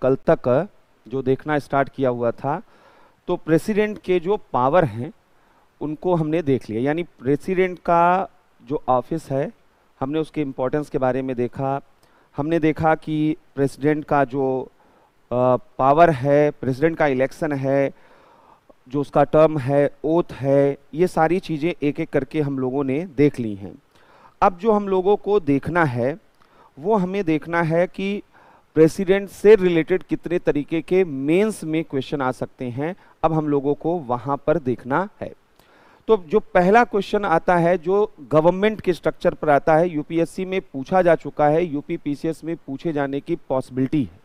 कल तक जो देखना स्टार्ट किया हुआ था, तो प्रेसिडेंट के जो पावर हैं उनको हमने देख लिया। यानी प्रेसिडेंट का जो ऑफिस है, हमने उसके इम्पोर्टेंस के बारे में देखा। हमने देखा कि प्रेसिडेंट का जो पावर है, प्रेसिडेंट का इलेक्शन है, जो उसका टर्म है, ओथ है, ये सारी चीज़ें एक एक करके हम लोगों ने देख ली हैं। अब जो हम लोगों को देखना है वो हमें देखना है कि प्रेसिडेंट से रिलेटेड कितने तरीके के मेंस में क्वेश्चन आ सकते हैं। अब हम लोगों को वहाँ पर देखना है। तो जो पहला क्वेश्चन आता है जो गवर्नमेंट के स्ट्रक्चर पर आता है, यूपीएससी में पूछा जा चुका है, यूपी पीसीएस में पूछे जाने की पॉसिबिलिटी है।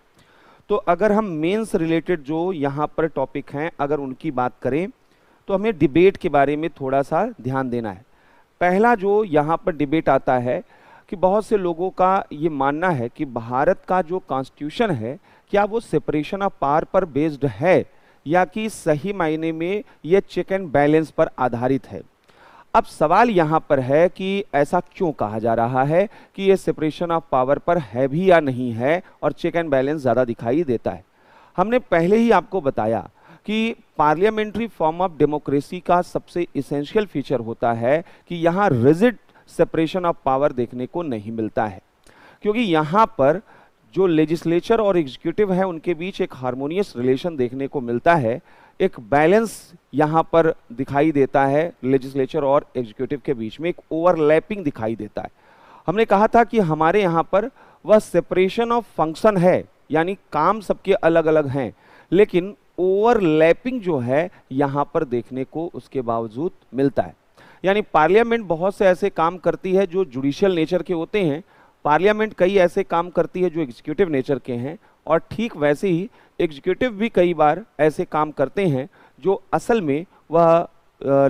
तो अगर हम मेंस रिलेटेड जो यहाँ पर टॉपिक हैं अगर उनकी बात करें तो हमें डिबेट के बारे में थोड़ा सा ध्यान देना है। पहला जो यहाँ पर डिबेट आता है कि बहुत से लोगों का ये मानना है कि भारत का जो कॉन्स्टिट्यूशन है क्या वो सेपरेशन ऑफ पावर पर बेस्ड है या कि सही मायने में ये चेक एंड बैलेंस पर आधारित है। अब सवाल यहाँ पर है कि ऐसा क्यों कहा जा रहा है कि ये सेपरेशन ऑफ पावर पर है भी या नहीं है और चेक एंड बैलेंस ज़्यादा दिखाई देता है। हमने पहले ही आपको बताया कि पार्लियामेंट्री फॉर्म ऑफ डेमोक्रेसी का सबसे इसेंशियल फीचर होता है कि यहाँ रिजिड सेपरेशन ऑफ पावर देखने को नहीं मिलता है, क्योंकि यहाँ पर जो लेजिस्लेचर और एग्जीक्यूटिव है उनके बीच एक हार्मोनियस रिलेशन देखने को मिलता है, एक बैलेंस यहाँ पर दिखाई देता है। लेजिस्लेचर और एग्जीक्यूटिव के बीच में एक ओवरलैपिंग दिखाई देता है। हमने कहा था कि हमारे यहाँ पर वह सेपरेशन ऑफ फंक्शन है, यानी काम सबके अलग अलग हैं, लेकिन ओवरलैपिंग जो है यहाँ पर देखने को उसके बावजूद मिलता है। यानी पार्लियामेंट बहुत से ऐसे काम करती है जो जुडिशियल नेचर के होते हैं, पार्लियामेंट कई ऐसे काम करती है जो एग्जीक्यूटिव नेचर के हैं, और ठीक वैसे ही एग्जीक्यूटिव भी कई बार ऐसे काम करते हैं जो असल में वह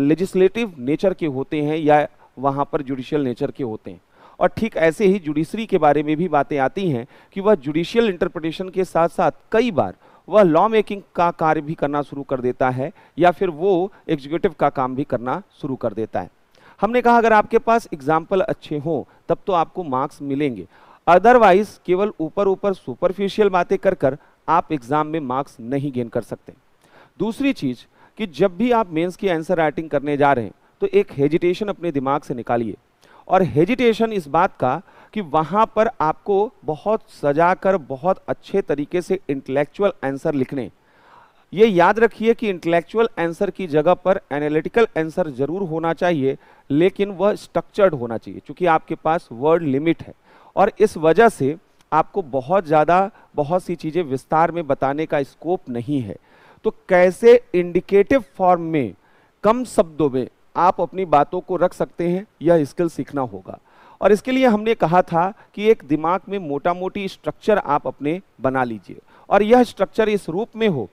लेजिस्लेटिव नेचर के होते हैं या वहाँ पर जुडिशियल नेचर के होते हैं। और ठीक ऐसे ही जुडिशरी के बारे में भी बातें आती हैं कि वह जुडिशियल इंटरप्रिटेशन के साथ साथ कई बार वह लॉ मेकिंग का कार्य भी करना शुरू कर देता है या फिर वो एग्जीक्यूटिव का काम भी करना शुरू कर देता है। हमने कहा अगर आपके पास एग्जाम्पल अच्छे हों तब तो आपको मार्क्स मिलेंगे, अदरवाइज केवल ऊपर ऊपर सुपरफिशियल बातें कर कर आप एग्जाम में मार्क्स नहीं गेन कर सकते। दूसरी चीज कि जब भी आप मेंस की आंसर राइटिंग करने जा रहे हैं तो एक हेजिटेशन अपने दिमाग से निकालिए, और हेजिटेशन इस बात का कि वहां पर आपको बहुत सजाकर बहुत अच्छे तरीके से इंटेलेक्चुअल आंसर लिखने। ये याद रखिए कि इंटेलेक्चुअल आंसर की जगह पर एनालिटिकल आंसर जरूर होना चाहिए, लेकिन वह स्ट्रक्चर्ड होना चाहिए, क्योंकि आपके पास वर्ड लिमिट है और इस वजह से आपको बहुत सी चीजें विस्तार में बताने का स्कोप नहीं है। तो कैसे इंडिकेटिव फॉर्म में कम शब्दों में आप अपनी बातों को रख सकते हैं, यह स्किल सीखना होगा। और इसके लिए हमने कहा था कि एक दिमाग में मोटा मोटी स्ट्रक्चर आप अपने बना लीजिए, और यह स्ट्रक्चर इस रूप में हो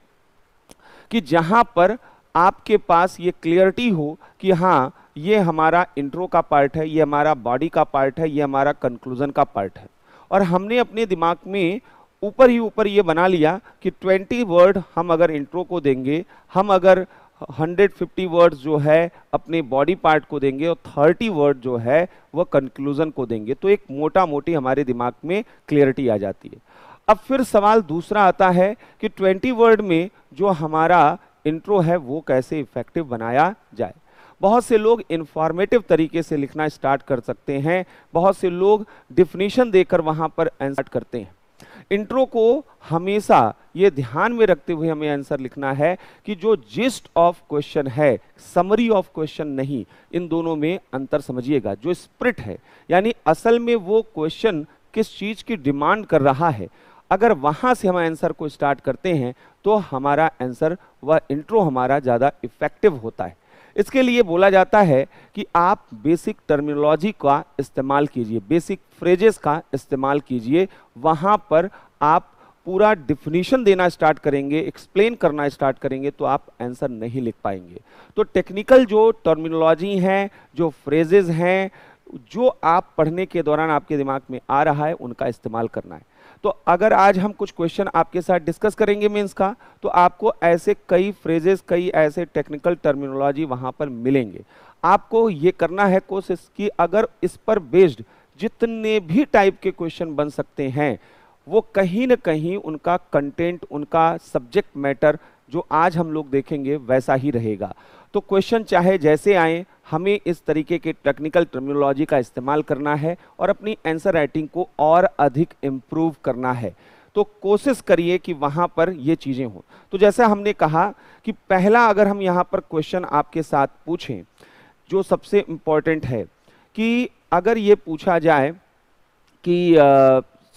कि जहां पर आपके पास ये क्लियरिटी हो कि हाँ ये हमारा इंट्रो का पार्ट है, ये हमारा बॉडी का पार्ट है, ये हमारा कंक्लूजन का पार्ट है। और हमने अपने दिमाग में ऊपर ही ऊपर ये बना लिया कि 20 वर्ड हम अगर इंट्रो को देंगे, हम अगर 150 वर्ड्स जो है अपने बॉडी पार्ट को देंगे और 30 वर्ड जो है वह कंक्लूजन को देंगे, तो एक मोटा मोटी हमारे दिमाग में क्लियरिटी आ जाती है। अब फिर सवाल दूसरा आता है कि 20 वर्ड में जो हमारा इंट्रो है वो कैसे इफेक्टिव बनाया जाए। बहुत से लोग इंफॉर्मेटिव तरीके से लिखना स्टार्ट कर सकते हैं, बहुत से लोग डिफिनीशन देकर वहां पर आंसर करते हैं। इंट्रो को हमेशा ये ध्यान में रखते हुए हमें आंसर लिखना है कि जो जिस्ट ऑफ क्वेश्चन है, समरी ऑफ क्वेश्चन नहीं, इन दोनों में अंतर समझिएगा। जो स्पिरिट है यानी असल में वो क्वेश्चन किस चीज की डिमांड कर रहा है, अगर वहां से हम आंसर को स्टार्ट करते हैं तो हमारा आंसर वह इंट्रो हमारा ज़्यादा इफेक्टिव होता है। इसके लिए बोला जाता है कि आप बेसिक टर्मिनोलॉजी का इस्तेमाल कीजिए, बेसिक फ्रेजेस का इस्तेमाल कीजिए। वहाँ पर आप पूरा डिफिनीशन देना स्टार्ट करेंगे, एक्सप्लेन करना स्टार्ट करेंगे तो आप आंसर नहीं लिख पाएंगे। तो टेक्निकल जो टर्मिनोलॉजी हैं, जो फ्रेजेस हैं, जो आप पढ़ने के दौरान आपके दिमाग में आ रहा है, उनका इस्तेमाल करना है। तो अगर आज हम कुछ क्वेश्चन आपके साथ डिस्कस करेंगे मेंस का, तो आपको ऐसे कई फ्रेजेस, कई ऐसे टेक्निकल टर्मिनोलॉजी वहां पर मिलेंगे। आपको ये करना है कोशिश कि अगर इस पर बेस्ड जितने भी टाइप के क्वेश्चन बन सकते हैं वो कहीं ना कहीं उनका कंटेंट, उनका सब्जेक्ट मैटर जो आज हम लोग देखेंगे वैसा ही रहेगा। तो क्वेश्चन चाहे जैसे आए, हमें इस तरीके के टेक्निकल टर्मिनोलॉजी का इस्तेमाल करना है और अपनी आंसर राइटिंग को और अधिक इम्प्रूव करना है। तो कोशिश करिए कि वहाँ पर ये चीज़ें हों। तो जैसा हमने कहा कि पहला अगर हम यहाँ पर क्वेश्चन आपके साथ पूछें, जो सबसे इम्पॉर्टेंट है कि अगर ये पूछा जाए कि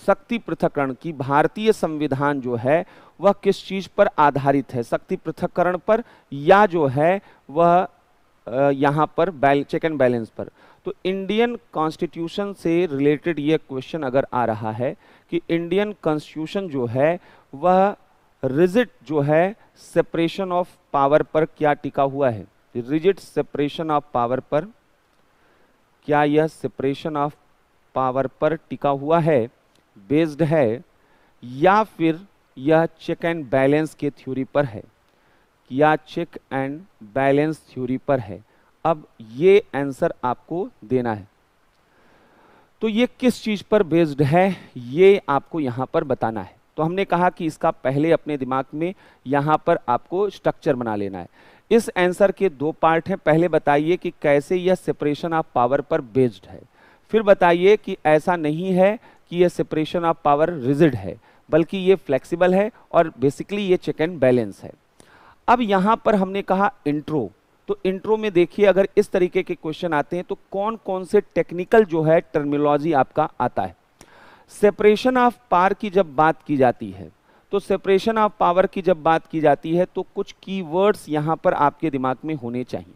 शक्ति पृथक्करण की भारतीय संविधान जो है वह किस चीज़ पर आधारित है, शक्ति पृथक्करण पर या जो है वह यहाँ पर चेक एंड बैलेंस पर। तो इंडियन कॉन्स्टिट्यूशन से रिलेटेड ये क्वेश्चन अगर आ रहा है कि इंडियन कॉन्स्टिट्यूशन जो है वह रिजिड जो है सेपरेशन ऑफ पावर पर क्या टिका हुआ है, रिजिड सेपरेशन ऑफ पावर पर, क्या यह सेपरेशन ऑफ पावर पर टिका हुआ है, बेस्ड है, या फिर यह चेक एंड बैलेंस के थ्योरी पर है, या चेक एंड बैलेंस थ्योरी पर है। अब ये आंसर आपको देना है। तो ये किस चीज पर बेस्ड है ये आपको यहां पर बताना है। तो हमने कहा कि इसका पहले अपने दिमाग में यहां पर आपको स्ट्रक्चर बना लेना है। इस आंसर के दो पार्ट हैं। पहले बताइए कि कैसे यह सेपरेशन ऑफ पावर पर बेस्ड है, फिर बताइए कि ऐसा नहीं है कि यह सेपरेशन ऑफ पावर रिजिड है, बल्कि ये फ्लेक्सिबल है और बेसिकली ये चेक एंड बैलेंस है। अब यहां पर हमने कहा इंट्रो, तो इंट्रो में देखिए अगर इस तरीके के क्वेश्चन आते हैं तो कौन कौन से टेक्निकल जो है टर्मिनोलॉजी आपका आता है। सेपरेशन ऑफ पावर की जब बात की जाती है, तो सेपरेशन ऑफ पावर की जब बात की जाती है तो कुछ कीवर्ड्स यहां पर आपके दिमाग में होने चाहिए।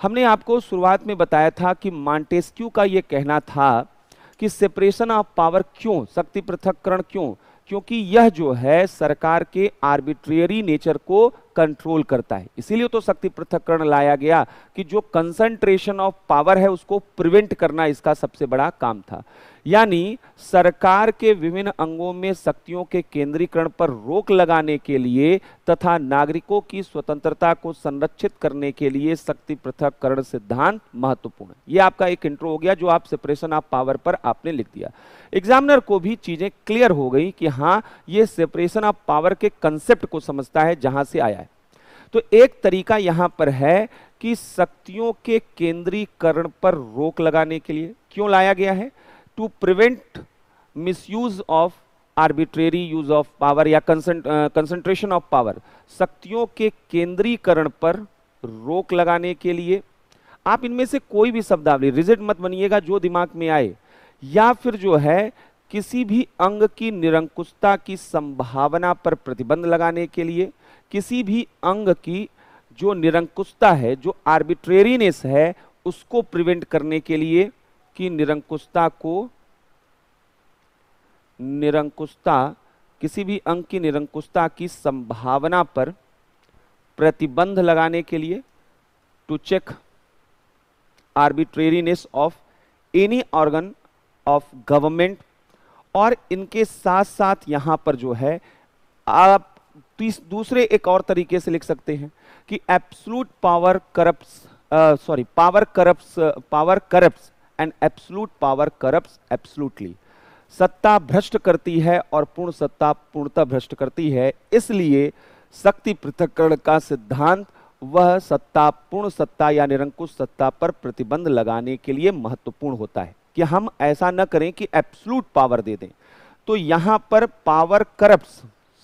हमने आपको शुरुआत में बताया था कि मॉन्टेस्क्यू का यह कहना था कि सेपरेशन ऑफ पावर क्यों, शक्ति पृथक्करण क्यों, क्योंकि यह जो है सरकार के आर्बिट्रेरी नेचर को कंट्रोल करता है। इसीलिए तो शक्ति पृथक्करण लाया गया कि जो कंसंट्रेशन ऑफ पावर है उसको प्रिवेंट करना इसका सबसे बड़ा काम था। यानी सरकार के विभिन्न अंगों में शक्तियों के केंद्रीकरण पर रोक लगाने के लिए तथा नागरिकों की स्वतंत्रता को संरक्षित करने के लिए शक्ति पृथक्करण सिद्धांत महत्वपूर्ण है। यह आपका एक इंट्रो हो गया जो आप सेपरेशन ऑफ पावर पर आपने लिख दिया। एग्जामिनर को भी चीजें क्लियर हो गई कि हाँ ये सेपरेशन ऑफ पावर के कंसेप्ट को समझता है जहां से आया है। तो एक तरीका यहां पर है कि शक्तियों के केंद्रीकरण पर रोक लगाने के लिए क्यों लाया गया है, to prevent misuse of arbitrary use of power या कंसंट्रेशन ऑफ पावर, शक्तियों के केंद्रीकरण पर रोक लगाने के लिए। आप इनमें से कोई भी शब्दावली, रिजिड मत बनिएगा, जो दिमाग में आए, या फिर जो है किसी भी अंग की निरंकुशता की संभावना पर प्रतिबंध लगाने के लिए, किसी भी अंग की जो निरंकुशता है, जो आर्बिट्रेरीनेस है, उसको प्रिवेंट करने के लिए, कि निरंकुशता किसी भी अंग की निरंकुशता की संभावना पर प्रतिबंध लगाने के लिए, to check arbitrariness of any organ of government. और इनके साथ साथ यहां पर जो है आप दूसरे एक और तरीके से लिख सकते हैं कि absolute power corrupts, power corrupts and absolute power corrupts absolutely. सत्ता भ्रष्ट करती है और पूर्ण सत्ता पूर्णतः भ्रष्ट करती है। इसलिए शक्ति पृथक्करण का सिद्धांत वह सत्ता, पूर्ण सत्ता या निरंकुश सत्ता पर प्रतिबंध लगाने के लिए महत्वपूर्ण होता है कि हम ऐसा न करें कि एब्सोल्यूट पावर दे दें। तो यहां पर पावर करप्ट्स,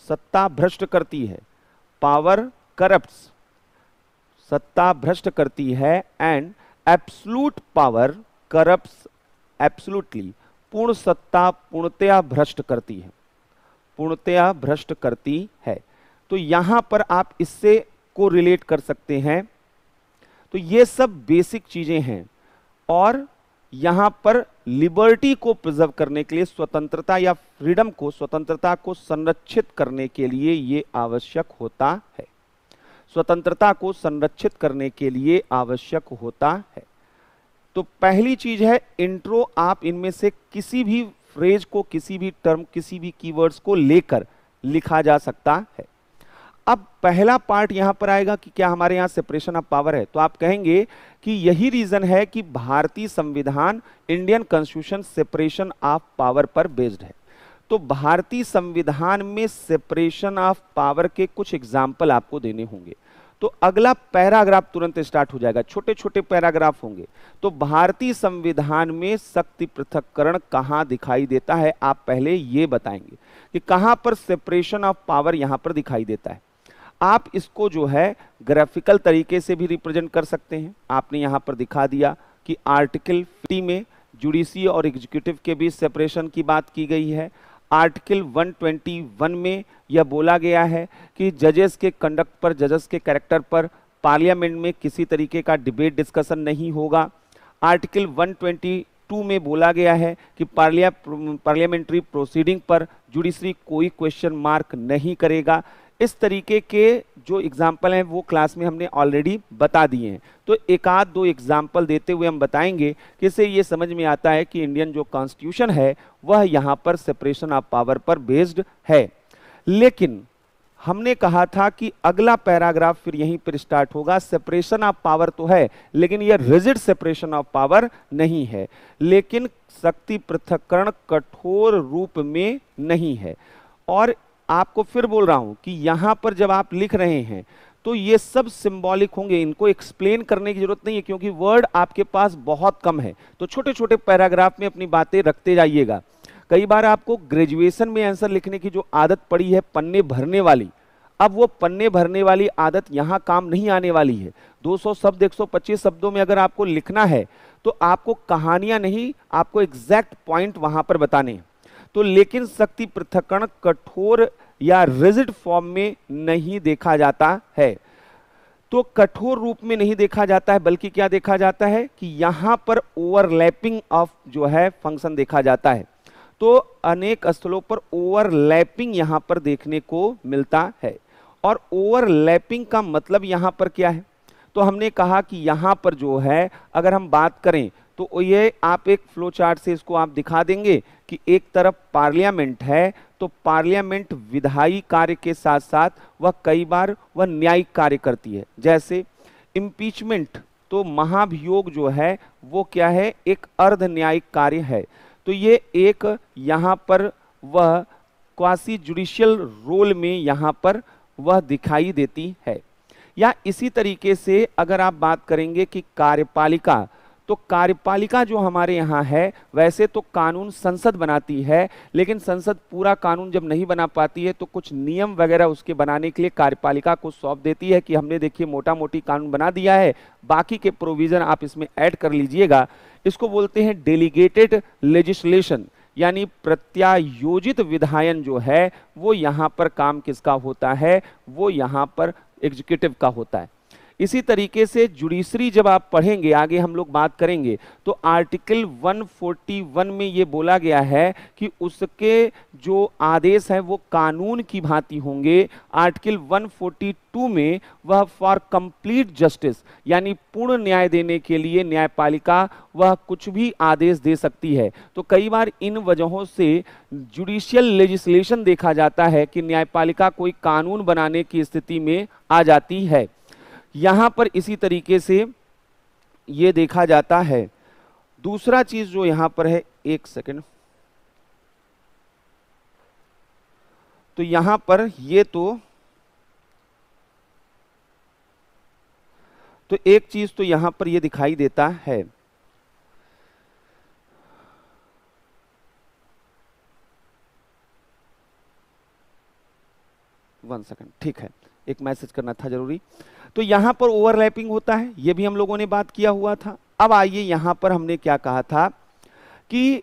सत्ता भ्रष्ट करती है, पावर करप्ट्स सत्ता भ्रष्ट करती है, and absolute power corrupts absolutely, पूर्ण सत्ता पूर्णतया भ्रष्ट करती है, पूर्णतया भ्रष्ट करती है। तो यहां पर आप इससे को रिलेट कर सकते हैं। तो ये सब बेसिक चीजें हैं और यहां पर लिबर्टी को प्रिजर्व करने के लिए, स्वतंत्रता या फ्रीडम को, स्वतंत्रता को संरक्षित करने के लिए ये आवश्यक होता है, स्वतंत्रता को संरक्षित करने के लिए आवश्यक होता है। तो पहली चीज है इंट्रो। आप इनमें से किसी भी फ्रेज को, किसी भी टर्म, किसी भी कीवर्ड्स को लेकर लिखा जा सकता है। अब पहला पार्ट यहां पर आएगा कि क्या हमारे यहां सेपरेशन ऑफ पावर है, तो आप कहेंगे कि यही रीजन है कि भारतीय संविधान, Indian constitution separation of power पर बेस्ड है। तो भारतीय संविधान में सेपरेशन ऑफ पावर के कुछ एग्जाम्पल आपको देने होंगे। तो अगला पैराग्राफ तुरंत स्टार्ट हो जाएगा, छोटे छोटे पैराग्राफ होंगे। तो भारतीय संविधान में शक्ति पृथक्करण कहाँ दिखाई देता है, आप पहले ये बताएंगे कि कहाँ पर सेपरेशन ऑफ पावर यहाँ पर दिखाई देता है। आप इसको जो है ग्राफिकल तरीके से भी रिप्रेजेंट कर सकते हैं। आपने यहाँ पर दिखा दिया कि आर्टिकल 50 में जुडिशरी और एग्जीक्यूटिव के बीच सेपरेशन की बात की गई है। आर्टिकल 121 में यह बोला गया है कि जजेस के कंडक्ट पर, जजेस के कैरेक्टर पर पार्लियामेंट में किसी तरीके का डिबेट डिस्कशन नहीं होगा। आर्टिकल 122 में बोला गया है कि पार्लियामेंट्री प्रोसीडिंग पर जुडिशरी कोई क्वेश्चन मार्क नहीं करेगा। इस तरीके के जो एग्जाम्पल हैं वो क्लास में हमने ऑलरेडी बता दिए हैं। तो एक आध दो एग्जाम्पल देते हुए हम बताएंगे कि इससे ये समझ में आता है कि इंडियन जो कॉन्स्टिट्यूशन है वह यहाँ पर सेपरेशन ऑफ पावर पर बेस्ड है। लेकिन हमने कहा था कि अगला पैराग्राफ फिर यहीं पर स्टार्ट होगा। सेपरेशन ऑफ पावर तो है लेकिन यह रिजिड सेपरेशन ऑफ पावर नहीं है, लेकिन शक्ति पृथक्करण कठोर रूप में नहीं है। और आपको फिर बोल रहा हूं कि यहां पर जब आप लिख रहे हैं तो ये सब सिंबॉलिक होंगे, इनको एक्सप्लेन करने की जरूरत नहीं है क्योंकि वर्ड आपके पास बहुत कम है। तो छोटे छोटे पैराग्राफ में अपनी बातें रखते जाइएगा। कई बार आपको ग्रेजुएशन में आंसर लिखने की जो आदत पड़ी है पन्ने भरने वाली, अब वो पन्ने भरने वाली आदत यहां काम नहीं आने वाली है। 200 शब्द 125 शब्दों में अगर आपको लिखना है तो आपको कहानियां नहीं, आपको एग्जैक्ट पॉइंट वहां पर बताने हैं। तो लेकिन शक्ति पृथक्करण कठोर या रिजिड फॉर्म में नहीं देखा जाता है। तो कठोर रूप में नहीं देखा जाता है, बल्कि क्या देखा जाता है कि यहां पर ओवरलैपिंग ऑफ जो है फंक्शन देखा जाता है। तो अनेक स्थलों पर ओवरलैपिंग यहां पर देखने को मिलता है। और ओवरलैपिंग का मतलब यहां पर क्या है? तो हमने कहा कि यहां पर जो है अगर हम बात करें तो ये आप एक फ्लो चार्ट से इसको आप दिखा देंगे कि एक तरफ पार्लियामेंट है तो पार्लियामेंट विधायी कार्य के साथ साथ वह कई बार वह न्यायिक कार्य करती है। जैसे इम्पीचमेंट, तो महाभियोग जो है वो क्या है, एक अर्ध न्यायिक कार्य है। तो ये एक यहाँ पर वह क्वासी जुडिशियल रोल में यहाँ पर वह दिखाई देती है। या इसी तरीके से अगर आप बात करेंगे कि कार्यपालिका, तो कार्यपालिका जो हमारे यहाँ है वैसे तो कानून संसद बनाती है, लेकिन संसद पूरा कानून जब नहीं बना पाती है तो कुछ नियम वगैरह उसके बनाने के लिए कार्यपालिका को सौंप देती है कि हमने देखिए मोटा मोटी कानून बना दिया है, बाकी के प्रोविजन आप इसमें ऐड कर लीजिएगा। इसको बोलते हैं डेलीगेटेड लेजिस्लेशन, यानी प्रत्यायोजित विधायन जो है वो यहाँ पर काम किसका होता है, वो यहाँ पर एग्जीक्यूटिव का होता है। इसी तरीके से जुडिशरी जब आप पढ़ेंगे, आगे हम लोग बात करेंगे, तो आर्टिकल 141 में ये बोला गया है कि उसके जो आदेश हैं वो कानून की भांति होंगे। आर्टिकल 142 में वह फॉर कंप्लीट जस्टिस, यानी पूर्ण न्याय देने के लिए न्यायपालिका वह कुछ भी आदेश दे सकती है। तो कई बार इन वजहों से जुडिशियल लेजिस्लेशन देखा जाता है कि न्यायपालिका कोई कानून बनाने की स्थिति में आ जाती है। यहां पर इसी तरीके से ये देखा जाता है। दूसरा चीज जो यहां पर है, एक सेकंड, तो यहां पर ये तो एक चीज तो यहां पर ये दिखाई देता है। वन सेकंड, ठीक है, एक मैसेज करना था जरूरी। तो यहां पर ओवरलैपिंग होता है, ये भी हम लोगों ने बात किया हुआ था। अब आइए यहां पर हमने क्या कहा था कि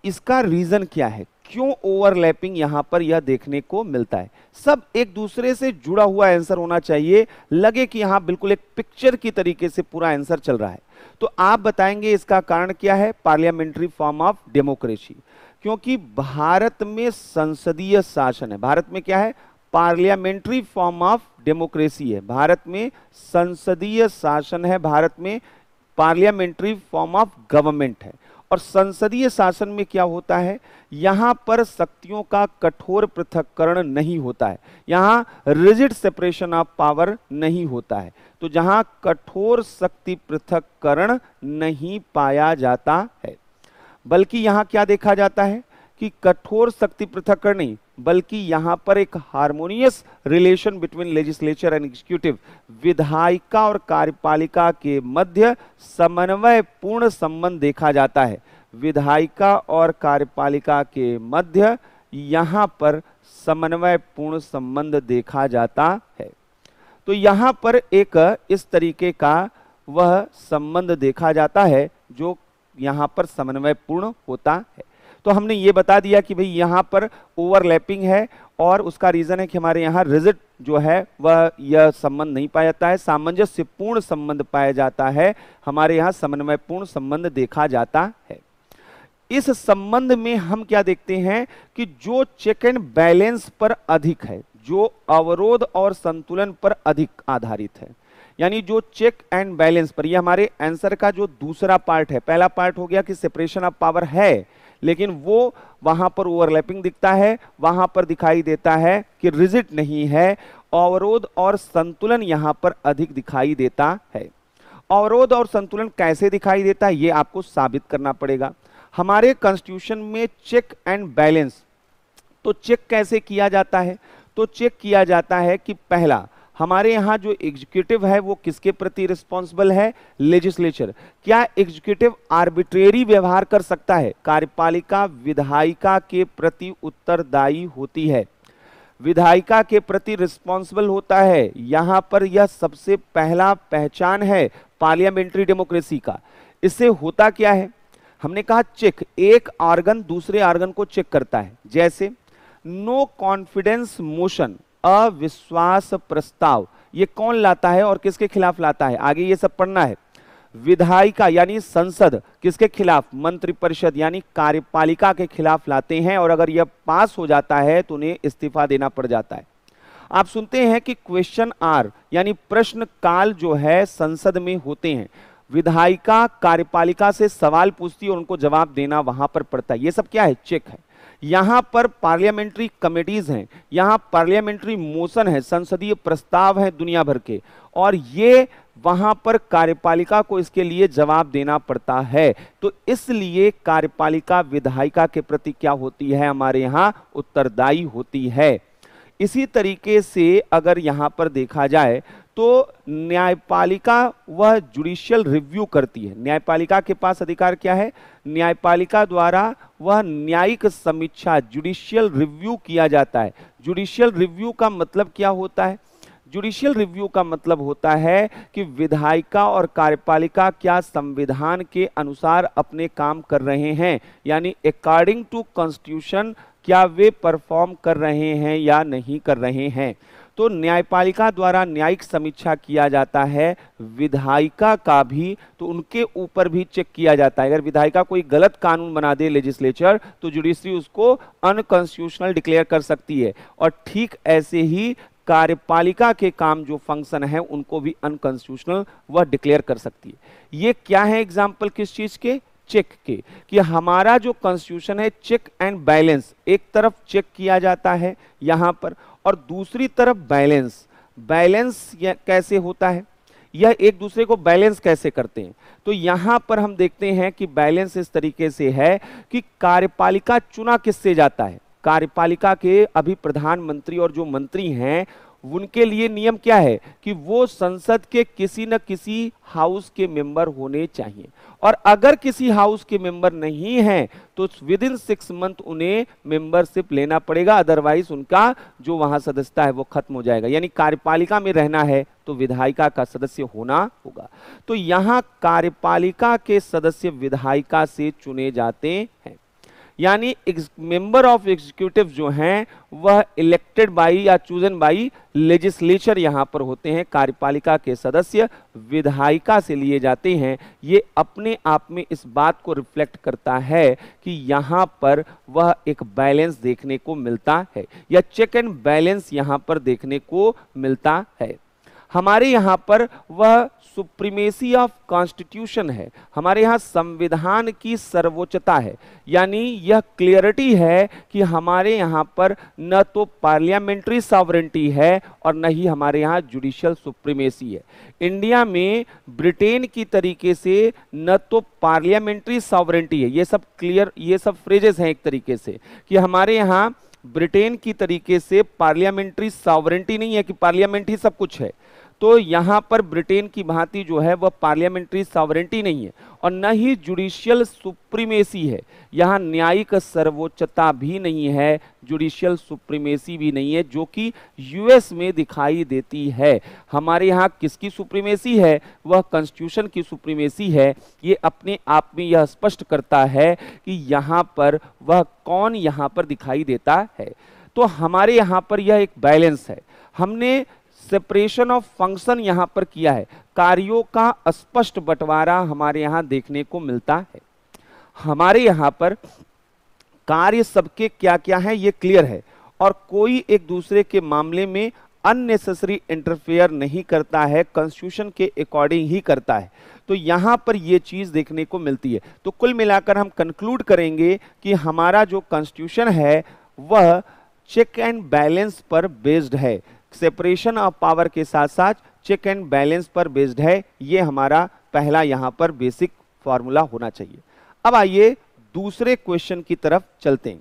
इसका रीजन क्या है, क्यों ओवरलैपिंग यहां पर यह देखने को मिलता है। सब एक दूसरे से जुड़ा हुआ आंसर होना चाहिए, लगे कि यहां बिल्कुल एक पिक्चर की तरीके से पूरा आंसर चल रहा है। तो आप बताएंगे इसका कारण क्या है, पार्लियामेंट्री फॉर्म ऑफ डेमोक्रेसी, क्योंकि भारत में संसदीय शासन है। भारत में क्या है, पार्लियामेंट्री फॉर्म ऑफ डेमोक्रेसी है, भारत में संसदीय शासन है, भारत में पार्लियामेंट्री फॉर्म ऑफ गवर्नमेंट है। और संसदीय शासन में क्या होता है, यहां पर शक्तियों का कठोर पृथक्करण नहीं होता है, यहां रिजिड सेपरेशन ऑफ पावर नहीं होता है। तो जहां कठोर शक्ति पृथक्करण नहीं पाया जाता है, बल्कि यहां क्या देखा जाता है कि कठोर शक्ति पृथक्करण नहीं, बल्कि यहाँ पर एक harmonious relation between legislature and executive, विधायिका और कार्यपालिका के मध्य समन्वय पूर्ण संबंध देखा जाता है। विधायिका और कार्यपालिका के मध्य यहाँ पर समन्वय पूर्ण संबंध देखा जाता है। तो यहाँ पर एक इस तरीके का वह संबंध देखा जाता है जो यहाँ पर समन्वय पूर्ण होता है। तो हमने ये बता दिया कि भाई यहाँ पर ओवरलैपिंग है और उसका रीजन है कि हमारे यहाँ रिजिड जो है वह यह संबंध नहीं पाया जाता है, सामंजस्यपूर्ण संबंध पाया जाता है, हमारे यहाँ समन्वयपूर्ण संबंध देखा जाता है। इस संबंध में हम क्या देखते हैं कि जो चेक एंड बैलेंस पर अधिक है, जो अवरोध और संतुलन पर अधिक आधारित है, यानी जो चेक एंड बैलेंस पर, यह हमारे आंसर का जो दूसरा पार्ट है। पहला पार्ट हो गया कि सेपरेशन ऑफ पावर है, लेकिन वो वहां पर ओवरलैपिंग दिखता है, वहां पर दिखाई देता है कि रिजिड नहीं है, अवरोध और संतुलन यहां पर अधिक दिखाई देता है। अवरोध और संतुलन कैसे दिखाई देता है ये आपको साबित करना पड़ेगा। हमारे कॉन्स्टिट्यूशन में चेक एंड बैलेंस, तो चेक कैसे किया जाता है? तो चेक किया जाता है कि पहला, हमारे यहाँ जो एग्जीक्यूटिव है वो किसके प्रति रिस्पॉन्सिबल है? लेजिस्लेचर। क्या एग्जीक्यूटिव आर्बिट्रेरी व्यवहार कर सकता है? कार्यपालिका विधायिका के प्रति उत्तरदायी होती है, विधायिका के प्रति रिस्पॉन्सिबल होता है। यहाँ पर यह सबसे पहला पहचान है पार्लियामेंट्री डेमोक्रेसी का। इससे होता क्या है? हमने कहा चेक, एक ऑर्गन दूसरे ऑर्गन को चेक करता है। जैसे नो कॉन्फिडेंस मोशन, अविश्वास प्रस्ताव, ये कौन लाता है और किसके खिलाफ लाता है? आगे ये सब पढ़ना है। विधायिका यानी संसद किसके खिलाफ? मंत्रिपरिषद यानी कार्यपालिका के खिलाफ लाते हैं, और अगर यह पास हो जाता है तो उन्हें इस्तीफा देना पड़ जाता है। आप सुनते हैं कि क्वेश्चन आर यानी प्रश्न काल जो है संसद में होते हैं, विधायिका कार्यपालिका से सवाल पूछती है और उनको जवाब देना वहां पर पड़ता है। ये सब क्या है? चेक है। यहां पर पार्लियामेंट्री कमेटीज हैं, यहां पार्लियामेंट्री मोशन है, संसदीय प्रस्ताव है दुनिया भर के, और ये वहां पर कार्यपालिका को इसके लिए जवाब देना पड़ता है। तो इसलिए कार्यपालिका विधायिका के प्रति क्या होती है? हमारे यहां उत्तरदायी होती है। इसी तरीके से अगर यहां पर देखा जाए तो न्यायपालिका वह जुडिशियल रिव्यू करती है। न्यायपालिका के पास अधिकार क्या है? न्यायपालिका द्वारा वह न्यायिक समीक्षा, जुडिशियल रिव्यू किया जाता है। जुडिशियल रिव्यू का मतलब क्या होता है? जुडिशियल रिव्यू का मतलब होता है कि विधायिका और कार्यपालिका क्या संविधान के अनुसार अपने काम कर रहे हैं, यानी अकॉर्डिंग टू कॉन्स्टिट्यूशन क्या वे परफॉर्म कर रहे हैं या नहीं कर रहे हैं। तो न्यायपालिका द्वारा न्यायिक समीक्षा किया जाता है, विधायिका का भी, तो उनके ऊपर भी चेक किया जाता है। अगर विधायिका कोई गलत कानून बना दे लेजिस्लेचर, तो जुडिशरी उसको अनकॉन्स्टिट्यूशनल डिक्लेयर कर सकती है, और ठीक ऐसे ही कार्यपालिका के काम जो फंक्शन है उनको भी अनकॉन्स्टिट्यूशनल वह डिक्लेयर कर सकती है। ये क्या है एग्जाम्पल किस चीज के? चेक के, कि हमारा जो कॉन्स्टिट्यूशन है चेक एंड बैलेंस, एक तरफ चेक किया जाता है यहां पर और दूसरी तरफ बैलेंस। बैलेंस कैसे होता है? यह एक दूसरे को बैलेंस कैसे करते हैं? तो यहां पर हम देखते हैं कि बैलेंस इस तरीके से है कि कार्यपालिका चुना किससे जाता है? कार्यपालिका के अभी प्रधानमंत्री और जो मंत्री हैं उनके लिए नियम क्या है कि वो संसद के किसी न किसी हाउस के मेंबर होने चाहिए, और अगर किसी हाउस के मेंबर नहीं हैं तो विद इन 6 मंथ उन्हें मेंबरशिप लेना पड़ेगा, अदरवाइज उनका जो वहां सदस्यता है वो खत्म हो जाएगा। यानी कार्यपालिका में रहना है तो विधायिका का सदस्य होना होगा। तो यहाँ कार्यपालिका के सदस्य विधायिका से चुने जाते हैं, यानी मेंबर ऑफ एग्जीक्यूटिव जो हैं वह इलेक्टेड बाई या चूजन बाई लेजिस्लेचर यहां पर होते हैं। कार्यपालिका के सदस्य विधायिका से लिए जाते हैं। ये अपने आप में इस बात को रिफ्लेक्ट करता है कि यहां पर वह एक बैलेंस देखने को मिलता है, या चेक एंड बैलेंस यहां पर देखने को मिलता है। हमारे यहाँ पर वह सुप्रीमेसी ऑफ कॉन्स्टिट्यूशन है, हमारे यहाँ संविधान की सर्वोच्चता है। यानी यह क्लियरिटी है कि हमारे यहाँ पर न तो पार्लियामेंट्री सॉवरेंटी है और न ही हमारे यहाँ जुडिशियल सुप्रीमेसी है। इंडिया में ब्रिटेन की तरीके से न तो पार्लियामेंट्री सॉवरेंटी है, ये सब क्लियर, ये सब फ्रेजेस हैं एक तरीके से, कि हमारे यहाँ ब्रिटेन की तरीके से पार्लियामेंट्री सॉवरेंटी नहीं है कि पार्लियामेंट ही सब कुछ है। तो यहाँ पर ब्रिटेन की भांति जो है वह पार्लियामेंट्री सॉवरेंटी नहीं है और न ही जुडिशियल सुप्रीमेसी है। यहाँ न्यायिक सर्वोच्चता भी नहीं है, जुडिशियल सुप्रीमेसी भी नहीं है, जो कि यूएस में दिखाई देती है। हमारे यहाँ किसकी सुप्रीमेसी है? वह कॉन्स्टिट्यूशन की सुप्रीमेसी है। ये अपने आप में यह स्पष्ट करता है कि यहाँ पर वह कौन यहाँ पर दिखाई देता है। तो हमारे यहाँ पर यह एक बैलेंस है। हमने सेपरेशन ऑफ फंक्शन यहां पर किया है, कार्यों का स्पष्ट बंटवारा हमारे यहां देखने को मिलता है। हमारे यहां पर कार्य सबके क्या क्या है ये क्लियर है और कोई एक दूसरे के मामले में अननेसेसरी इंटरफेयर नहीं करता है, कॉन्स्टिट्यूशन के अकॉर्डिंग ही करता है। तो यहां पर ये चीज देखने को मिलती है। तो कुल मिलाकर हम कंक्लूड करेंगे कि हमारा जो कॉन्स्टिट्यूशन है वह चेक एंड बैलेंस पर बेस्ड है, सेपरेशन ऑफ पावर के साथ साथ चेक एंड बैलेंस पर बेस्ड है। ये हमारा पहला यहां पर बेसिक फॉर्मूला होना चाहिए। अब आइए दूसरे क्वेश्चन की तरफ चलते हैं।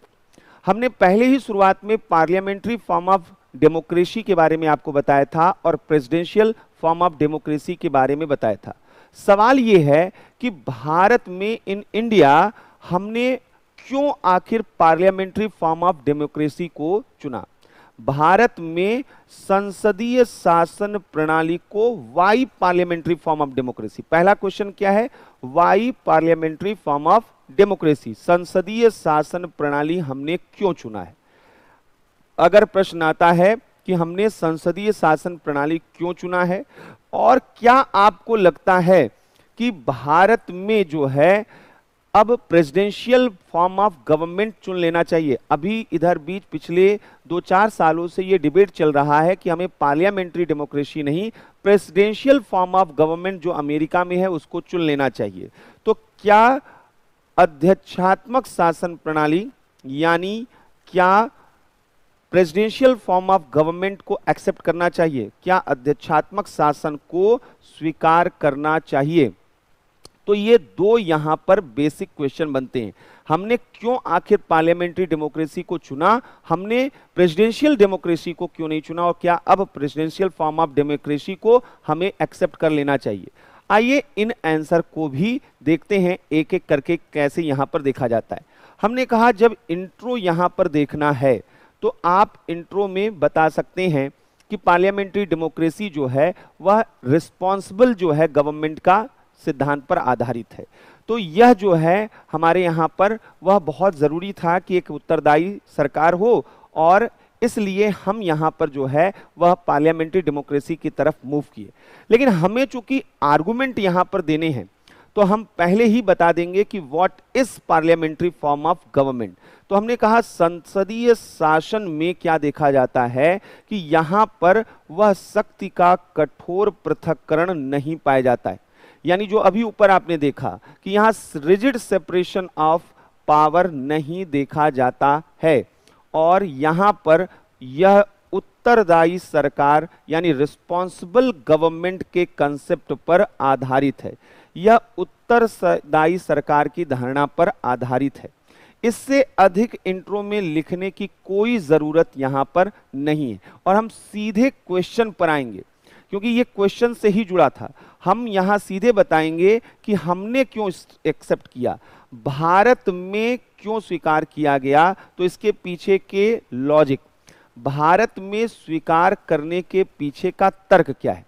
हमने पहले ही शुरुआत में पार्लियामेंट्री फॉर्म ऑफ डेमोक्रेसी के बारे में आपको बताया था और प्रेसिडेंशियल फॉर्म ऑफ डेमोक्रेसी के बारे में बताया था। सवाल ये है कि भारत में इन इंडिया हमने क्यों आखिर पार्लियामेंट्री फॉर्म ऑफ डेमोक्रेसी को चुना? भारत में संसदीय शासन प्रणाली को why parliamentary form of democracy, पहला क्वेश्चन क्या है? Why parliamentary form of democracy, संसदीय शासन प्रणाली हमने क्यों चुना है? अगर प्रश्न आता है कि हमने संसदीय शासन प्रणाली क्यों चुना है और क्या आपको लगता है कि भारत में जो है अब प्रेसिडेंशियल फॉर्म ऑफ गवर्नमेंट चुन लेना चाहिए? अभी इधर बीच पिछले 2-4 सालों से ये डिबेट चल रहा है कि हमें पार्लियामेंट्री डेमोक्रेसी नहीं, प्रेसिडेंशियल फॉर्म ऑफ गवर्नमेंट जो अमेरिका में है उसको चुन लेना चाहिए। तो क्या अध्यक्षात्मक शासन प्रणाली यानी क्या प्रेसिडेंशियल फॉर्म ऑफ गवर्नमेंट को एक्सेप्ट करना चाहिए? क्या अध्यक्षात्मक शासन को स्वीकार करना चाहिए? तो ये दो यहां पर बेसिक क्वेश्चन बनते हैं। हमने क्यों आखिर पार्लियामेंट्री डेमोक्रेसी को चुना, हमने प्रेसिडेंशियल डेमोक्रेसी को क्यों नहीं चुना और क्या अब प्रेसिडेंशियल फॉर्म ऑफ डेमोक्रेसी को हमें एक्सेप्ट कर लेना चाहिए? आइए इन आंसर को भी देखते हैं एक एक करके कैसे यहां पर देखा जाता है। हमने कहा जब इंट्रो यहां पर देखना है तो आप इंट्रो में बता सकते हैं कि पार्लियामेंट्री डेमोक्रेसी जो है वह रिस्पॉन्सिबल जो है गवर्नमेंट का सिद्धांत पर आधारित है। तो यह जो है हमारे यहाँ पर वह बहुत ज़रूरी था कि एक उत्तरदायी सरकार हो और इसलिए हम यहाँ पर जो है वह पार्लियामेंट्री डेमोक्रेसी की तरफ मूव किए। लेकिन हमें चूंकि आर्गुमेंट यहाँ पर देने हैं तो हम पहले ही बता देंगे कि what is parliamentary form of government. तो हमने कहा संसदीय शासन में क्या देखा जाता है कि यहाँ पर वह शक्ति का कठोर पृथक्करण नहीं पाया जाता है। यानी जो अभी ऊपर आपने देखा कि यहाँ रिजिड सेपरेशन ऑफ पावर नहीं देखा जाता है और यहाँ पर यह उत्तरदायी सरकार यानी रिस्पॉन्सिबल गवर्नमेंट के कंसेप्ट पर आधारित है, यह उत्तरदायी सरकार की धारणा पर आधारित है। इससे अधिक इंट्रो में लिखने की कोई जरूरत यहाँ पर नहीं है और हम सीधे क्वेश्चन पर आएंगे क्योंकि ये क्वेश्चन से ही जुड़ा था। हम यहाँ सीधे बताएंगे कि हमने क्यों एक्सेप्ट किया, भारत में क्यों स्वीकार किया गया, तो इसके पीछे के लॉजिक, भारत में स्वीकार करने के पीछे का तर्क क्या है,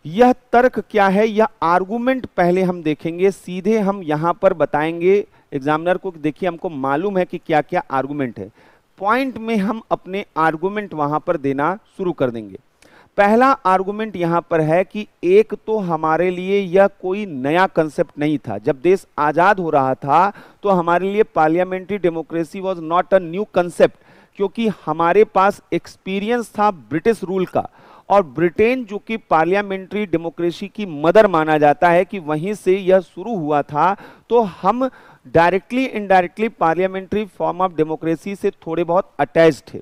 यह तर्क क्या है, यह आर्गुमेंट पहले हम देखेंगे। सीधे हम यहाँ पर बताएंगे एग्जामिनर को कि देखिए हमको मालूम है कि क्या क्या आर्गुमेंट है, पॉइंट में हम अपने आर्गुमेंट वहां पर देना शुरू कर देंगे। पहला आर्गुमेंट यहां पर है कि एक तो हमारे लिए यह कोई नया कंसेप्ट नहीं था। जब देश आजाद हो रहा था तो हमारे लिए parliamentary democracy was not a new concept, क्योंकि हमारे पास एक्सपीरियंस था ब्रिटिश रूल का और ब्रिटेन जो कि पार्लियामेंट्री डेमोक्रेसी की मदर माना जाता है कि वहीं से यह शुरू हुआ था, तो हम directly indirectly parliamentary form of democracy से थोड़े बहुत अटैच थे।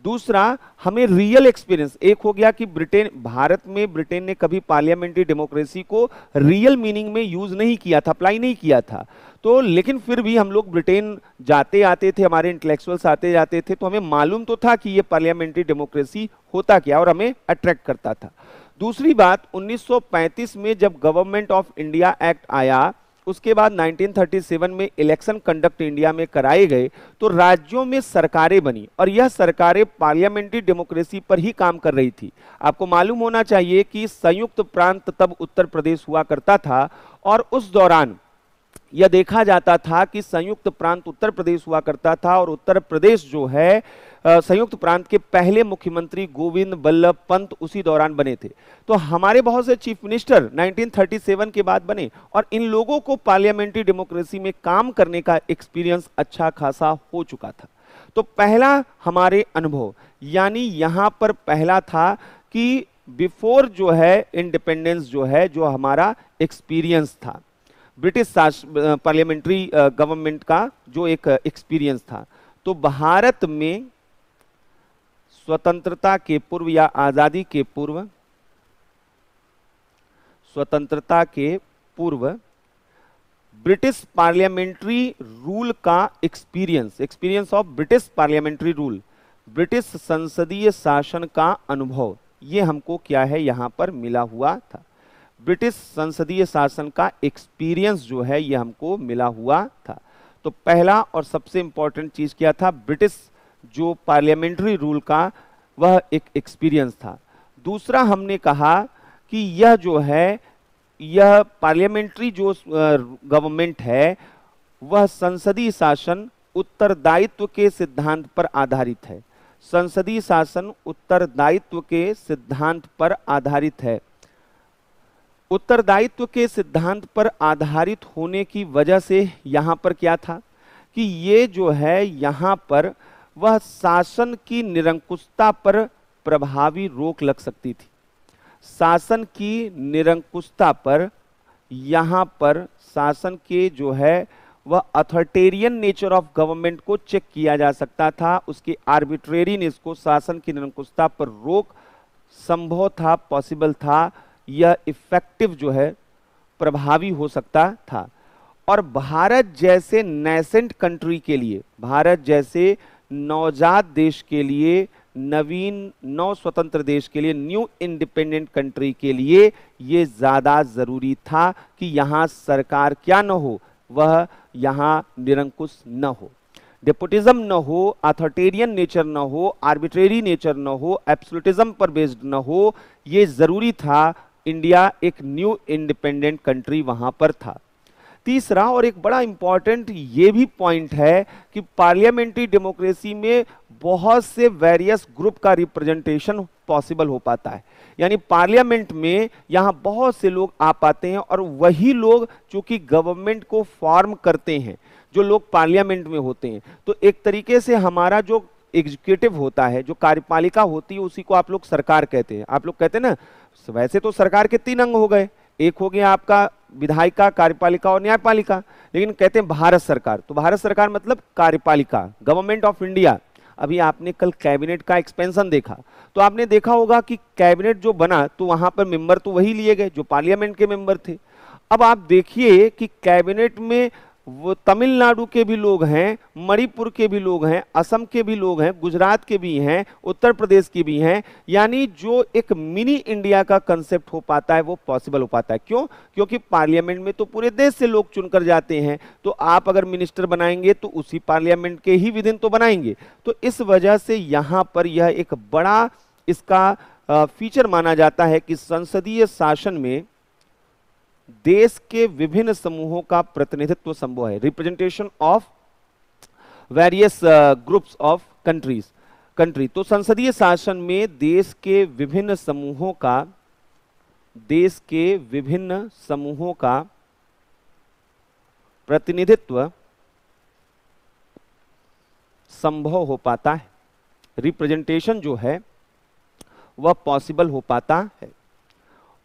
दूसरा, हमें रियल एक्सपीरियंस, एक हो गया कि ब्रिटेन, भारत में ब्रिटेन ने कभी पार्लियामेंट्री डेमोक्रेसी को रियल मीनिंग में यूज नहीं किया था, अप्लाई नहीं किया था। तो लेकिन फिर भी हम लोग ब्रिटेन जाते आते थे, हमारे इंटेलेक्चुअल्स आते जाते थे, तो हमें मालूम तो था कि ये पार्लियामेंट्री डेमोक्रेसी होता क्या और हमें अट्रैक्ट करता था। दूसरी बात, 1935 में जब गवर्नमेंट ऑफ इंडिया एक्ट आया, उसके बाद 1937 में इलेक्शन कंडक्ट इंडिया में कराए गए, तो राज्यों में सरकारें बनी और यह सरकारें पार्लियामेंट्री डेमोक्रेसी पर ही काम कर रही थी। आपको मालूम होना चाहिए कि संयुक्त प्रांत तब उत्तर प्रदेश हुआ करता था और उस दौरान यह देखा जाता था कि संयुक्त प्रांत उत्तर प्रदेश हुआ करता था और उत्तर प्रदेश जो है संयुक्त प्रांत के पहले मुख्यमंत्री गोविंद बल्लभ पंत उसी दौरान बने थे। तो हमारे बहुत से चीफ मिनिस्टर 1937 के बाद बने और इन लोगों को पार्लियामेंट्री डेमोक्रेसी में काम करने का एक्सपीरियंस अच्छा खासा हो चुका था। तो पहला हमारे अनुभव, यानी यहां पर पहला था कि बिफोर जो है इंडिपेंडेंस जो है, जो हमारा एक्सपीरियंस था ब्रिटिश पार्लियामेंट्री गवर्नमेंट का जो एक एक्सपीरियंस था। तो भारत में स्वतंत्रता के पूर्व या आजादी के पूर्व, स्वतंत्रता के पूर्व ब्रिटिश पार्लियामेंट्री रूल का experience of British parliamentary rule, British संसदीय शासन का अनुभव, ये हमको क्या है यहां पर मिला हुआ था। ब्रिटिश संसदीय शासन का एक्सपीरियंस जो है ये हमको मिला हुआ था। तो पहला और सबसे इंपॉर्टेंट चीज क्या था, ब्रिटिश जो पार्लियामेंट्री रूल का वह एक एक्सपीरियंस था। दूसरा, हमने कहा कि यह जो है, यह पार्लियामेंट्री जो गवर्नमेंट है वह संसदीय शासन उत्तरदायित्व के सिद्धांत पर आधारित है। संसदीय शासन उत्तरदायित्व के सिद्धांत पर आधारित है। उत्तरदायित्व के सिद्धांत पर आधारित होने की वजह से यहां पर क्या था कि ये जो है यहां पर वह शासन की निरंकुशता पर प्रभावी रोक लग सकती थी। शासन की निरंकुशता पर, यहां पर शासन के जो है वह अथॉरिटेरियन नेचर ऑफ गवर्नमेंट को चेक किया जा सकता था, उसके आर्बिट्रेरीनेस को, शासन की निरंकुशता पर रोक संभव था, पॉसिबल था, यह इफेक्टिव जो है प्रभावी हो सकता था। और भारत जैसे नेसेंट कंट्री के लिए, भारत जैसे नवजात देश के लिए, नवीन नव स्वतंत्र देश के लिए, न्यू इंडिपेंडेंट कंट्री के लिए ये ज्यादा जरूरी था कि यहां सरकार क्या न हो, वह यहां निरंकुश न हो, डेपुटिज्म न हो, अथॉरिटेरियन नेचर न हो, आर्बिट्रेरी नेचर न हो, एब्सोल्यूटिज्म पर बेस्ड न हो, ये जरूरी था। इंडिया एक न्यू इंडिपेंडेंट कंट्री वहां पर था। तीसरा और एक बड़ा इंपॉर्टेंट ये भी पॉइंट है कि पार्लियामेंट्री डेमोक्रेसी में बहुत से वेरियस ग्रुप का रिप्रेजेंटेशन पॉसिबल हो पाता है, यानी पार्लियामेंट में यहां बहुत से लोग आ पाते हैं और वही लोग चूंकि गवर्नमेंट को फॉर्म करते हैं, जो लोग पार्लियामेंट में होते हैं, तो एक तरीके से हमारा जो एग्जीक्यूटिव होता है, जो कार्यपालिका होती है, उसी को आप लोग सरकार कहते हैं। आप लोग कहते हैं ना, वैसे तो सरकार के 3 अंग हो गए, एक हो गया आपका विधायिका, कार्यपालिका और न्यायपालिका, लेकिन कहते हैं भारत सरकार। तो भारत सरकार मतलब कार्यपालिका, गवर्नमेंट ऑफ इंडिया। अभी आपने कल कैबिनेट का एक्सपेंशन देखा, तो आपने देखा होगा कि कैबिनेट जो बना तो वहां पर मेंबर तो वही लिए गए जो पार्लियामेंट के मेंबर थे। अब आप देखिए कि कैबिनेट में वो तमिलनाडु के भी लोग हैं, मणिपुर के भी लोग हैं, असम के भी लोग हैं, गुजरात के भी हैं, उत्तर प्रदेश के भी हैं, यानी जो एक मिनी इंडिया का कंसेप्ट हो पाता है वो पॉसिबल हो पाता है। क्यों? क्योंकि पार्लियामेंट में तो पूरे देश से लोग चुनकर जाते हैं, तो आप अगर मिनिस्टर बनाएंगे तो उसी पार्लियामेंट के ही विदिन तो बनाएंगे। तो इस वजह से यहां पर यह एक बड़ा इसका फीचर माना जाता है कि संसदीय शासन में देश के विभिन्न समूहों का प्रतिनिधित्व संभव है, representation of various groups of country. तो संसदीय शासन में देश के विभिन्न समूहों का प्रतिनिधित्व संभव हो पाता है। रिप्रेजेंटेशन जो है वह पॉसिबल हो पाता है।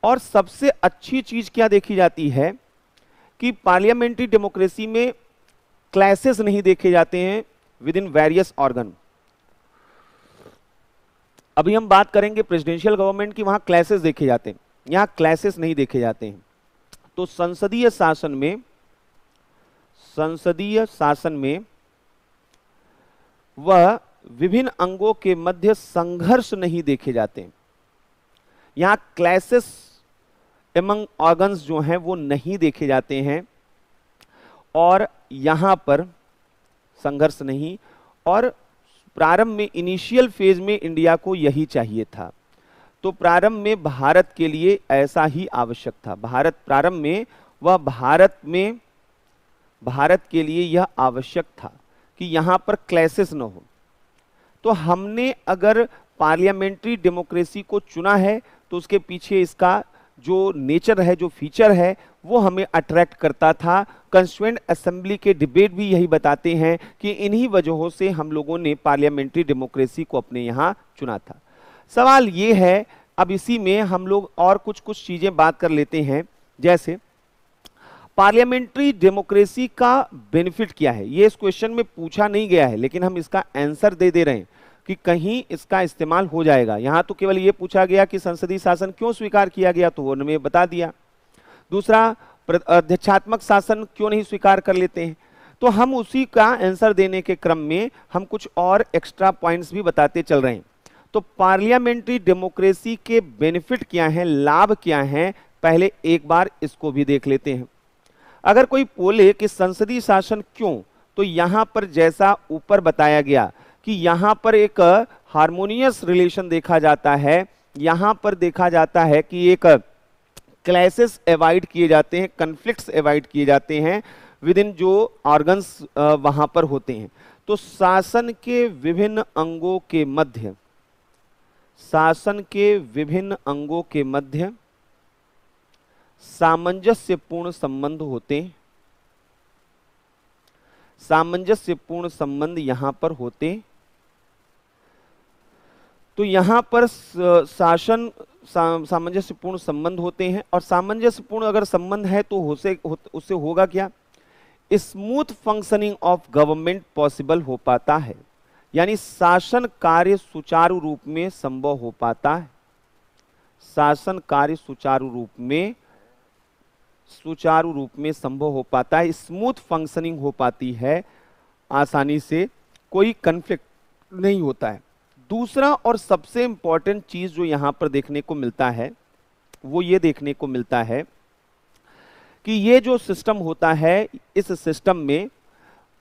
और सबसे अच्छी चीज क्या देखी जाती है कि पार्लियामेंट्री डेमोक्रेसी में क्लैसेस नहीं देखे जाते हैं विद इन वेरियस ऑर्गन। अभी हम बात करेंगे प्रेसिडेंशियल गवर्नमेंट की, वहां क्लैसेस देखे जाते हैं, यहां क्लैसेस नहीं देखे जाते हैं। तो संसदीय शासन में वह विभिन्न अंगों के मध्य संघर्ष नहीं देखे जाते हैं। यहां क्लैसेस एमंग ऑर्गन्स जो हैं वो नहीं देखे जाते हैं, और यहां पर संघर्ष नहीं। और प्रारंभ में इनिशियल फेज में इंडिया को यही चाहिए था, तो प्रारंभ में भारत के लिए ऐसा ही आवश्यक था। प्रारंभ में वह भारत के लिए यह आवश्यक था कि यहां पर क्लैसेस न हो। तो हमने अगर पार्लियामेंट्री डेमोक्रेसी को चुना है तो उसके पीछे इसका जो नेचर है, जो फीचर है, वो हमें अट्रैक्ट करता था। कंस्टिट्यूएंट असेंबली के डिबेट भी यही बताते हैं कि इन्हीं वजहों से हम लोगों ने पार्लियामेंट्री डेमोक्रेसी को अपने यहां चुना था। सवाल ये है, अब इसी में हम लोग और कुछ चीजें बात कर लेते हैं, जैसे पार्लियामेंट्री डेमोक्रेसी का बेनिफिट क्या है। ये इस क्वेश्चन में पूछा नहीं गया है, लेकिन हम इसका आंसर दे रहे हैं कि कहीं इसका इस्तेमाल हो जाएगा। यहां तो केवल ये पूछा गया कि संसदीय शासन क्यों स्वीकार किया गया, तो उन्होंने बता दिया। दूसरा, अध्यक्षात्मक शासन क्यों नहीं स्वीकार कर लेते हैं, तो हम उसी का आंसर देने के क्रम में हम कुछ और एक्स्ट्रा पॉइंट्स भी बताते चल रहे हैं। तो पार्लियामेंट्री डेमोक्रेसी के बेनिफिट क्या हैं, लाभ क्या हैं, पहले एक बार इसको भी देख लेते हैं। अगर कोई बोले कि संसदीय शासन क्यों, तो यहां पर जैसा ऊपर बताया गया कि यहां पर एक हार्मोनियस रिलेशन देखा जाता है, यहां पर देखा जाता है कि एक क्लैसेस अवॉइड किए जाते हैं, कन्फ्लिक्ट्स अवॉइड किए जाते हैं विद इन जो ऑर्गन्स वहां पर होते हैं। तो शासन के विभिन्न अंगों के मध्य सामंजस्यपूर्ण संबंध होते हैं, सामंजस्यपूर्ण संबंध यहां पर होते। तो यहां पर सामंजस्यपूर्ण संबंध होते हैं, और सामंजस्यपूर्ण अगर संबंध है तो उससे होगा क्या, smooth functioning of government possible हो पाता है, यानी शासन कार्य सुचारू रूप में संभव हो पाता है। शासन कार्य सुचारू रूप में संभव हो पाता है, स्मूथ फंक्शनिंग हो पाती है, आसानी से कोई कन्फ्लिक्ट नहीं होता है। दूसरा और सबसे इंपॉर्टेंट चीज जो यहां पर देखने को मिलता है, वो ये देखने को मिलता है कि ये जो सिस्टम होता है, इस सिस्टम में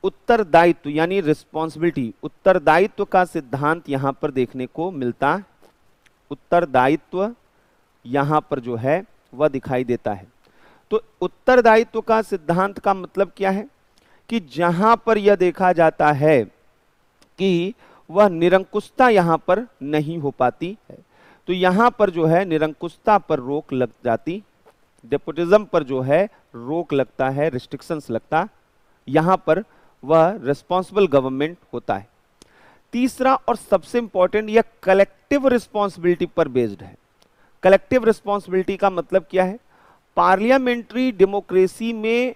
उत्तरदायित्व यानी रिस्पॉन्सिबिलिटी, उत्तरदायित्व का सिद्धांत यहां पर देखने को मिलता है। उत्तरदायित्व यहां पर जो है वह दिखाई देता है। तो उत्तरदायित्व का सिद्धांत का मतलब क्या है कि जहां पर यह देखा जाता है कि वह निरंकुशता यहां पर नहीं हो पाती है, तो यहां पर जो है निरंकुशता पर रोक लग जाती, डेपुटिज्म पर जो है रोक लगता है, रिस्ट्रिक्शंस लगता, यहां पर वह रिस्पॉन्सिबल गवर्नमेंट होता है। तीसरा और सबसे इंपॉर्टेंट, यह कलेक्टिव रिस्पॉन्सिबिलिटी पर बेस्ड है। कलेक्टिव रिस्पॉन्सिबिलिटी का मतलब क्या है, पार्लियामेंट्री डेमोक्रेसी में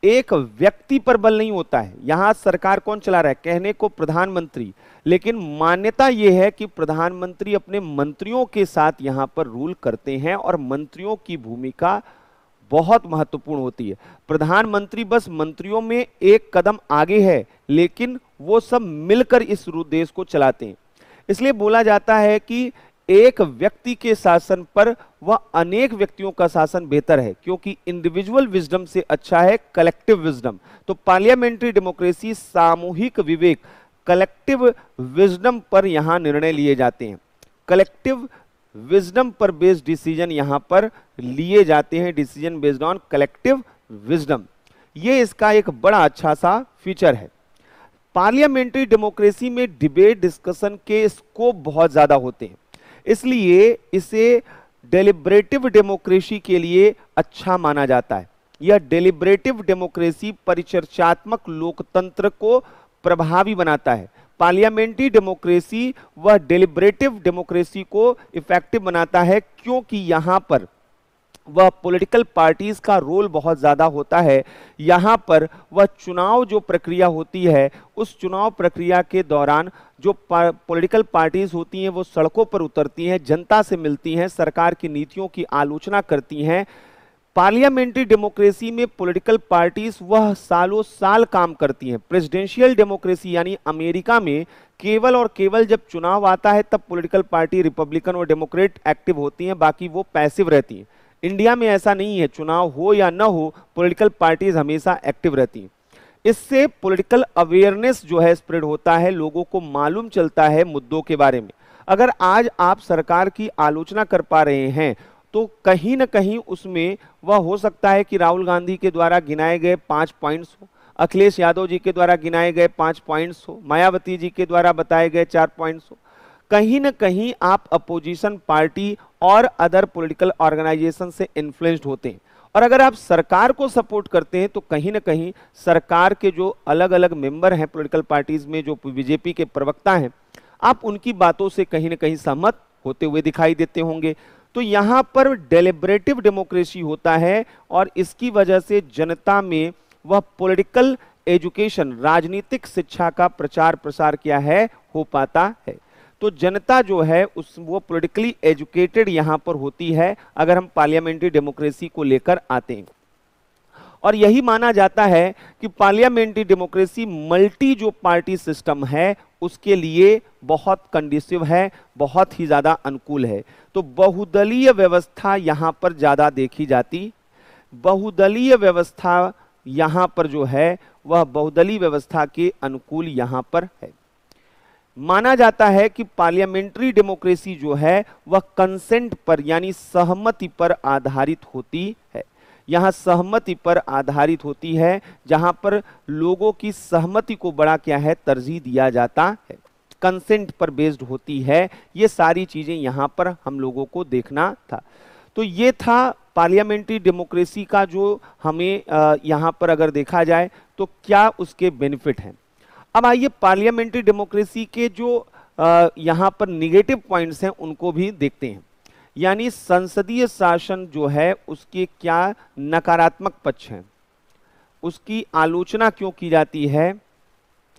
एक व्यक्ति पर बल नहीं होता है। यहां सरकार कौन चला रहा है, कहने को प्रधानमंत्री, लेकिन मान्यता यह है कि प्रधानमंत्री अपने मंत्रियों के साथ यहां पर रूल करते हैं, और मंत्रियों की भूमिका बहुत महत्वपूर्ण होती है। प्रधानमंत्री बस मंत्रियों में एक कदम आगे है, लेकिन वो सब मिलकर इस देश को चलाते हैं। इसलिए बोला जाता है कि एक व्यक्ति के शासन पर वह अनेक व्यक्तियों का शासन बेहतर है, क्योंकि इंडिविजुअल विजडम से अच्छा है कलेक्टिव विजडम। तो पार्लियामेंट्री डेमोक्रेसी सामूहिक विवेक, कलेक्टिव विजडम पर यहां निर्णय लिए जाते हैं, कलेक्टिव विजडम पर बेस्ड डिसीजन यहां पर लिए जाते हैं, decision based on collective wisdom. ये इसका एक बड़ा अच्छा सा फीचर है। पार्लियामेंट्री डेमोक्रेसी में डिबेट डिस्कशन के स्कोप बहुत ज्यादा होते हैं, इसलिए इसे डेलिब्रेटिव डेमोक्रेसी के लिए अच्छा माना जाता है। यह डेलिब्रेटिव डेमोक्रेसी परिचर्चात्मक लोकतंत्र को प्रभावी बनाता है। पार्लियामेंट्री डेमोक्रेसी वह डेलिब्रेटिव डेमोक्रेसी को इफेक्टिव बनाता है, क्योंकि यहां पर वह पॉलिटिकल पार्टीज का रोल बहुत ज्यादा होता है। यहां पर वह चुनाव जो प्रक्रिया होती है, उस चुनाव प्रक्रिया के दौरान जो पॉलिटिकल पार्टीज होती हैं वो सड़कों पर उतरती हैं, जनता से मिलती हैं, सरकार की नीतियों की आलोचना करती हैं। पार्लियामेंट्री डेमोक्रेसी में पॉलिटिकल पार्टीज वह सालों साल काम करती हैं। प्रेसिडेंशियल डेमोक्रेसी यानी अमेरिका में केवल और केवल जब चुनाव आता है तब पॉलिटिकल पार्टी रिपब्लिकन और डेमोक्रेट एक्टिव होती हैं, बाकी वो पैसिव रहती हैं। इंडिया में ऐसा नहीं है, चुनाव हो या न हो पॉलिटिकल पार्टीज हमेशा एक्टिव रहती हैं। इससे पॉलिटिकल अवेयरनेस जो है स्प्रेड होता है, लोगों को मालूम चलता है मुद्दों के बारे में। अगर आज आप सरकार की आलोचना कर पा रहे हैं तो कहीं ना कहीं उसमें वह हो सकता है कि राहुल गांधी के द्वारा गिनाए गए 5 पॉइंट्स हो, अखिलेश यादव जी के द्वारा गिनाए गए 5 पॉइंट्स हो, मायावती जी के द्वारा बताए गए 4 पॉइंट्स हो। कहीं ना कहीं आप अपोजिशन पार्टी और अदर पॉलिटिकल ऑर्गेनाइजेशन से इन्फ्लुएंस्ड होते हैं, और अगर आप सरकार को सपोर्ट करते हैं तो कहीं ना कहीं सरकार के जो अलग अलग मेंबर हैं पॉलिटिकल पार्टीज में, जो बीजेपी के प्रवक्ता हैं, आप उनकी बातों से कहीं ना कहीं सहमत होते हुए दिखाई देते होंगे। तो यहाँ पर डेलिब्रेटिव डेमोक्रेसी होता है और इसकी वजह से जनता में वह पॉलिटिकल एजुकेशन, राजनीतिक शिक्षा का प्रचार प्रसार क्या है हो पाता है। तो जनता जो है वो पॉलिटिकली एजुकेटेड यहाँ पर होती है अगर हम पार्लियामेंट्री डेमोक्रेसी को लेकर आते हैं। और यही माना जाता है कि पार्लियामेंट्री डेमोक्रेसी मल्टी जो पार्टी सिस्टम है उसके लिए बहुत कंडीसिव है, बहुत ही ज्यादा अनुकूल है। तो बहुदलीय व्यवस्था यहां पर ज्यादा देखी जाती। बहुदलीय व्यवस्था यहां पर जो है वह बहुदलीय व्यवस्था के अनुकूल यहां पर है। माना जाता है कि पार्लियामेंट्री डेमोक्रेसी जो है वह कंसेंट पर यानी सहमति पर आधारित होती है। यहां सहमति पर आधारित होती है, जहां पर लोगों की सहमति को बड़ा क्या है तरजीह दिया जाता है, कंसेंट पर बेस्ड होती है। ये सारी चीजें यहां पर हम लोगों को देखना था। तो ये था पार्लियामेंट्री डेमोक्रेसी का जो हमें यहां पर अगर देखा जाए तो क्या उसके बेनिफिट हैं। अब आइए पार्लियामेंट्री डेमोक्रेसी के जो यहां पर निगेटिव पॉइंट्स हैं उनको भी देखते हैं। यानी संसदीय शासन जो है उसके क्या नकारात्मक पक्ष हैं, उसकी आलोचना क्यों की जाती है,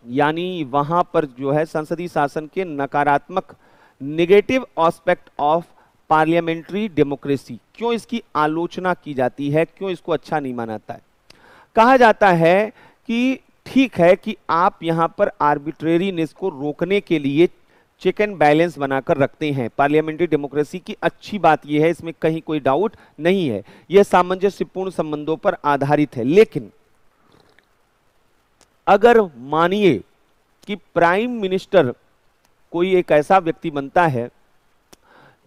यानी वहां पर जो है संसदीय शासन के नकारात्मक negative aspect of parliamentary democracy, क्यों इसकी आलोचना की जाती है, क्यों इसको अच्छा नहीं मानाता है। कहा जाता है कि ठीक है कि आप यहां पर आर्बिट्रेरीनेस को रोकने के लिए चेक एंड बैलेंस बनाकर रखते हैं। पार्लियामेंट्री डेमोक्रेसी की अच्छी बात यह है, इसमें कहीं कोई डाउट नहीं है, यह सामंजस्यपूर्ण संबंधों पर आधारित है। लेकिन अगर मानिए कि प्राइम मिनिस्टर कोई एक ऐसा व्यक्ति बनता है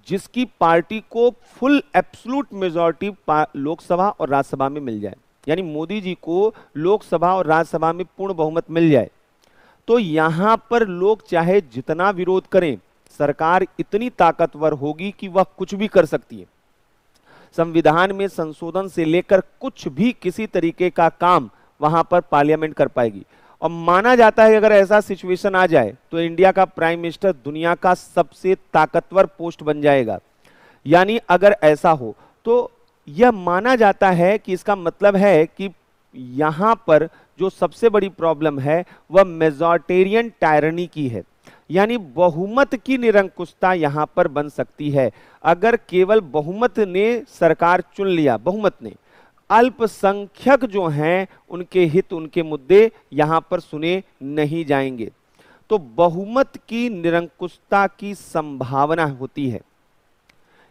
जिसकी पार्टी को फुल एब्सोल्यूट मेजॉरिटी लोकसभा और राज्यसभा में मिल जाए, यानी मोदी जी को लोकसभा और राज्यसभा में पूर्ण बहुमत मिल जाए, तो यहां पर लोग चाहे जितना विरोध करें, सरकार इतनी ताकतवर होगी कि वह कुछ भी कर सकती है। संविधान में संशोधन से लेकर कुछ भी किसी तरीके का काम वहां पर पार्लियामेंट कर पाएगी। और माना जाता है कि अगर ऐसा सिचुएशन आ जाए तो इंडिया का प्राइम मिनिस्टर दुनिया का सबसे ताकतवर पोस्ट बन जाएगा। यानी अगर ऐसा हो तो यह माना जाता है कि इसका मतलब है कि यहां पर जो सबसे बड़ी प्रॉब्लम है वह मेजॉरिटेरियन टायरनी की है, यानी बहुमत की निरंकुशता यहां पर बन सकती है। अगर केवल बहुमत ने सरकार चुन लिया, बहुमत ने, अल्पसंख्यक जो हैं उनके हित, उनके मुद्दे यहां पर सुने नहीं जाएंगे। तो बहुमत की निरंकुशता की संभावना होती है।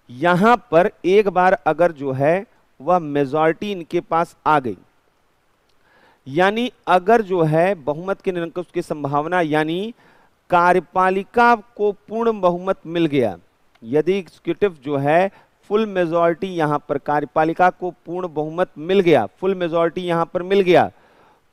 यहां पर एक बार अगर जो है वह मेजॉरिटी इनके पास आ गई, यानी अगर जो है बहुमत के निरंकुश की संभावना, यानी कार्यपालिका को पूर्ण बहुमत मिल गया, यदि एग्जीक्यूटिव जो है फुल मेजॉरिटी यहां पर, कार्यपालिका को पूर्ण बहुमत मिल गया, फुल मेजॉरिटी यहां पर मिल गया,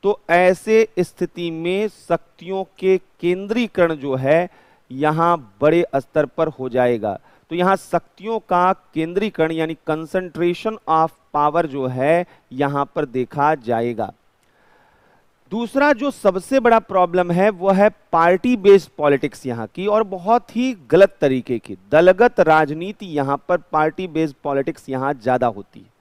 तो ऐसे स्थिति में शक्तियों के केंद्रीकरण जो है यहां बड़े स्तर पर हो जाएगा। तो यहां शक्तियों का केंद्रीकरण यानी कंसंट्रेशन ऑफ पावर जो है यहां पर देखा जाएगा। दूसरा जो सबसे बड़ा प्रॉब्लम है वो है पार्टी बेस्ड पॉलिटिक्स यहाँ की, और बहुत ही गलत तरीके की दलगत राजनीति यहाँ पर पार्टी बेस्ड पॉलिटिक्स यहाँ ज्यादा होती है।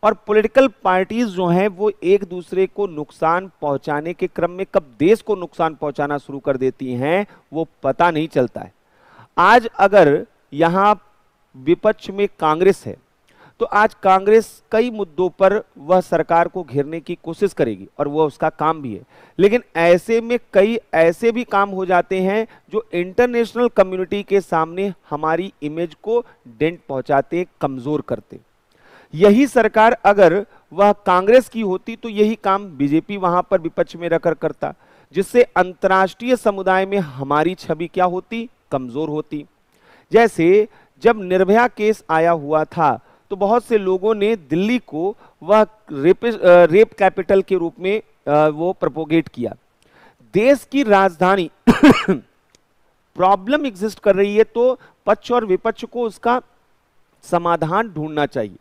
और पॉलिटिकल पार्टीज जो हैं वो एक दूसरे को नुकसान पहुंचाने के क्रम में कब देश को नुकसान पहुंचाना शुरू कर देती हैं वो पता नहीं चलता है। आज अगर यहाँ विपक्ष में कांग्रेस है तो आज कांग्रेस कई मुद्दों पर वह सरकार को घेरने की कोशिश करेगी और वह उसका काम भी है, लेकिन ऐसे में कई ऐसे भी काम हो जाते हैं जो इंटरनेशनल कम्युनिटी के सामने हमारी इमेज को डेंट पहुंचाते, कमजोर करते। यही सरकार अगर वह कांग्रेस की होती तो यही काम बीजेपी वहां पर विपक्ष में रखकर करता, जिससे अंतर्राष्ट्रीय समुदाय में हमारी छवि क्या होती, कमजोर होती। जैसे जब निर्भया केस आया हुआ था तो बहुत से लोगों ने दिल्ली को वह रेप कैपिटल के रूप में वो प्रोपोगेट किया। देश की राजधानी प्रॉब्लम एग्जिस्ट कर रही है तो पक्ष और विपक्ष को उसका समाधान ढूंढना चाहिए।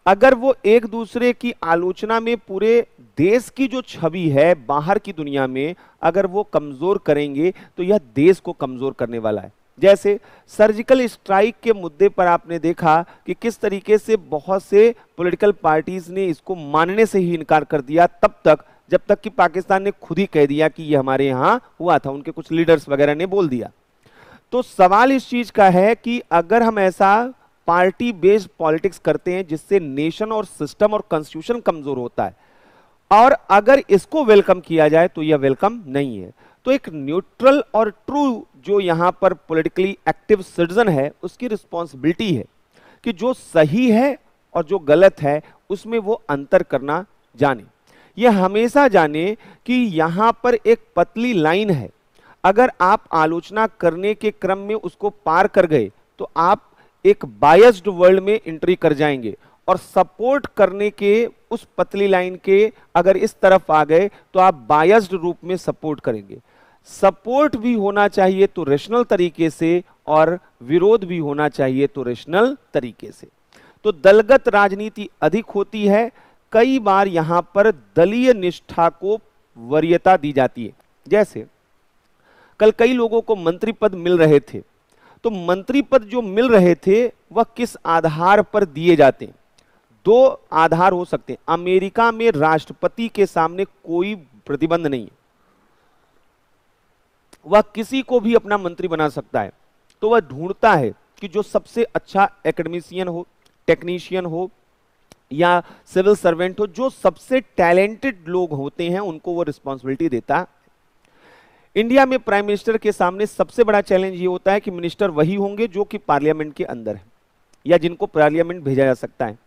अगर वो एक दूसरे की आलोचना में पूरे देश की जो छवि है बाहर की दुनिया में अगर वो कमजोर करेंगे तो यह देश को कमजोर करने वाला है। जैसे सर्जिकल स्ट्राइक के मुद्दे पर आपने देखा कि किस तरीके से बहुत से पॉलिटिकल पार्टीज ने इसको मानने से ही इनकार कर दिया, तब तक जब तक कि पाकिस्तान ने खुद ही कह दिया कि ये हमारे यहाँ हुआ था, उनके कुछ लीडर्स वगैरह ने बोल दिया। तो सवाल इस चीज का है कि अगर हम ऐसा पार्टी बेस्ड पॉलिटिक्स करते हैं जिससे नेशन और सिस्टम और कॉन्स्टिट्यूशन कमजोर होता है, और अगर इसको वेलकम किया जाए तो यह वेलकम नहीं है। तो एक न्यूट्रल और ट्रू जो यहां पर पॉलिटिकली एक्टिव सिटीजन है उसकी रिस्पॉन्सिबिलिटी है कि जो सही है और जो गलत है उसमें वो अंतर करना जाने। यह हमेशा जाने कि यहां पर एक पतली लाइन है, अगर आप आलोचना करने के क्रम में उसको पार कर गए तो आप एक बायस्ड वर्ल्ड में एंट्री कर जाएंगे, और सपोर्ट करने के उस पतली लाइन के अगर इस तरफ आ गए तो आप बायस्ड रूप में सपोर्ट करेंगे। सपोर्ट भी होना चाहिए तो रेशनल तरीके से, और विरोध भी होना चाहिए तो रेशनल तरीके से। तो दलगत राजनीति अधिक होती है, कई बार यहां पर दलीय निष्ठा को वरीयता दी जाती है। जैसे कल कई लोगों को मंत्री पद मिल रहे थे, तो मंत्री पद जो मिल रहे थे वह किस आधार पर दिए जाते हैं? दो आधार हो सकते हैं। अमेरिका में राष्ट्रपति के सामने कोई प्रतिबंध नहीं है, वह किसी को भी अपना मंत्री बना सकता है। तो वह ढूंढता है कि जो सबसे अच्छा एकेडमिशियन हो, टेक्नीशियन हो या सिविल सर्वेंट हो, जो सबसे टैलेंटेड लोग होते हैं उनको वो रिस्पॉन्सिबिलिटी देता है। इंडिया में प्राइम मिनिस्टर के सामने सबसे बड़ा चैलेंज ये होता है कि मिनिस्टर वही होंगे जो कि पार्लियामेंट के अंदर है या जिनको पार्लियामेंट भेजा जा सकता है।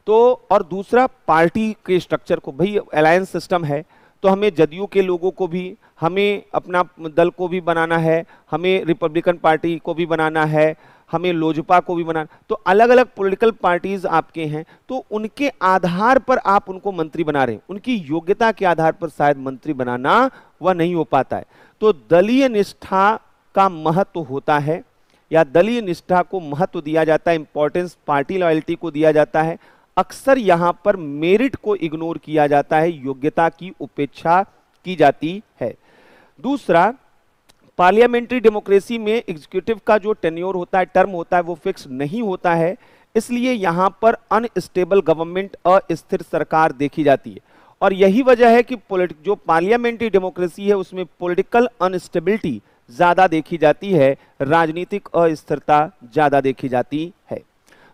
तो और दूसरा पार्टी के स्ट्रक्चर को, भाई अलायंस सिस्टम है तो हमें जदयू के लोगों को भी, हमें अपना दल को भी बनाना है, हमें रिपब्लिकन पार्टी को भी बनाना है, हमें लोजपा को भी बनाना। तो अलग अलग पॉलिटिकल पार्टीज आपके हैं, तो उनके आधार पर आप उनको मंत्री बना रहे हैं, उनकी योग्यता के आधार पर शायद मंत्री बनाना वह नहीं हो पाता है। तो दलीय निष्ठा का महत्व होता है, या दलीय निष्ठा को महत्व दिया जाता है, इंपॉर्टेंस पार्टी लॉयल्टी को दिया जाता है। अक्सर यहां पर मेरिट को इग्नोर किया जाता है, योग्यता की उपेक्षा की जाती है। दूसरा, पार्लियामेंट्री डेमोक्रेसी में एग्जीक्यूटिव का जो टेन्योर होता है, टर्म होता है, वो फिक्स नहीं होता है, इसलिए यहां पर अनस्टेबल गवर्नमेंट, अस्थिर सरकार देखी जाती है। और यही वजह है कि जो पार्लियामेंट्री डेमोक्रेसी है उसमें पॉलिटिकल अनस्टेबिलिटी ज्यादा देखी जाती है, राजनीतिक अस्थिरता ज्यादा देखी जाती है।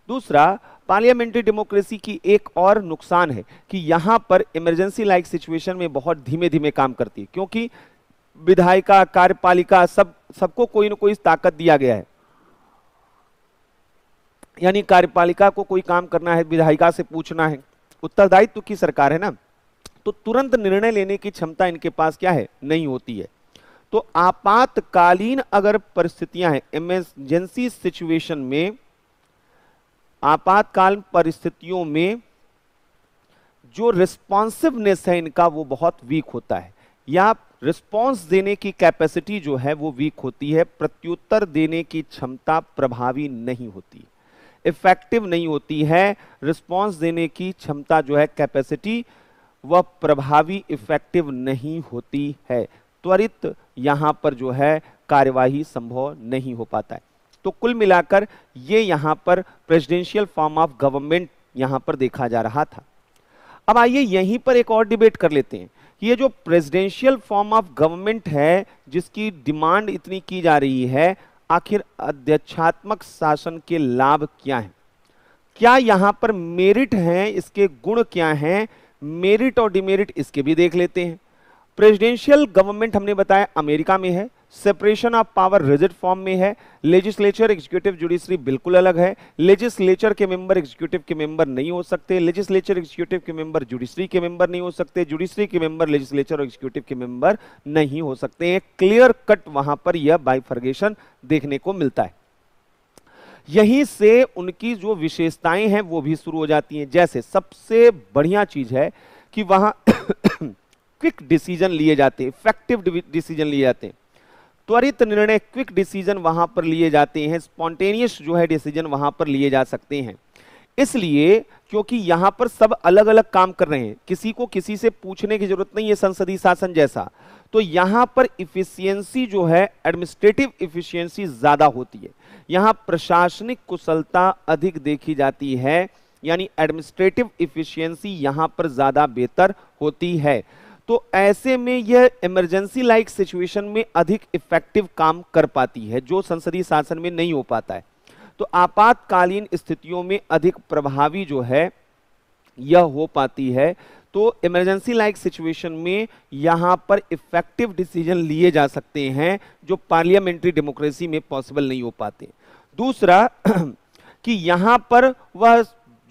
दूसरा, पार्लियामेंट्री डेमोक्रेसी की एक और नुकसान है कि यहां पर इमरजेंसी लाइक सिचुएशन में बहुत धीमे धीमे काम करती है, क्योंकि विधायिका, कार्यपालिका सबको कोई ना कोई ताकत दिया गया है। यानी कार्यपालिका को कोई काम करना है, विधायिका से पूछना है, उत्तरदायित्व की सरकार है ना, तो तुरंत निर्णय लेने की क्षमता इनके पास क्या है, नहीं होती है। तो आपातकालीन अगर परिस्थितियां हैं, इमरजेंसी सिचुएशन में, आपातकाल परिस्थितियों में जो रिस्पॉन्सिवनेस है इनका वो बहुत वीक होता है, या रिस्पॉन्स देने की कैपेसिटी जो है वो वीक होती है, प्रत्युत्तर देने की क्षमता प्रभावी नहीं होती, इफेक्टिव नहीं होती है। रिस्पॉन्स देने की क्षमता जो है, कैपेसिटी, वह प्रभावी इफेक्टिव नहीं होती है, त्वरित यहाँ पर जो है कार्यवाही संभव नहीं हो पाता है। तो कुल मिलाकर ये यहाँ पर प्रेसिडेंशियल फॉर्म ऑफ गवर्नमेंट यहाँ पर देखा जा रहा था। अब आइए यहीं पर एक और डिबेट कर लेते हैं कि ये जो प्रेसिडेंशियल फॉर्म ऑफ गवर्नमेंट है जिसकी डिमांड इतनी की जा रही है, आखिर अध्यक्षात्मक शासन के लाभ क्या हैं? क्या यहाँ पर मेरिट हैं, इसके गुण क्या हैं? मेरिट और डिमेरिट इसके भी देख लेते हैं। प्रेसिडेंशियल गवर्नमेंट हमने बताया अमेरिका में है, separation of power rigid form में है, लेजिस्लेचर एग्जीक्यूटिव जुडिशरी बिल्कुल अलग है, लेजिस्लेचर के मेंबर एग्जीक्यूटिव के मेंबर नहीं हो सकते, लेजिस्लेचर एग्जीक्यूटिव के मेंबर जुडिशरी के मेंबर नहीं हो सकते, जुडिशरी के मेंबर लेजिस्लेचर और एग्जीक्यूटिव के मेंबर नहीं हो सकते हैं। क्लियर कट वहां पर यह बाइफर्गेशन देखने को मिलता है। यहीं से उनकी जो विशेषताएं हैं वो भी शुरू हो जाती हैं। जैसे सबसे बढ़िया चीज है कि वहां क्विक डिसीजन लिए जाते हैं, इफेक्टिव डिसीजन लिए जाते हैं, त्वरित निर्णय, क्विक डिसीजन वहां पर लिए जाते हैं, स्पॉन्टेनियस जो है डिसीजन वहां पर लिए जा सकते हैं। इसलिए क्योंकि यहां पर सब अलग अलग काम कर रहे हैं, किसी को किसी से पूछने की जरूरत नहीं है संसदीय शासन जैसा, तो यहां पर इफिशियंसी जो है, एडमिनिस्ट्रेटिव इफिशियंसी ज्यादा होती है, यहां प्रशासनिक कुशलता अधिक देखी जाती है, यानी एडमिनिस्ट्रेटिव इफिशियंसी यहां पर ज्यादा बेहतर होती है। तो ऐसे में यह इमरजेंसी लाइक सिचुएशन में अधिक इफेक्टिव काम कर पाती है, जो संसदीय शासन में नहीं हो पाता है। तो आपातकालीन स्थितियों में अधिक प्रभावी जो है यह हो पाती है। तो इमरजेंसी लाइक सिचुएशन में यहां पर इफेक्टिव डिसीजन लिए जा सकते हैं जो पार्लियामेंट्री डेमोक्रेसी में पॉसिबल नहीं हो पाते। दूसरा कि यहां पर वह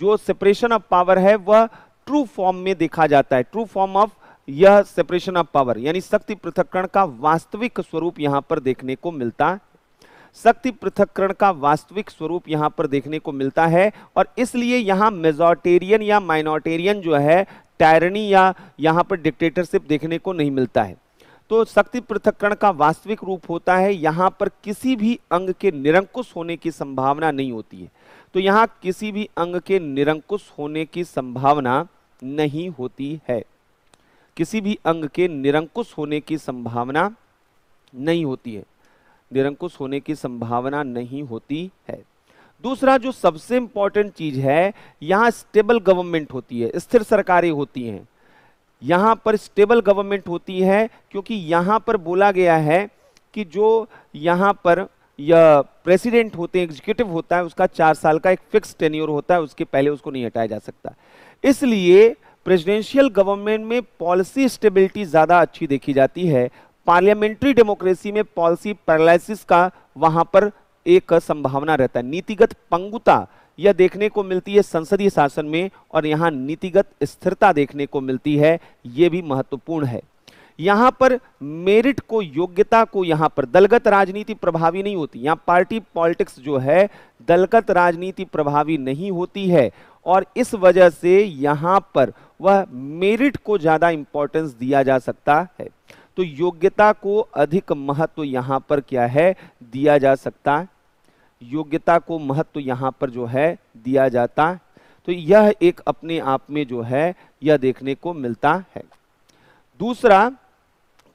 जो सेपरेशन ऑफ पावर है वह ट्रू फॉर्म में देखा जाता है, ट्रू फॉर्म ऑफ यह सेपरेशन ऑफ पावर, यानी शक्ति पृथक्करण का वास्तविक स्वरूप यहां पर देखने को मिलता है। शक्ति पृथक्करण का वास्तविक स्वरूप यहां पर देखने को मिलता है और इसलिए यहां मेजॉरिटेरियन या माइनॉरिटेरियन जो है टायरनी या यहां पर डिक्टेटरशिप देखने को नहीं मिलता है। तो शक्ति पृथक्करण का वास्तविक रूप होता है, यहां पर किसी भी अंग के निरंकुश होने की संभावना नहीं होती है। तो यहां किसी भी अंग के निरंकुश होने की संभावना नहीं होती है, किसी भी अंग के निरंकुश होने की संभावना नहीं होती है, निरंकुश होने की संभावना नहीं होती है। दूसरा जो सबसे इंपॉर्टेंट चीज है, यहां स्टेबल गवर्नमेंट होती है, स्थिर सरकारें होती हैं। यहां पर स्टेबल गवर्नमेंट होती है क्योंकि यहां पर बोला गया है कि जो यहां पर यह प्रेसिडेंट होते हैं, एग्जीक्यूटिव होता है, उसका 4 साल का एक फिक्स टेन्योर होता है, उसके पहले उसको नहीं हटाया जा सकता। इसलिए प्रेसिडेंशियल गवर्नमेंट में पॉलिसी स्टेबिलिटी ज्यादा अच्छी देखी जाती है। पार्लियामेंट्री डेमोक्रेसी में पॉलिसी पैरालिसिस का वहां पर एक संभावना रहता है, नीतिगत पंगुता यह देखने को मिलती है संसदीय शासन में, और यहां नीतिगत स्थिरता देखने को मिलती है, यह भी महत्वपूर्ण है। यहां पर मेरिट को, योग्यता को, यहां पर दलगत राजनीति प्रभावी नहीं होती, यहां पार्टी पॉलिटिक्स जो है दलगत राजनीति प्रभावी नहीं होती है और इस वजह से यहां पर वह मेरिट को ज्यादा इंपॉर्टेंस दिया जा सकता है। तो योग्यता को अधिक महत्व यहां पर क्या है, दिया जा सकता है, योग्यता को महत्व यहां पर जो है दिया जाता है। तो यह एक अपने आप में जो है यह देखने को मिलता है। दूसरा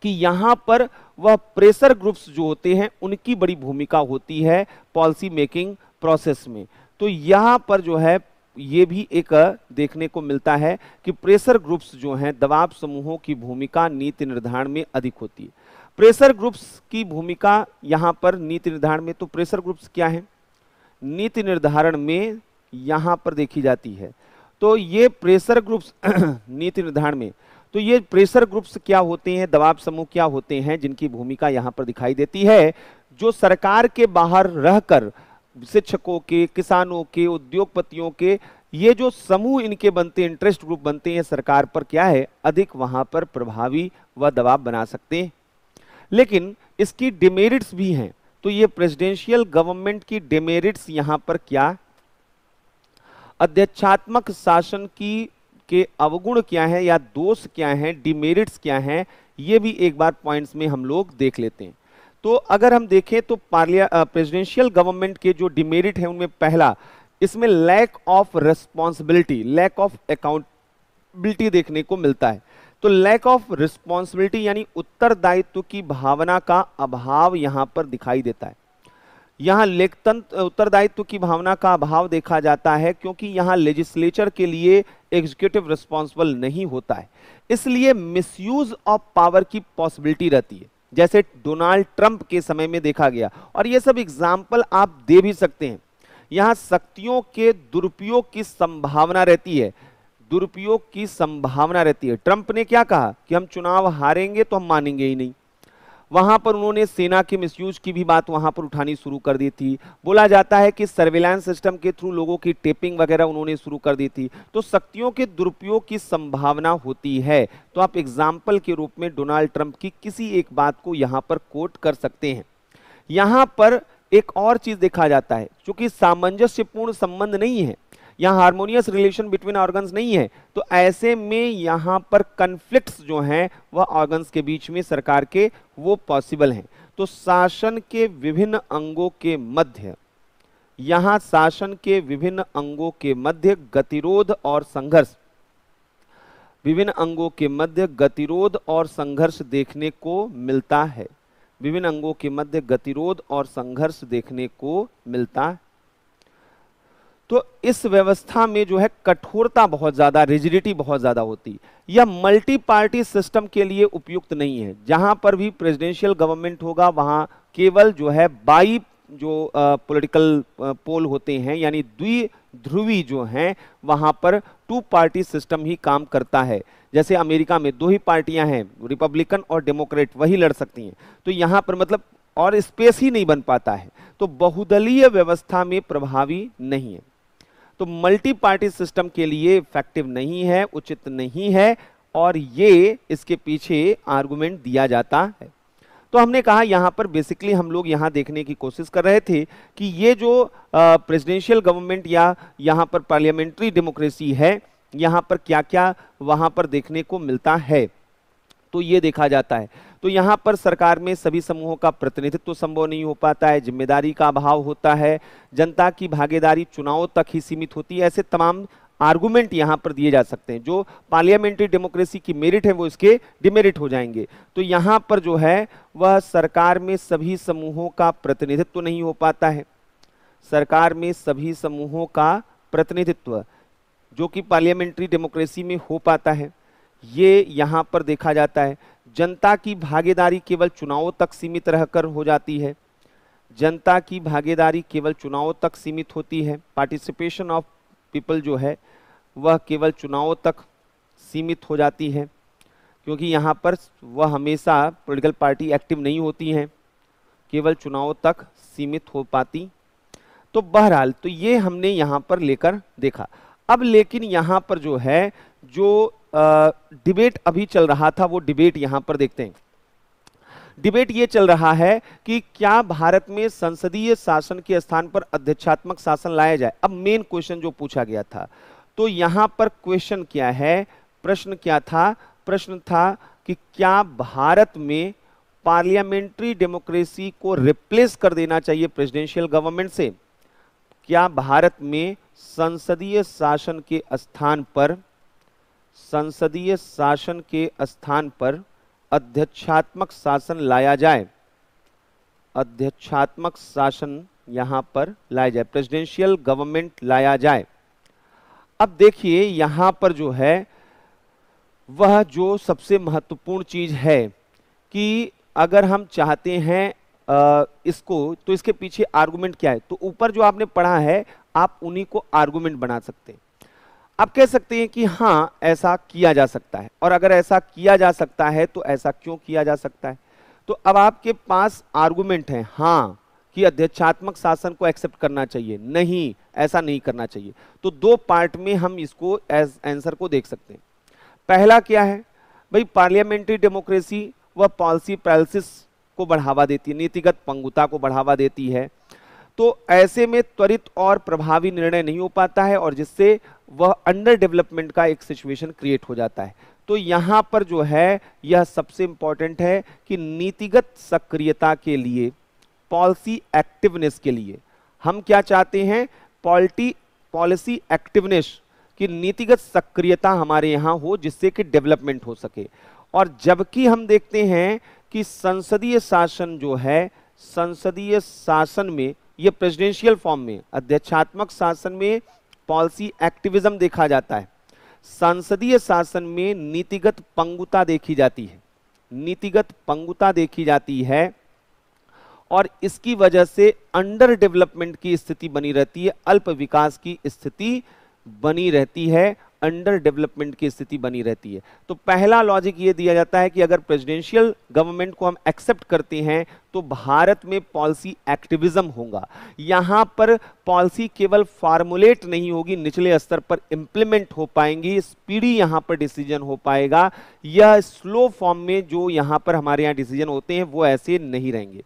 कि यहां पर वह प्रेशर ग्रुप्स जो होते हैं उनकी बड़ी भूमिका होती है पॉलिसी मेकिंग प्रोसेस में। तो यहां पर जो है ये भी एक देखने को मिलता है कि प्रेशर ग्रुप्स जो हैं, दबाव समूहों की भूमिका नीति निर्धारण में अधिक होती है। प्रेशर ग्रुप्स की भूमिका यहां पर नीति निर्धारण में, तो प्रेशर ग्रुप्स क्या है नीति निर्धारण में यहां पर देखी जाती है। तो ये प्रेशर ग्रुप्स नीति निर्धारण में, तो ये प्रेशर ग्रुप्स क्या होते हैं, दबाव समूह क्या होते हैं जिनकी भूमिका यहां पर दिखाई देती है, जो सरकार के बाहर रहकर शिक्षकों के, किसानों के, उद्योगपतियों के, ये जो समूह इनके बनते हैं, इंटरेस्ट ग्रुप बनते हैं, सरकार पर क्या है अधिक वहां पर प्रभावी व दबाव बना सकते हैं। लेकिन इसकी डिमेरिट्स भी हैं। तो ये प्रेसिडेंशियल गवर्नमेंट की डिमेरिट्स यहां पर क्या, अध्यक्षात्मक शासन की के अवगुण क्या है या दोष क्या हैं, डिमेरिट्स क्या हैं, ये भी एक बार पॉइंट्स में हम लोग देख लेते हैं। तो अगर हम देखें तो प्रेसिडेंशियल गवर्नमेंट के जो डिमेरिट है उनमें पहला, इसमें lack of responsibility, lack of responsibility देखने को मिलता है। तो लैक ऑफ रिस्पॉन्सिबिलिटी यानी उत्तरदायित्व की भावना का अभाव यहां पर दिखाई देता है। यहाँ लेखतंत्र उत्तरदायित्व की भावना का अभाव देखा जाता है क्योंकि यहाँ लेजिस्लेचर के लिए एग्जीक्यूटिव रिस्पॉन्सिबल नहीं होता है, इसलिए मिसयूज ऑफ पावर की पॉसिबिलिटी रहती है, जैसे डोनाल्ड ट्रंप के समय में देखा गया। और ये सब एग्जाम्पल आप दे भी सकते हैं। यहाँ शक्तियों के दुरुपयोग की संभावना रहती है, दुरुपयोग की संभावना रहती है। ट्रंप ने क्या कहा कि हम चुनाव हारेंगे तो हम मानेंगे ही नहीं। वहां पर उन्होंने सेना के मिसयूज की भी बात वहां पर उठानी शुरू कर दी थी। बोला जाता है कि सर्विलांस सिस्टम के थ्रू लोगों की टेपिंग वगैरह उन्होंने शुरू कर दी थी। तो शक्तियों के दुरुपयोग की संभावना होती है। तो आप एग्जाम्पल के रूप में डोनाल्ड ट्रंप की किसी एक बात को यहां पर कोट कर सकते हैं। यहां पर एक और चीज देखा जाता है, क्योंकि सामंजस्यपूर्ण संबंध नहीं है, यहाँ हार्मोनियस रिलेशन बिटवीन ऑर्गन्स नहीं है, तो ऐसे में यहाँ पर कन्फ्लिक्ट्स जो हैं वह ऑर्गन्स के बीच में सरकार के वो पॉसिबल हैं। तो शासन के विभिन्न अंगों के मध्य, यहाँ शासन के विभिन्न अंगों के मध्य गतिरोध और संघर्ष, विभिन्न अंगों के मध्य गतिरोध और संघर्ष देखने को मिलता है। विभिन्न अंगों के मध्य गतिरोध और संघर्ष देखने को मिलता है। तो इस व्यवस्था में जो है कठोरता बहुत ज्यादा, रिजिडिटी बहुत ज्यादा होती। यह मल्टी पार्टी सिस्टम के लिए उपयुक्त नहीं है। जहां पर भी प्रेसिडेंशियल गवर्नमेंट होगा वहां केवल जो है बाई जो पॉलिटिकल पोल होते हैं, यानी द्विध्रुवी जो हैं, वहां पर टू पार्टी सिस्टम ही काम करता है। जैसे अमेरिका में दो ही पार्टियां हैं, रिपब्लिकन और डेमोक्रेट, वही लड़ सकती हैं। तो यहां पर मतलब और स्पेस ही नहीं बन पाता है, तो बहुदलीय व्यवस्था में प्रभावी नहीं है। तो मल्टी पार्टी सिस्टम के लिए इफेक्टिव नहीं है, उचित नहीं है, और ये इसके पीछे आर्गुमेंट दिया जाता है। तो हमने कहा यहां पर बेसिकली हम लोग यहां देखने की कोशिश कर रहे थे कि ये जो प्रेसिडेंशियल गवर्नमेंट या यहां पर पार्लियामेंट्री डेमोक्रेसी है, यहां पर क्या क्या वहां पर देखने को मिलता है। तो ये देखा जाता है। तो यहाँ पर सरकार में सभी समूहों का प्रतिनिधित्व संभव नहीं हो पाता है, जिम्मेदारी का अभाव होता है, जनता की भागीदारी चुनाव तक ही सीमित होती है। ऐसे तमाम आर्गुमेंट यहाँ पर दिए जा सकते हैं। जो पार्लियामेंट्री डेमोक्रेसी की मेरिट है वो इसके डिमेरिट हो जाएंगे। तो यहाँ पर जो है वह सरकार में सभी समूहों का प्रतिनिधित्व नहीं हो पाता है। सरकार में सभी समूहों का प्रतिनिधित्व जो कि पार्लियामेंट्री डेमोक्रेसी में हो पाता है, ये यहाँ पर देखा जाता है। जनता की भागीदारी केवल चुनावों तक सीमित रहकर हो जाती है। जनता की भागीदारी केवल चुनावों तक सीमित होती है। पार्टिसिपेशन ऑफ पीपल जो है वह केवल चुनावों तक सीमित हो जाती है, क्योंकि यहाँ पर वह हमेशा पॉलिटिकल पार्टी एक्टिव नहीं होती हैं, केवल चुनावों तक सीमित हो पाती। तो बहरहाल तो ये हमने यहाँ पर लेकर देखा। अब लेकिन यहाँ पर जो है जो डिबेट अभी चल रहा था वो डिबेट यहां पर देखते हैं। डिबेट ये चल रहा है कि क्या भारत में संसदीय शासन के स्थान पर अध्यक्षात्मक शासन लाया जाए। अब मेन क्वेश्चन जो पूछा गया था, तो यहां पर क्वेश्चन क्या है, प्रश्न क्या था, प्रश्न था कि क्या भारत में पार्लियामेंट्री डेमोक्रेसी को रिप्लेस कर देना चाहिए प्रेसिडेंशियल गवर्नमेंट से। क्या भारत में संसदीय शासन के स्थान पर, संसदीय शासन के स्थान पर अध्यक्षात्मक शासन लाया जाए, अध्यक्षात्मक शासन यहां पर लाया जाए, प्रेसिडेंशियल गवर्नमेंट लाया जाए। अब देखिए यहां पर जो है वह जो सबसे महत्वपूर्ण चीज है कि अगर हम चाहते हैं इसको, तो इसके पीछे आर्गुमेंट क्या है। तो ऊपर जो आपने पढ़ा है आप उन्हीं को आर्गुमेंट बना सकते हैं। आप कह सकते हैं कि हाँ ऐसा किया जा सकता है, और अगर ऐसा किया जा सकता है तो ऐसा क्यों किया जा सकता है। तो अब आपके पास आर्गुमेंट है हाँ कि अध्यक्षात्मक शासन को एक्सेप्ट करना चाहिए, नहीं ऐसा नहीं करना चाहिए। तो दो पार्ट में हम इसको एज आंसर को देख सकते हैं। पहला क्या है भाई, पार्लियामेंट्री डेमोक्रेसी वह पॉलिसी पैरालिसिस को बढ़ावा देती है, नीतिगत पंगुता को बढ़ावा देती है। तो ऐसे में त्वरित और प्रभावी निर्णय नहीं हो पाता है, और जिससे वह अंडर डेवलपमेंट का एक सिचुएशन क्रिएट हो जाता है। तो यहां पर जो है यह सबसे इंपॉर्टेंट है कि नीतिगत सक्रियता के लिए, पॉलिसी एक्टिवनेस के लिए हम क्या चाहते हैं, पॉलिसी एक्टिवनेस कि नीतिगत सक्रियता हमारे यहाँ हो जिससे कि डेवलपमेंट हो सके। और जबकि हम देखते हैं कि संसदीय शासन जो है, संसदीय शासन में ये प्रेसिडेंशियल फॉर्म में, अध्यक्षात्मक शासन में पॉलिसी एक्टिविज्म देखा जाता है, संसदीय शासन में नीतिगत पंगुता देखी जाती है, नीतिगत पंगुता देखी जाती है। और इसकी वजह से अंडर डेवलपमेंट की स्थिति बनी रहती है, अल्प विकास की स्थिति बनी रहती है, अंडर डेवलपमेंट की स्थिति बनी रहती है। तो पहला लॉजिक ये दिया जाता है कि अगर प्रेसिडेंशियल गवर्नमेंट को हम एक्सेप्ट करते हैं तो भारत में पॉलिसी एक्टिविज्म होगा। यहां पर पॉलिसी केवल फार्मुलेट नहीं होगी, निचले स्तर पर इंप्लीमेंट हो पाएंगी, स्पीडी यहां पर डिसीजन हो पाएगा। यह स्लो फॉर्म में जो यहां पर हमारे यहाँ डिसीजन होते हैं वो ऐसे नहीं रहेंगे।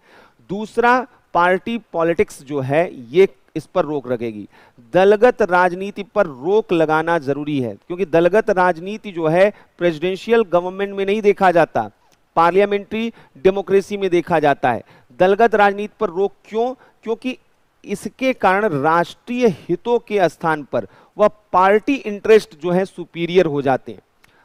दूसरा, पार्टी पॉलिटिक्स जो है ये इस पर रोक लगेगी। दलगत राजनीति पर रोक लगाना जरूरी है, क्योंकि दलगत राजनीति जो है प्रेसिडेंशियल गवर्नमेंट में नहीं देखा जाता, पार्लियामेंट्री डेमोक्रेसी में देखा जाता है। दलगत राजनीति पर रोक क्यों? क्योंकि इसके कारण राष्ट्रीय हितों के स्थान पर वह पार्टी इंटरेस्ट जो है सुपीरियर हो जाते हैं।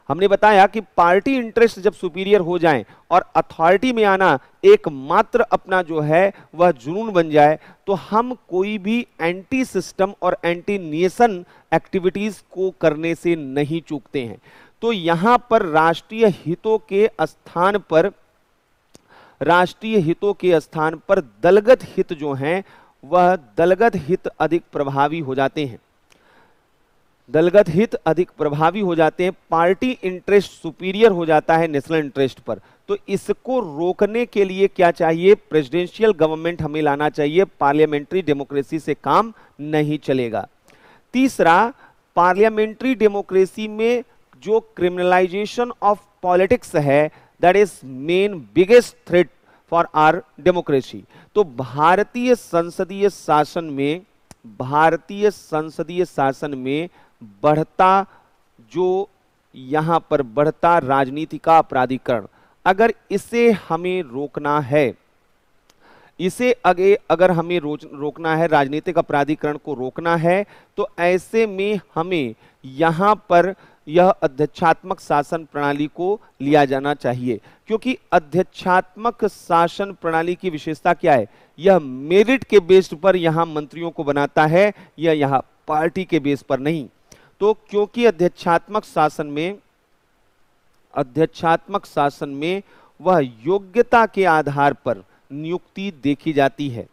हमने बताया कि पार्टी इंटरेस्ट जब सुपीरियर हो जाएं और अथॉरिटी में आना एकमात्र अपना जो है वह जुनून बन जाए, तो हम कोई भी एंटी सिस्टम और एंटी नेशन एक्टिविटीज को करने से नहीं चूकते हैं। तो यहां पर राष्ट्रीय हितों के स्थान पर, राष्ट्रीय हितों के स्थान पर दलगत हित जो हैं वह दलगत हित अधिक प्रभावी हो जाते हैं, दलगत हित अधिक प्रभावी हो जाते हैं, पार्टी इंटरेस्ट सुपीरियर हो जाता है नेशनल इंटरेस्ट पर। तो इसको रोकने के लिए क्या चाहिए? प्रेसिडेंशियल गवर्नमेंट हमें लाना चाहिए, पार्लियामेंट्री डेमोक्रेसी से काम नहीं चलेगा। तीसरा, पार्लियामेंट्री डेमोक्रेसी में जो क्रिमिनलाइजेशन ऑफ पॉलिटिक्स है, that is main biggest threat for our democracy. तो भारतीय संसदीय शासन में, भारतीय संसदीय शासन में बढ़ता जो यहां पर बढ़ता राजनीति का अपराधीकरण, अगर इसे हमें रोकना है, इसे अगर हमें रोकना है, राजनीतिक अपराधीकरण को रोकना है, तो ऐसे में हमें यहां पर यह अध्यक्षात्मक शासन प्रणाली को लिया जाना चाहिए। क्योंकि अध्यक्षात्मक शासन प्रणाली की विशेषता क्या है? यह मेरिट के बेस पर यहां मंत्रियों को बनाता है, यह यहां पार्टी के बेस पर नहीं। तो क्योंकि अध्यक्षात्मक शासन में वह योग्यता के आधार पर नियुक्ति देखी जाती है,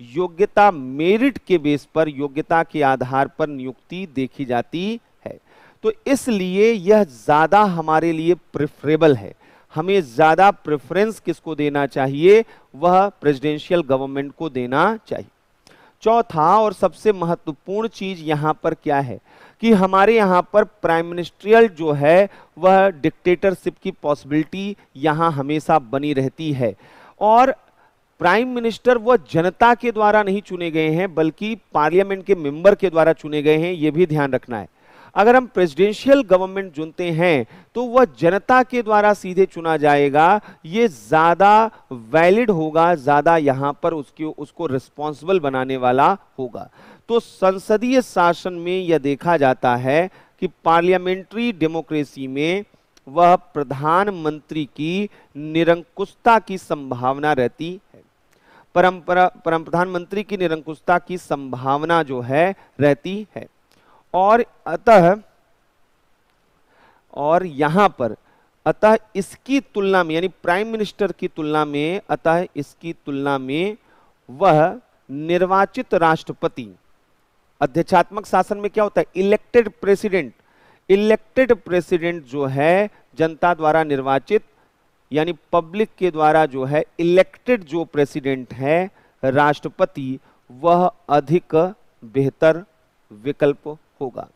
योग्यता मेरिट के बेस पर, योग्यता के आधार पर नियुक्ति देखी जाती है। तो इसलिए यह ज्यादा हमारे लिए प्रेफरेबल है, हमें ज्यादा प्रेफरेंस किसको देना चाहिए? वह प्रेसिडेंशियल गवर्नमेंट को देना चाहिए। चौथा और सबसे महत्वपूर्ण चीज यहां पर क्या है कि हमारे यहां पर प्राइम मिनिस्ट्रियल जो है वह डिक्टेटरशिप की पॉसिबिलिटी यहां हमेशा बनी रहती है। और प्राइम मिनिस्टर वह जनता के द्वारा नहीं चुने गए हैं, बल्कि पार्लियामेंट के मेंबर के द्वारा चुने गए हैं, यह भी ध्यान रखना है। अगर हम प्रेसिडेंशियल गवर्नमेंट चुनते हैं तो वह जनता के द्वारा सीधे चुना जाएगा, ये ज्यादा वैलिड होगा, ज्यादा यहां पर उसको रिस्पॉन्सिबल बनाने वाला होगा। तो संसदीय शासन में यह देखा जाता है कि पार्लियामेंट्री डेमोक्रेसी में वह प्रधानमंत्री की निरंकुशता की संभावना रहती है, प्रधानमंत्री की निरंकुशता की संभावना जो है रहती है। और यहां पर इसकी तुलना में, यानी प्राइम मिनिस्टर की तुलना में, इसकी तुलना में वह निर्वाचित राष्ट्रपति, अध्यक्षात्मक शासन में क्या होता है? इलेक्टेड प्रेसिडेंट, इलेक्टेड प्रेसिडेंट जो है जनता द्वारा निर्वाचित, यानी पब्लिक के द्वारा जो है इलेक्टेड जो प्रेसिडेंट है राष्ट्रपति, वह अधिक बेहतर विकल्प होगा,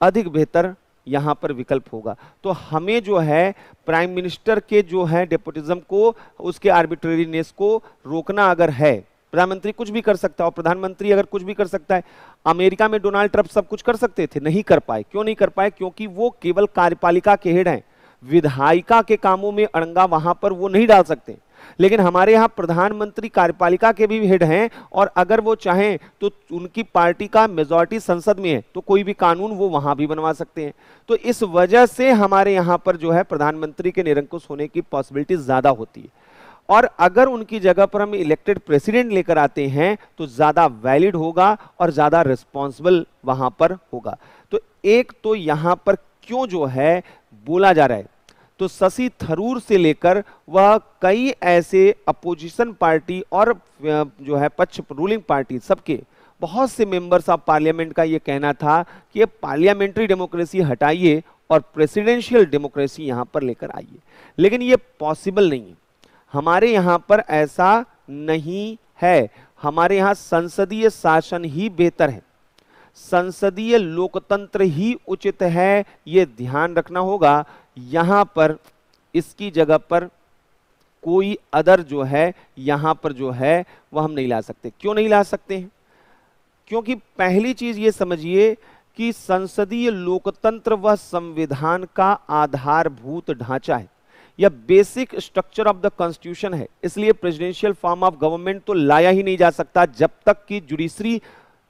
अधिक बेहतर यहां पर विकल्प होगा। तो हमें जो है प्राइम मिनिस्टर के जो है डेपुटिज्म को, उसके आर्बिट्रेरीनेस को रोकना अगर है, प्रधानमंत्री कुछ भी कर सकता है, और प्रधानमंत्री अगर कुछ भी कर सकता है, अमेरिका में डोनाल्ड ट्रंप सब कुछ कर सकते थे, नहीं कर पाए। क्यों नहीं कर पाए? क्योंकि वो केवल कार्यपालिका के हेड हैं, विधायिका के कामों में अड़ंगा वहां पर वो नहीं डाल सकते। लेकिन हमारे यहाँ प्रधानमंत्री कार्यपालिका के भी हेड हैं, और अगर वो चाहें तो उनकी पार्टी का मेजॉरिटी संसद में है तो कोई भी कानून वो वहां भी बनवा सकते हैं। तो इस वजह से हमारे यहाँ पर जो है प्रधानमंत्री के निरंकुश होने की पॉसिबिलिटी ज्यादा होती है। और अगर उनकी जगह पर हम इलेक्टेड प्रेसिडेंट लेकर आते हैं तो ज्यादा वैलिड होगा और ज्यादा रिस्पॉन्सिबल वहां पर होगा। तो एक तो यहां पर क्यों जो है बोला जा रहा है, तो शशि थरूर से लेकर वह कई ऐसे अपोजिशन पार्टी और जो है पक्ष रूलिंग पार्टी सबके बहुत से मेंबर्स ऑफ पार्लियामेंट का यह कहना था कि ये पार्लियामेंट्री डेमोक्रेसी हटाइए और प्रेसिडेंशियल डेमोक्रेसी यहां पर लेकर आइए। लेकिन ये पॉसिबल नहीं है, हमारे यहां पर ऐसा नहीं है। हमारे यहां संसदीय शासन ही बेहतर है, संसदीय लोकतंत्र ही उचित है, यह ध्यान रखना होगा। यहां पर इसकी जगह पर कोई अदर जो है यहां पर जो है वह हम नहीं ला सकते। क्यों नहीं ला सकते हैं? क्योंकि पहली चीज ये समझिए कि संसदीय लोकतंत्र वह संविधान का आधारभूत ढांचा है, यह basic structure of the constitution है। इसलिए प्रेसिडेंशियल फॉर्म ऑफ गवर्नमेंट तो लाया ही नहीं जा सकता जब तक कि जुडिशरी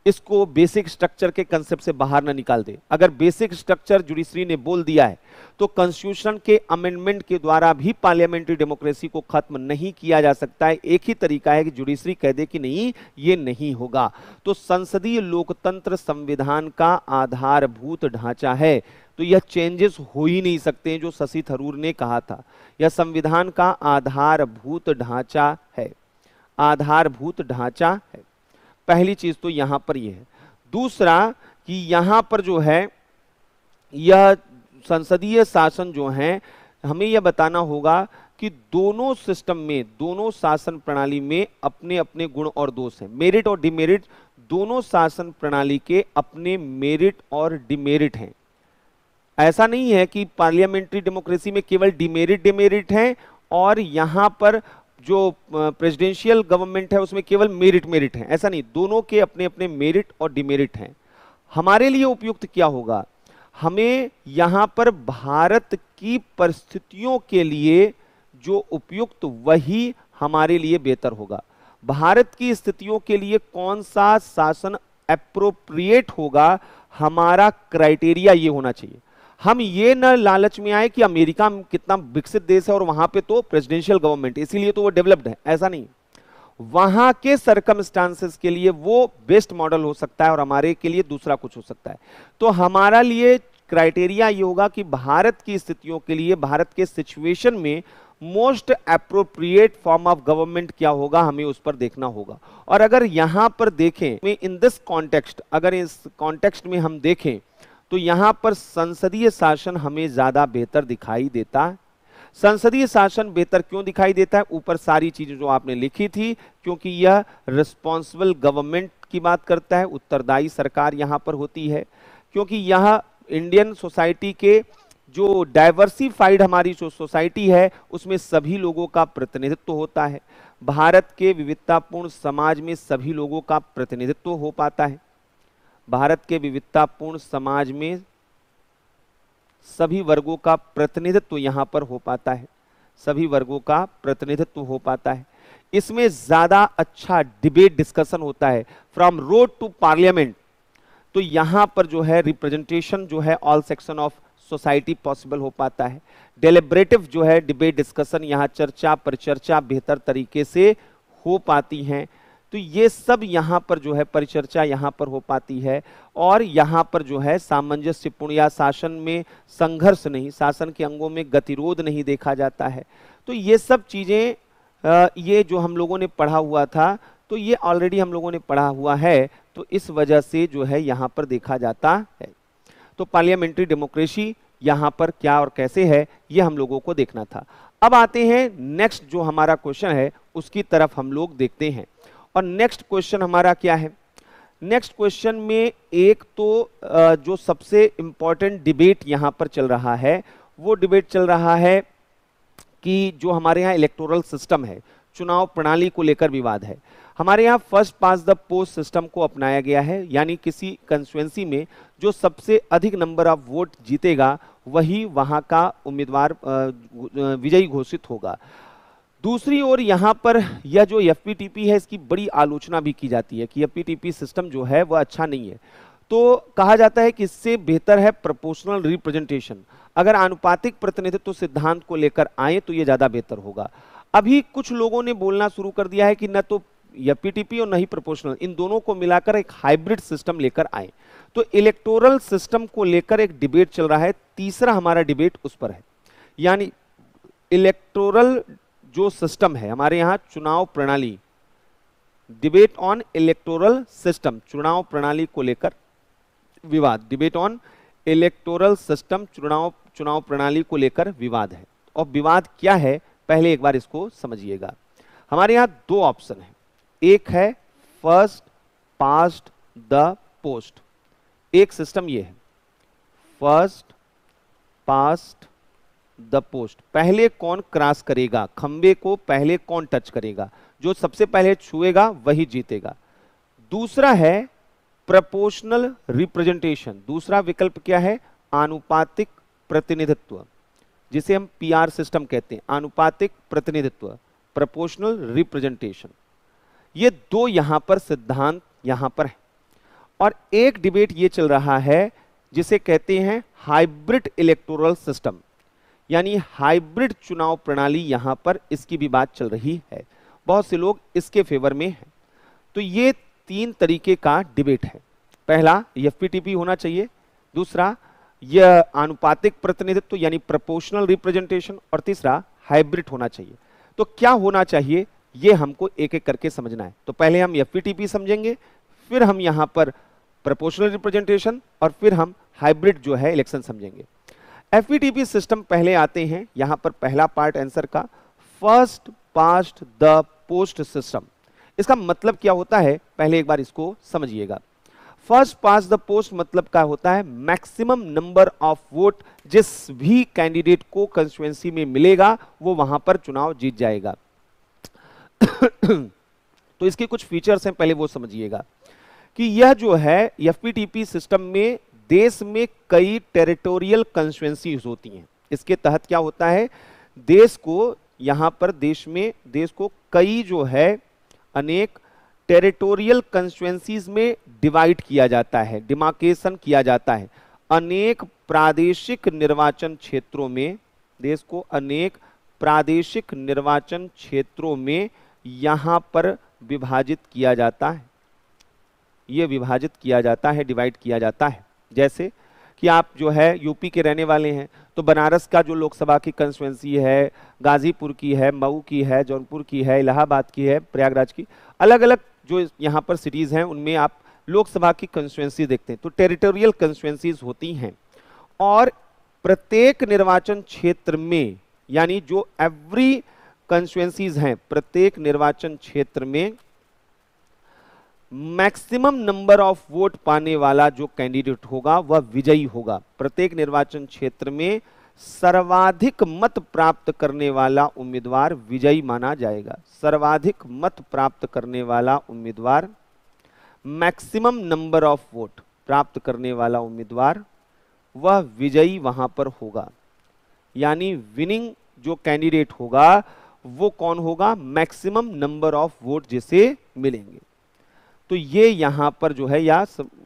इसको बेसिक स्ट्रक्चर के कंसेप्ट से बाहर ना निकाल दे। अगर बेसिक स्ट्रक्चर जुडिशरी ने बोल दिया है तो कॉन्स्टिट्यूशन के अमेंडमेंट के द्वारा भी पार्लियामेंट्री डेमोक्रेसी को खत्म नहीं किया जा सकता है। एक ही तरीका है कि जुडिशरी कह दे कि नहीं, ये नहीं होगा। तो संसदीय लोकतंत्र संविधान का आधारभूत ढांचा है, तो यह चेंजेस हो ही नहीं सकते हैं जो शशि थरूर ने कहा था। यह संविधान का आधारभूत ढांचा है, आधारभूत ढांचा है। पहली चीज तो यहां पर यह है। दूसरा कि यहां पर जो है यह संसदीय शासन जो है, हमें यह बताना होगा कि दोनों सिस्टम में, दोनों शासन प्रणाली में अपने अपने गुण और दोष हैं। मेरिट और डिमेरिट दोनों शासन प्रणाली के अपने मेरिट और डिमेरिट हैं। ऐसा नहीं है कि पार्लियामेंट्री डेमोक्रेसी में केवल डिमेरिट हैं और यहां पर जो प्रेसिडेंशियल गवर्नमेंट है उसमें केवल मेरिट है। ऐसा नहीं, दोनों के अपने अपने मेरिट और डिमेरिट हैं। हमारे लिए उपयुक्त क्या होगा? हमें यहां पर भारत की परिस्थितियों के लिए जो उपयुक्त वही हमारे लिए बेहतर होगा। भारत की स्थितियों के लिए कौन सा शासन एप्रोप्रिएट होगा, हमारा क्राइटेरिया ये होना चाहिए। हम ये न लालच में आए कि अमेरिका कितना विकसित देश है और वहां पे तो प्रेसिडेंशियल गवर्नमेंट इसीलिए तो वो डेवलप्ड है, ऐसा नहीं। वहां के सर्कमस्टांसेस के लिए वो बेस्ट मॉडल हो सकता है और हमारे के लिए दूसरा कुछ हो सकता है। तो हमारा लिए क्राइटेरिया ये होगा कि भारत की स्थितियों के लिए, भारत के सिचुएशन में most appropriate form of government क्या होगा, हमें उस पर देखना होगा। और अगर यहां पर देखें इन दिस कॉन्टेक्स्ट, अगर इस कॉन्टेक्स्ट में हम देखें तो यहां पर संसदीय शासन हमें ज्यादा बेहतर दिखाई देता है। संसदीय शासन बेहतर क्यों दिखाई देता है? ऊपर सारी चीजें जो आपने लिखी थी, क्योंकि यह रिस्पॉन्सिबल गवर्नमेंट की बात करता है, उत्तरदायी सरकार यहां पर होती है। क्योंकि यह इंडियन सोसाइटी के जो डाइवर्सिफाइड हमारी जो सोसाइटी है उसमें सभी लोगों का प्रतिनिधित्व होता है। भारत के विविधतापूर्ण समाज में सभी लोगों का प्रतिनिधित्व हो पाता है। भारत के विविधतापूर्ण समाज में सभी वर्गों का प्रतिनिधित्व यहां पर हो पाता है, सभी वर्गों का प्रतिनिधित्व हो पाता है। इसमें ज्यादा अच्छा डिबेट डिस्कशन होता है फ्रॉम रोड टू पार्लियामेंट। तो यहां पर जो है रिप्रेजेंटेशन जो है all section of society possible हो पाता है। डेलिब्रेटिव जो है डिबेट डिस्कशन, यहां चर्चा परिचर्चा बेहतर तरीके से हो पाती हैं। तो ये सब यहाँ पर जो है परिचर्चा यहाँ पर हो पाती है और यहाँ पर जो है सामंजस्यपूर्ण या शासन में संघर्ष नहीं, शासन के अंगों में गतिरोध नहीं देखा जाता है। तो ये सब चीजें ये जो हम लोगों ने पढ़ा हुआ था, तो ये ऑलरेडी हम लोगों ने पढ़ा हुआ है, तो इस वजह से जो है यहाँ पर देखा जाता है। तो पार्लियामेंट्री डेमोक्रेसी यहाँ पर क्या और कैसे है, ये हम लोगों को देखना था। अब आते हैं नेक्स्ट जो हमारा क्वेश्चन है उसकी तरफ हम लोग देखते हैं। और नेक्स्ट क्वेश्चन हमारा क्या है? नेक्स्ट क्वेश्चन में एक तो जो सबसे इंपॉर्टेंट डिबेट यहां पर चल रहा है वो डिबेट चल रहा है कि जो हमारे यहाँ इलेक्टोरल सिस्टम है, चुनाव प्रणाली को लेकर विवाद है। हमारे यहाँ first pass the post system को अपनाया गया है, यानी किसी कंस्टिट्यूएंसी में जो सबसे अधिक नंबर ऑफ वोट जीतेगा वही वहां का उम्मीदवार विजयी घोषित होगा। दूसरी ओर यहाँ पर यह जो एफपीटीपी है इसकी बड़ी आलोचना भी की जाती है कि एफपीटीपी सिस्टम जो है वह अच्छा नहीं है। तो कहा जाता है कि इससे बेहतर है प्रोपोर्शनल रिप्रेजेंटेशन। अगर आनुपातिक प्रतिनिधित्व सिद्धांत को लेकर आए तो ये ज्यादा बेहतर होगा। अभी कुछ लोगों ने बोलना शुरू कर दिया है कि न तो एफपीटीपी और न ही प्रोपोर्शनल, इन दोनों को मिलाकर एक हाइब्रिड सिस्टम लेकर आए। तो इलेक्टोरल सिस्टम को लेकर एक डिबेट चल रहा है, तीसरा हमारा डिबेट उस पर है। यानी इलेक्टोरल जो सिस्टम है हमारे यहाँ, चुनाव प्रणाली, डिबेट ऑन इलेक्टोरल सिस्टम, चुनाव प्रणाली को लेकर विवाद, डिबेट ऑन इलेक्टोरल सिस्टम, चुनाव प्रणाली को लेकर विवाद है। और विवाद क्या है पहले एक बार इसको समझिएगा। हमारे यहाँ दो ऑप्शन है, एक है फर्स्ट पास्ट द पोस्ट, एक सिस्टम ये है फर्स्ट पास्ट द पोस्ट, पहले कौन क्रॉस करेगा, खंबे को पहले कौन टच करेगा, जो सबसे पहले छुएगा वही जीतेगा। दूसरा है प्रोपोर्शनल रिप्रेजेंटेशन, दूसरा विकल्प क्या है, आनुपातिक प्रतिनिधित्व, जिसे हम पीआर सिस्टम कहते हैं, आनुपातिक प्रतिनिधित्व, प्रोपोर्शनल रिप्रेजेंटेशन। ये दो यहां पर सिद्धांत यहां पर है। और एक डिबेट ये चल रहा है जिसे कहते हैं हाइब्रिड इलेक्टोरल सिस्टम, यानी हाइब्रिड चुनाव प्रणाली, यहां पर इसकी भी बात चल रही है। बहुत से लोग इसके फेवर में हैं। तो ये तीन तरीके का डिबेट है। पहला एफपीटीपी होना चाहिए, दूसरा यह आनुपातिक प्रतिनिधित्व यानी प्रोपोर्शनल रिप्रेजेंटेशन, और तीसरा हाइब्रिड होना चाहिए। तो क्या होना चाहिए ये हमको एक एक करके समझना है। तो पहले हम एफपीटीपी समझेंगे, फिर हम यहां पर प्रोपोर्शनल रिप्रेजेंटेशन, और फिर हम हाइब्रिड जो है इलेक्शन समझेंगे। एफपीटीपी सिस्टम पहले आते हैं, यहां पर पहला पार्ट आंसर का first past the post system. इसका मतलब क्या होता है पहले एक बार इसको समझिएगा। फर्स्ट पास्ट द पोस्ट मतलब क्या होता है, मैक्सिमम नंबर ऑफ वोट जिस भी कैंडिडेट को कंस्टिट्यूएंसी में मिलेगा वो वहां पर चुनाव जीत जाएगा। तो इसके कुछ फीचर्स हैं, पहले वो समझिएगा कि यह जो है एफपीटीपी सिस्टम में देश में कई टेरिटोरियल कंस्टिट्यूएंसीज होती हैं। इसके तहत क्या होता है, देश को यहां पर देश को कई जो है अनेक टेरिटोरियल कंस्टिट्यूएंसीज में डिवाइड किया जाता है, डिमार्केशन किया जाता है। अनेक प्रादेशिक निर्वाचन क्षेत्रों में, देश को अनेक प्रादेशिक निर्वाचन क्षेत्रों में यहां पर विभाजित किया जाता है, ये विभाजित किया जाता है, डिवाइड किया जाता है। जैसे कि आप जो है यूपी के रहने वाले हैं तो बनारस का जो लोकसभा की कंस्टिट्यूएंसी है, गाजीपुर की है, मऊ की है, जौनपुर की है, इलाहाबाद की है, प्रयागराज की, अलग अलग जो यहाँ पर सिटीज हैं उनमें आप लोकसभा की कंस्टिट्यूएंसी देखते हैं। तो टेरिटोरियल कंस्टिट्यूएंसीज होती हैं, और प्रत्येक निर्वाचन क्षेत्र में, यानी जो एवरी कंस्टिट्यूएंसीज हैं, प्रत्येक निर्वाचन क्षेत्र में मैक्सिमम नंबर ऑफ वोट पाने वाला जो कैंडिडेट होगा वह विजयी होगा। प्रत्येक निर्वाचन क्षेत्र में सर्वाधिक मत प्राप्त करने वाला उम्मीदवार विजयी माना जाएगा। सर्वाधिक मत प्राप्त करने वाला उम्मीदवार, मैक्सिमम नंबर ऑफ वोट प्राप्त करने वाला उम्मीदवार, वह विजयी वहां पर होगा। यानी विनिंग जो कैंडिडेट होगा वो कौन होगा, मैक्सिमम नंबर ऑफ वोट जिसे मिलेंगे। तो ये यहां पर जो है या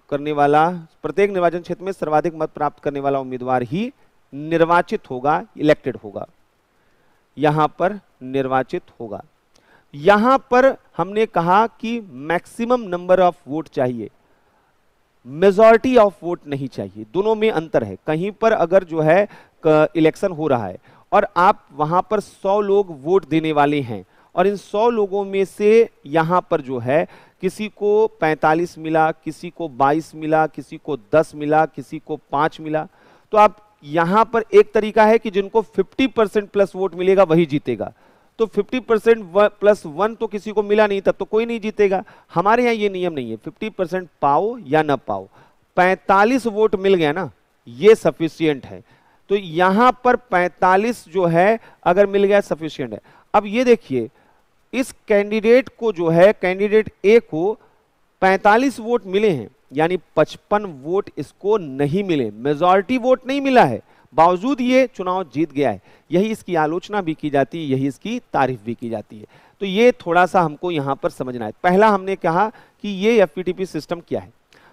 करने वाला, प्रत्येक निर्वाचन क्षेत्र में सर्वाधिक मत प्राप्त करने वाला उम्मीदवार ही निर्वाचित होगा, इलेक्टेड होगा, यहां पर निर्वाचित होगा। यहां पर हमने कहा कि मैक्सिमम नंबर ऑफ वोट चाहिए, मेजॉरिटी ऑफ वोट नहीं चाहिए। दोनों में अंतर है। कहीं पर अगर जो है इलेक्शन हो रहा है और आप वहां पर 100 लोग वोट देने वाले हैं, और इन 100 लोगों में से यहां पर जो है किसी को 45 मिला, किसी को 22 मिला, किसी को 10 मिला, किसी को 5 मिला, तो आप यहां पर एक तरीका है कि जिनको 50% प्लस वोट मिलेगा वही जीतेगा। तो 50% प्लस 1 तो किसी को मिला नहीं, तब तो कोई नहीं जीतेगा। हमारे यहाँ ये नियम नहीं है, 50% पाओ या ना पाओ, 45 वोट मिल गया ना, ये सफिशियंट है। तो यहां पर 45 जो है अगर मिल गया सफिशियंट है। अब ये देखिए, इस कैंडिडेट को जो है, कैंडिडेट ए को 45 वोट मिले हैं, यानी 55 वोट इसको नहीं मिले, मेजॉरिटी वोट नहीं मिला है, बावजूद ये चुनाव जीत गया है। यही इसकी आलोचना भी की जाती है, यही इसकी तारीफ भी की जाती है। तो ये थोड़ा सा हमको यहाँ पर समझना है। पहला हमने कहा कि ये एफपीटीपी सिस्टम क्या है।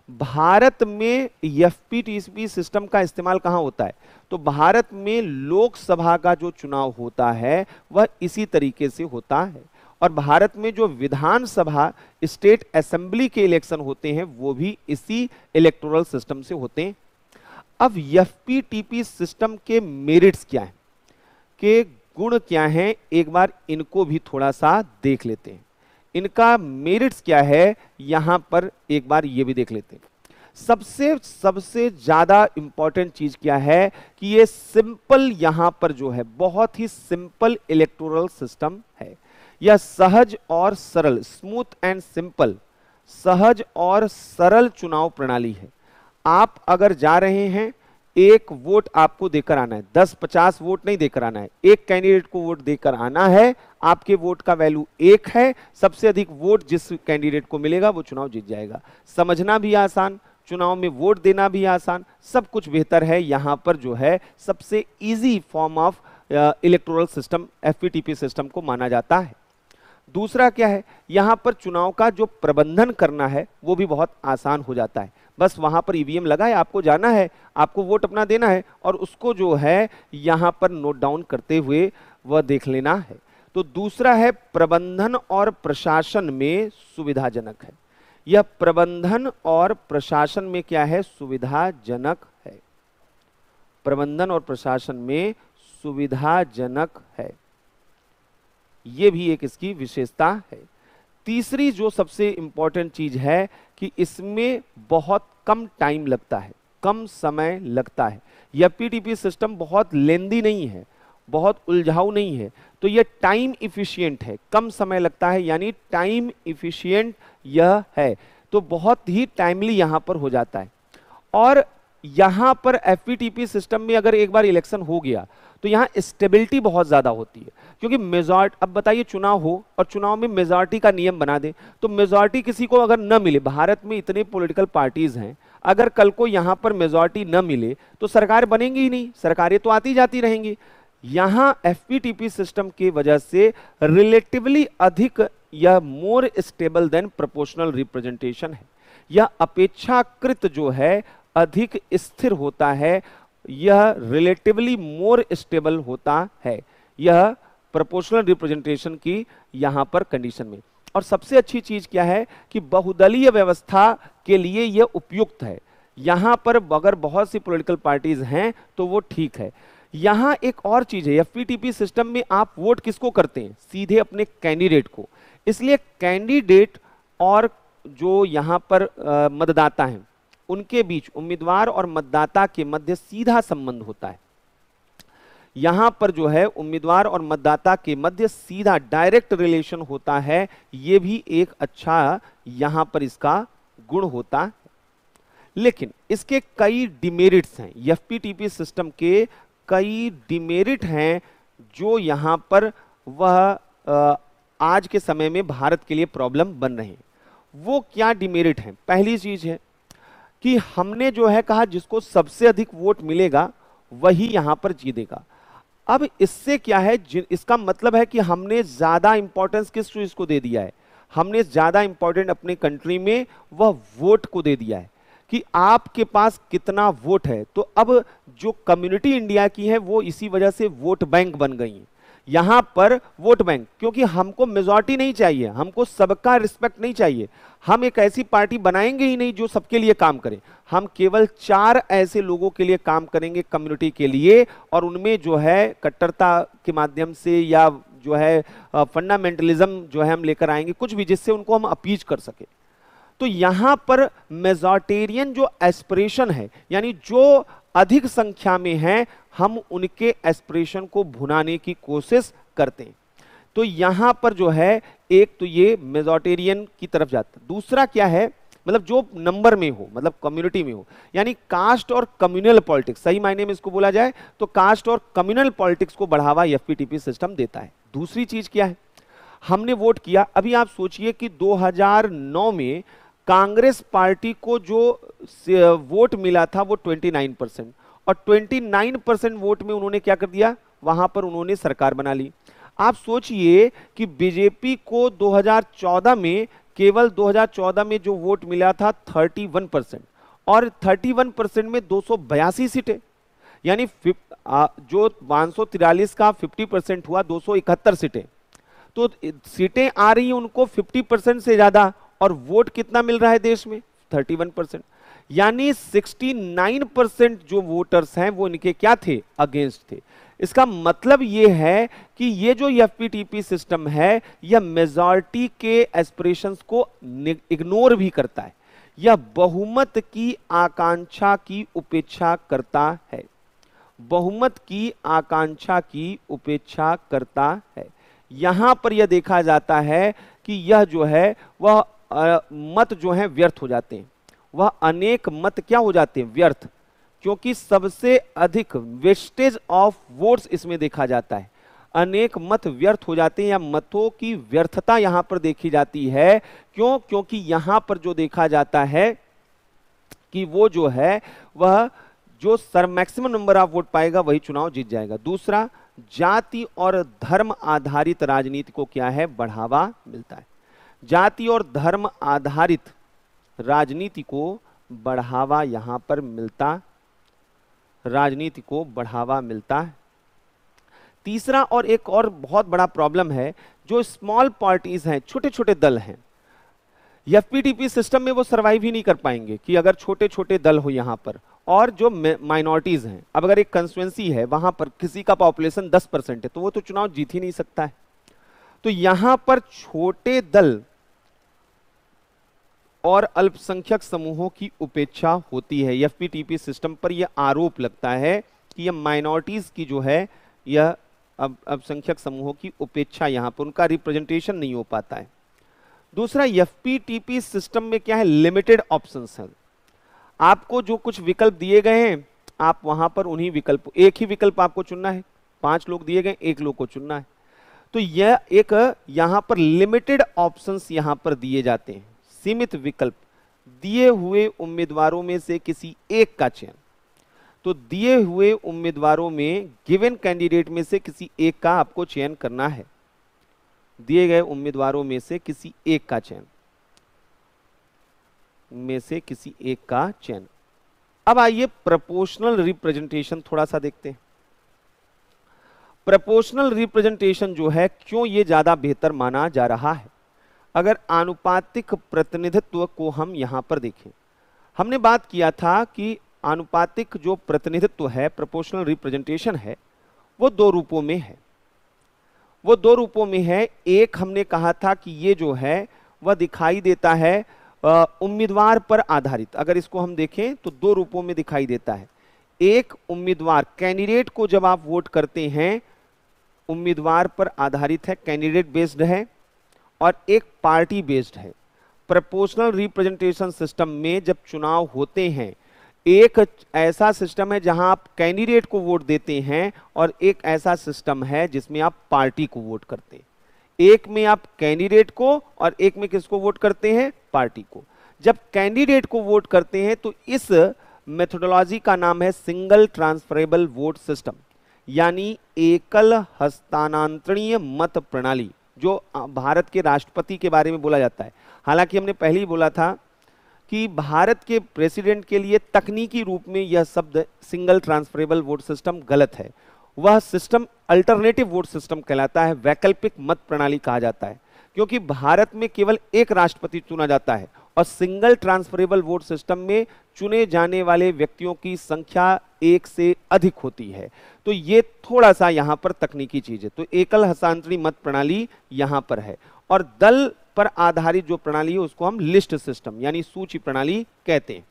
भारत में एफपीटीपी सिस्टम का इस्तेमाल कहाँ होता है? तो भारत में लोकसभा का जो चुनाव होता है वह इसी तरीके से होता है, और भारत में जो विधानसभा स्टेट असेंबली के इलेक्शन होते हैं वो भी इसी इलेक्टोरल सिस्टम से होते हैं। अब एफपीटीपी सिस्टम के मेरिट्स क्या हैं, के गुण क्या हैं, एक बार इनको भी थोड़ा सा देख लेते हैं। इनका मेरिट्स क्या है यहां पर एक बार ये भी देख लेते हैं। सबसे ज्यादा इंपॉर्टेंट चीज क्या है कि ये सिंपल, यहां पर जो है बहुत ही सिंपल इलेक्टोरल सिस्टम है। यह सहज और सरल, स्मूथ एंड सिंपल, सहज और सरल चुनाव प्रणाली है। आप अगर जा रहे हैं, एक वोट आपको देकर आना है, 10-50 वोट नहीं देकर आना है, एक कैंडिडेट को वोट देकर आना है। आपके वोट का वैल्यू 1 है, सबसे अधिक वोट जिस कैंडिडेट को मिलेगा वो चुनाव जीत जाएगा। समझना भी आसान, चुनाव में वोट देना भी आसान, सब कुछ बेहतर है। यहां पर जो है सबसे easy form of electoral system FPTP system को माना जाता है। दूसरा क्या है, यहां पर चुनाव का जो प्रबंधन करना है वो भी बहुत आसान हो जाता है। बस वहां पर ईवीएम लगा है, आपको जाना है, आपको वोट अपना देना है और उसको जो है यहां पर नोट डाउन करते हुए वह देख लेना है। तो दूसरा है प्रबंधन और प्रशासन में सुविधाजनक है। यह प्रबंधन और प्रशासन में क्या है, सुविधाजनक है। प्रबंधन और प्रशासन में सुविधाजनक है, ये भी एक इसकी विशेषता है। तीसरी जो सबसे इंपॉर्टेंट चीज है कि इसमें बहुत कम टाइम लगता है, कम समय लगता है। यह पीटीपी सिस्टम बहुत लेंदी नहीं है, बहुत उलझाऊ नहीं है, तो यह टाइम इफिशिएंट है, कम समय लगता है, यानी टाइम इफिशिएंट यह है, तो बहुत ही टाइमली यहां पर हो जाता है। और यहां पर एफपीटीपी सिस्टम में अगर एक बार इलेक्शन हो गया तो यहां स्टेबिलिटी बहुत ज्यादा होती है, क्योंकि मेजॉरिटी, अब बताइए चुनाव हो और चुनाव में मेजॉरिटी का नियम बना दे, तो मेजॉरिटी किसी को अगर न मिले, भारत में इतने पॉलिटिकल पार्टीज हैं, अगर कल को यहां पर मेजॉरिटी न मिले तो सरकार बनेंगी ही नहीं, सरकारें तो आती जाती रहेंगी। यहां एफपीटीपी सिस्टम की वजह से रिलेटिवली अधिक, यह more stable then proportional representation है। यह अपेक्षाकृत जो है अधिक स्थिर होता है, यह रिलेटिवली मोर स्टेबल होता है, यह प्रोपोर्शनल रिप्रेजेंटेशन की यहां पर कंडीशन में। और सबसे अच्छी चीज क्या है कि बहुदलीय व्यवस्था के लिए यह उपयुक्त है। यहां पर अगर बहुत सी पॉलिटिकल पार्टीज हैं तो वो ठीक है। यहां एक और चीज है, एफपीटीपी सिस्टम में आप वोट किसको करते हैं, सीधे अपने कैंडिडेट को। इसलिए कैंडिडेट और जो यहां पर मतदाता हैं उनके बीच, उम्मीदवार और मतदाता के मध्य सीधा संबंध होता है। यहां पर जो है उम्मीदवार और मतदाता के मध्य सीधा डायरेक्ट रिलेशन होता है, यह भी एक अच्छा यहां पर इसका गुण होता है। लेकिन इसके कई डिमेरिट्स हैं, एफपीटीपी सिस्टम के कई डिमेरिट हैं जो यहां पर वह आज के समय में भारत के लिए प्रॉब्लम बन रहे हैं। वो क्या डिमेरिट हैं? पहली चीज है कि हमने जो है कहा जिसको सबसे अधिक वोट मिलेगा वही यहां पर जीतेगा। अब इससे क्या है, इसका मतलब है कि हमने ज्यादा इंपॉर्टेंस किस चीज को दे दिया है, हमने ज्यादा इंपॉर्टेंट अपने कंट्री में वह वोट को दे दिया है कि आपके पास कितना वोट है। तो अब जो कम्युनिटी इंडिया की है वो इसी वजह से वोट बैंक बन गई है। यहां पर वोट बैंक, क्योंकि हमको मेजॉरिटी नहीं चाहिए, हमको सबका रिस्पेक्ट नहीं चाहिए, हम एक ऐसी पार्टी बनाएंगे ही नहीं जो सबके लिए काम करे। हम केवल 4 ऐसे लोगों के लिए काम करेंगे कम्युनिटी के लिए, और उनमें जो है कट्टरता के माध्यम से या जो है फंडामेंटलिज्म जो है हम लेकर आएंगे, कुछ भी जिससे उनको हम अपीज कर सके। तो यहां पर मेजॉरिटेरियन जो एस्पिरेशन है, यानी जो अधिक संख्या में है, हम उनके एस्पिरेशन को भुनाने की कोशिश करते हैं। तो यहां पर जो है एक तो ये मेजॉरिटेरियन की तरफ जाता है। दूसरा क्या है, मतलब जो नंबर में हो, मतलब कम्युनिटी में हो, यानी कास्ट और कम्युनल पॉलिटिक्स, सही मायने में इसको बोला जाए तो कास्ट और कम्युनल पॉलिटिक्स को बढ़ावा एफपीटीपी सिस्टम देता है। दूसरी चीज क्या है, हमने वोट किया, अभी आप सोचिए कि 2009 में कांग्रेस पार्टी को जो वोट मिला था वो 29% और 29% वोट में उन्होंने क्या कर दिया, वहां पर उन्होंने सरकार बना ली। आप सोचिए कि बीजेपी को 2014 में केवल 2014 में जो वोट मिला था 31%, और 31% में 282 सीटें, यानी जो 543 का 50% हुआ 271 सीटें। तो सीटें आ रही हैं उनको 50% से ज्यादा, और वोट कितना मिल रहा है देश में, 31%। यानी 69% जो वोटर्स हैं वो इनके क्या थे, अगेंस्ट थे। इसका मतलब ये है कि ये जो एफपीटीपी सिस्टम है यह मेजॉरिटी के एस्पिरेशंस को इग्नोर भी करता है, यह बहुमत की आकांक्षा की उपेक्षा करता है, बहुमत की आकांक्षा की उपेक्षा करता है। यहां पर यह देखा जाता है कि यह जो है वह मत जो है व्यर्थ हो जाते हैं, वह अनेक मत क्या हो जाते हैं, व्यर्थ, क्योंकि सबसे अधिक वेस्टेज ऑफ वोट्स इसमें देखा जाता है। अनेक मत व्यर्थ हो जाते हैं या मतों की व्यर्थता यहां पर देखी जाती है। क्यों? क्योंकि यहां पर जो देखा जाता है कि वो जो है वह जो मैक्सिमम नंबर ऑफ वोट पाएगा वही चुनाव जीत जाएगा। दूसरा, जाति और धर्म आधारित राजनीति को क्या है, बढ़ावा मिलता है। जाति और धर्म आधारित राजनीति को बढ़ावा यहां पर मिलता, राजनीति को बढ़ावा मिलता है। तीसरा और एक और बहुत बड़ा प्रॉब्लम है, जो स्मॉल पार्टीज हैं, छोटे छोटे दल हैं, एफपीटीपी सिस्टम में वो सरवाइव ही नहीं कर पाएंगे कि अगर छोटे छोटे दल हो यहां पर। और जो माइनॉरिटीज हैं, अब अगर एक कंस्टिट्यूएंसी है वहां पर किसी का पॉपुलेशन 10% है तो वो तो चुनाव जीत ही नहीं सकता है। तो यहां पर छोटे दल और अल्पसंख्यक समूहों की उपेक्षा होती है। एफपीटीपी सिस्टम पर यह आरोप लगता है कि यह माइनॉरिटीज की जो है, यह अल्पसंख्यक समूहों की उपेक्षा, यहां पर उनका रिप्रेजेंटेशन नहीं हो पाता है। दूसरा, एफपीटीपी सिस्टम में क्या है, लिमिटेड ऑप्शंस हैं। आपको जो कुछ विकल्प दिए गए हैं आप वहां पर उन्हीं विकल्प, एक ही विकल्प आपको चुनना है, 5 लोग दिए गए, 1 लोग को चुनना है। तो यह एक यहां पर लिमिटेड ऑप्शंस यहां पर दिए जाते हैं, सीमित विकल्प, दिए हुए उम्मीदवारों में से किसी एक का चयन। तो दिए हुए उम्मीदवारों में, गिवन कैंडिडेट में से किसी एक का आपको चयन करना है, दिए गए उम्मीदवारों में से किसी एक का चयन, में से किसी एक का चयन। अब आइए प्रोपोर्शनल रिप्रेजेंटेशन थोड़ा सा देखते हैं। प्रोपोर्शनल रिप्रेजेंटेशन जो है, क्यों ये ज्यादा बेहतर माना जा रहा है? अगर आनुपातिक प्रतिनिधित्व को हम यहां पर देखें, हमने बात किया था कि आनुपातिक जो प्रतिनिधित्व है, प्रोपोर्शनल रिप्रेजेंटेशन है, वो 2 रूपों में है, वो 2 रूपों में है। एक हमने कहा था कि ये जो है वह दिखाई देता है उम्मीदवार पर आधारित। अगर इसको हम देखें तो 2 रूपों में दिखाई देता है। एक, उम्मीदवार, कैंडिडेट को जब आप वोट करते हैं उम्मीदवार पर आधारित है, कैंडिडेट बेस्ड है, और एक पार्टी बेस्ड है। प्रोपोर्शनल रिप्रेजेंटेशन सिस्टम में जब चुनाव होते हैं, एक ऐसा सिस्टम है जहां आप कैंडिडेट को वोट देते हैं और एक ऐसा सिस्टम है जिसमें आप पार्टी को वोट करते हैं। एक में आप कैंडिडेट को और एक में किसको वोट करते हैं, पार्टी को। जब कैंडिडेट को वोट करते हैं तो इस मेथोडोलॉजी का नाम है सिंगल ट्रांसफरेबल वोट सिस्टम, यानी एकल हस्तांतरणीय मत प्रणाली, जो भारत के राष्ट्रपति के बारे में बोला जाता है। हालांकि हमने पहले ही बोला था कि भारत के प्रेसिडेंट के लिए तकनीकी रूप में यह शब्द सिंगल ट्रांसफरेबल वोट सिस्टम गलत है। वह सिस्टम अल्टरनेटिव वोट सिस्टम कहलाता है, वैकल्पिक मत प्रणाली कहा जाता है, क्योंकि भारत में केवल एक राष्ट्रपति चुना जाता है और सिंगल ट्रांसफरेबल वोट सिस्टम में चुने जाने वाले व्यक्तियों की संख्या 1 से अधिक होती है। तो ये थोड़ा सा यहाँ पर तकनीकी चीज है। तो एकल हस्तांतरणीय मत प्रणाली यहाँ पर है, और दल पर आधारित जो प्रणाली है उसको हम लिस्ट सिस्टम यानी सूची प्रणाली कहते हैं।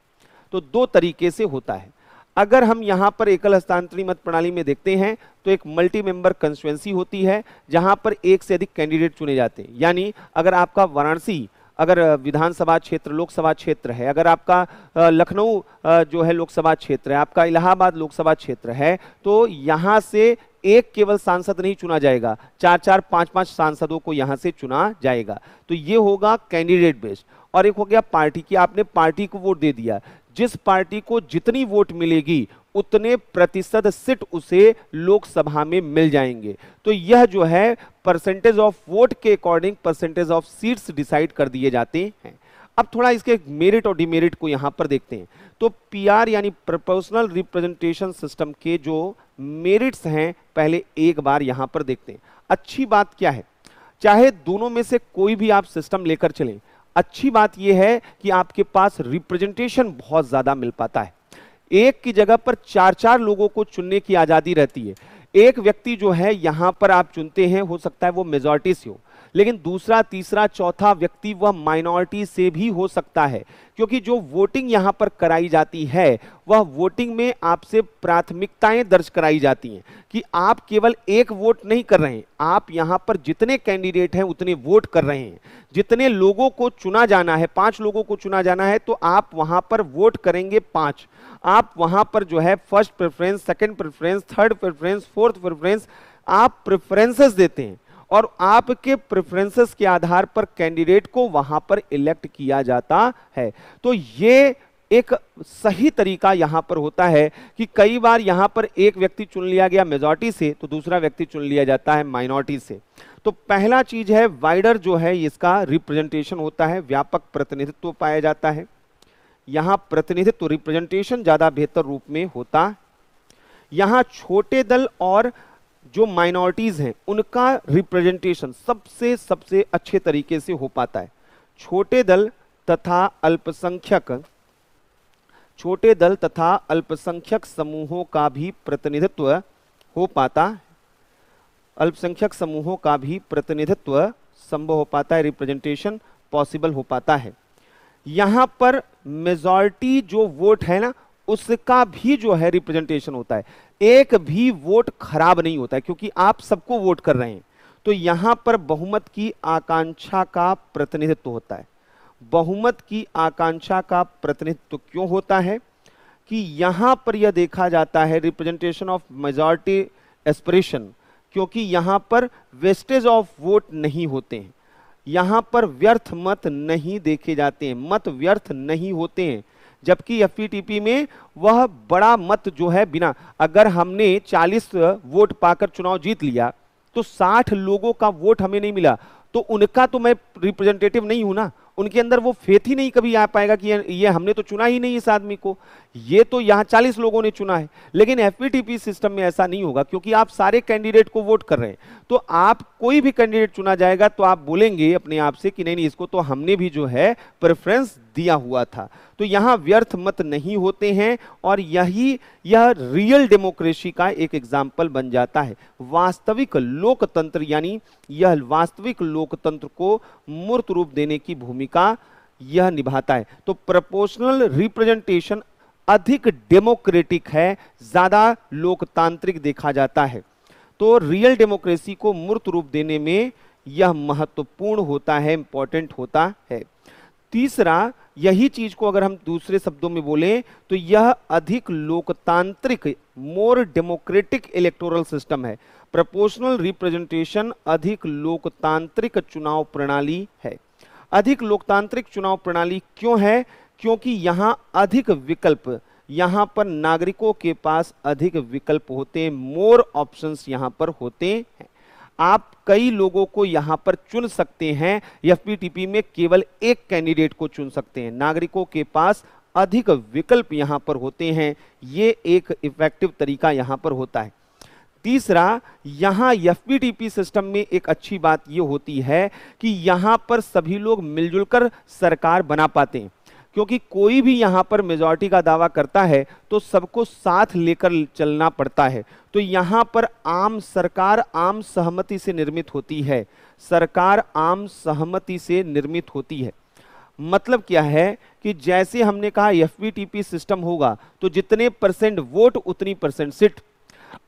तो 2 तरीके से होता है। अगर हम यहां पर एकल हस्तांतरणीय मत प्रणाली में देखते हैं तो एक मल्टी मेंबर कंस्टिट्यूएंसी होती है जहां पर 1 से अधिक कैंडिडेट चुने जाते हैं। यानी अगर आपका वाराणसी अगर विधानसभा क्षेत्र लोकसभा क्षेत्र है, अगर आपका लखनऊ जो है लोकसभा क्षेत्र है, आपका इलाहाबाद लोकसभा क्षेत्र है, तो यहां से एक केवल सांसद नहीं चुना जाएगा, 4-4, 5-5 सांसदों को यहां से चुना जाएगा। तो ये होगा कैंडिडेट बेस्ड। और एक हो गया पार्टी की, आपने पार्टी को वोट दे दिया, जिस पार्टी को जितनी वोट मिलेगी उतने प्रतिशत सीट उसे लोकसभा में मिल जाएंगे। तो यह जो है परसेंटेज ऑफ वोट के according percentage of seats decide कर दिए जाते हैं। अब थोड़ा इसके मेरिट और डिमेरिट को यहां पर देखते हैं। तो पीआर यानी प्रोपोर्शनल रिप्रेजेंटेशन सिस्टम के जो मेरिट्स हैं पहले एक बार यहां पर देखते हैं। अच्छी बात क्या है, चाहे दोनों में से कोई भी आप सिस्टम लेकर चलें, अच्छी बात यह है कि आपके पास रिप्रेजेंटेशन बहुत ज्यादा मिल पाता है। एक की जगह पर चार चार लोगों को चुनने की आजादी रहती है। एक व्यक्ति जो है यहां पर आप चुनते हैं, हो सकता है वो मेजॉरिटी से हो, लेकिन दूसरा तीसरा चौथा व्यक्ति वह माइनॉरिटी से भी हो सकता है, क्योंकि जो वोटिंग यहां पर कराई जाती है वह वोटिंग में आपसे प्राथमिकताएं दर्ज कराई जाती हैं कि आप केवल एक वोट नहीं कर रहे हैं, आप यहां पर जितने कैंडिडेट हैं उतने वोट कर रहे हैं। जितने लोगों को चुना जाना है, 5 लोगों को चुना जाना है, तो आप वहां पर वोट करेंगे 5। आप वहां पर जो है first preference, second preference, third preference, fourth preference, आप प्रेफरेंसेस देते हैं और आपके प्रेफरेंसेस के आधार पर कैंडिडेट को वहां पर इलेक्ट किया जाता है। तो ये एक सही तरीका यहां पर होता है कि कई बार यहां पर एक व्यक्ति चुन लिया गया मेजॉरिटी से तो दूसरा व्यक्ति चुन लिया जाता है माइनॉरिटी से। तो पहला चीज है वाइडर जो है इसका रिप्रेजेंटेशन होता है, व्यापक प्रतिनिधित्व पाया जाता है। यहां प्रतिनिधित्व रिप्रेजेंटेशन ज्यादा बेहतर रूप में होता है। यहां छोटे दल और जो माइनॉरिटीज हैं उनका रिप्रेजेंटेशन सबसे अच्छे तरीके से हो पाता है। छोटे दल तथा अल्पसंख्यक समूहों का भी प्रतिनिधित्व हो पाता है। अल्पसंख्यक समूहों का भी प्रतिनिधित्व संभव हो पाता है, रिप्रेजेंटेशन पॉसिबल हो पाता है। यहां पर मेजॉरिटी जो वोट है ना उसका भी जो है रिप्रेजेंटेशन होता है। एक भी वोट खराब नहीं होता है क्योंकि आप सबको वोट कर रहे हैं। तो यहां पर बहुमत की आकांक्षा का प्रतिनिधित्व होता है। बहुमत की आकांक्षा का प्रतिनिधित्व क्यों होता है कि यहां पर यह देखा जाता है रिप्रेजेंटेशन ऑफ मेजॉरिटी एस्पिरेशन, क्योंकि यहां पर वेस्टेज ऑफ वोट नहीं होते हैं, यहां पर व्यर्थ मत नहीं देखे जाते हैं, मत व्यर्थ नहीं होते हैं। जबकि एफपीटीपी में वह बड़ा मत जो है बिना, अगर हमने 40 वोट पाकर चुनाव जीत लिया तो 60 लोगों का वोट हमें नहीं मिला, तो उनका तो मैं रिप्रेजेंटेटिव नहीं हूं ना, उनके अंदर वो फेथ ही नहीं कभी आ पाएगा कि ये हमने तो चुना ही नहीं इस आदमी को, ये तो यहाँ 40 लोगों ने चुना है। लेकिन एफपीटीपी सिस्टम में ऐसा नहीं होगा क्योंकि आप सारे कैंडिडेट को वोट कर रहे हैं। तो आप कोई भी कैंडिडेट चुना जाएगा तो आप बोलेंगे अपने आप से कि नहीं इसको तो हमने भी जो है प्रेफरेंस दिया हुआ था। तो यहाँ व्यर्थ मत नहीं होते हैं और यह रियल डेमोक्रेसी का एक एग्जाम्पल बन जाता है। वास्तविक लोकतंत्र यानी यह वास्तविक लोकतंत्र को मूर्त रूप देने की भूमिका यह निभाता है। तो प्रोपोर्शनल रिप्रेजेंटेशन अधिक डेमोक्रेटिक है, ज्यादा लोकतांत्रिक देखा जाता है। तो रियल डेमोक्रेसी को मूर्त रूप देने में यह महत्वपूर्ण होता है, इंपॉर्टेंट होता है। तीसरा, यही चीज को अगर हम दूसरे शब्दों में बोलें तो यह अधिक लोकतांत्रिक, मोर डेमोक्रेटिक इलेक्टोरल सिस्टम है। प्रोपोर्शनल रिप्रेजेंटेशन अधिक लोकतांत्रिक चुनाव प्रणाली है। अधिक लोकतांत्रिक चुनाव प्रणाली क्यों है? क्योंकि यहां अधिक विकल्प, यहां पर नागरिकों के पास अधिक विकल्प होते हैं, मोर ऑप्शंस यहां पर होते हैं। आप कई लोगों को यहां पर चुन सकते हैं, एफपीटीपी में केवल एक कैंडिडेट को चुन सकते हैं। नागरिकों के पास अधिक विकल्प यहां पर होते हैं, ये एक इफेक्टिव तरीका यहां पर होता है। तीसरा, यहां एफपीटीपी सिस्टम में एक अच्छी बात यह होती है कि यहां पर सभी लोग मिलजुल कर सरकार बना पाते हैं, क्योंकि कोई भी यहां पर मेजॉरिटी का दावा करता है तो सबको साथ लेकर चलना पड़ता है। तो यहां पर आम सरकार आम सहमति से निर्मित होती है, सरकार आम सहमति से निर्मित होती है। मतलब क्या है कि जैसे हमने कहा एफपीटीपी सिस्टम होगा तो जितने परसेंट वोट उतनी परसेंट सीट।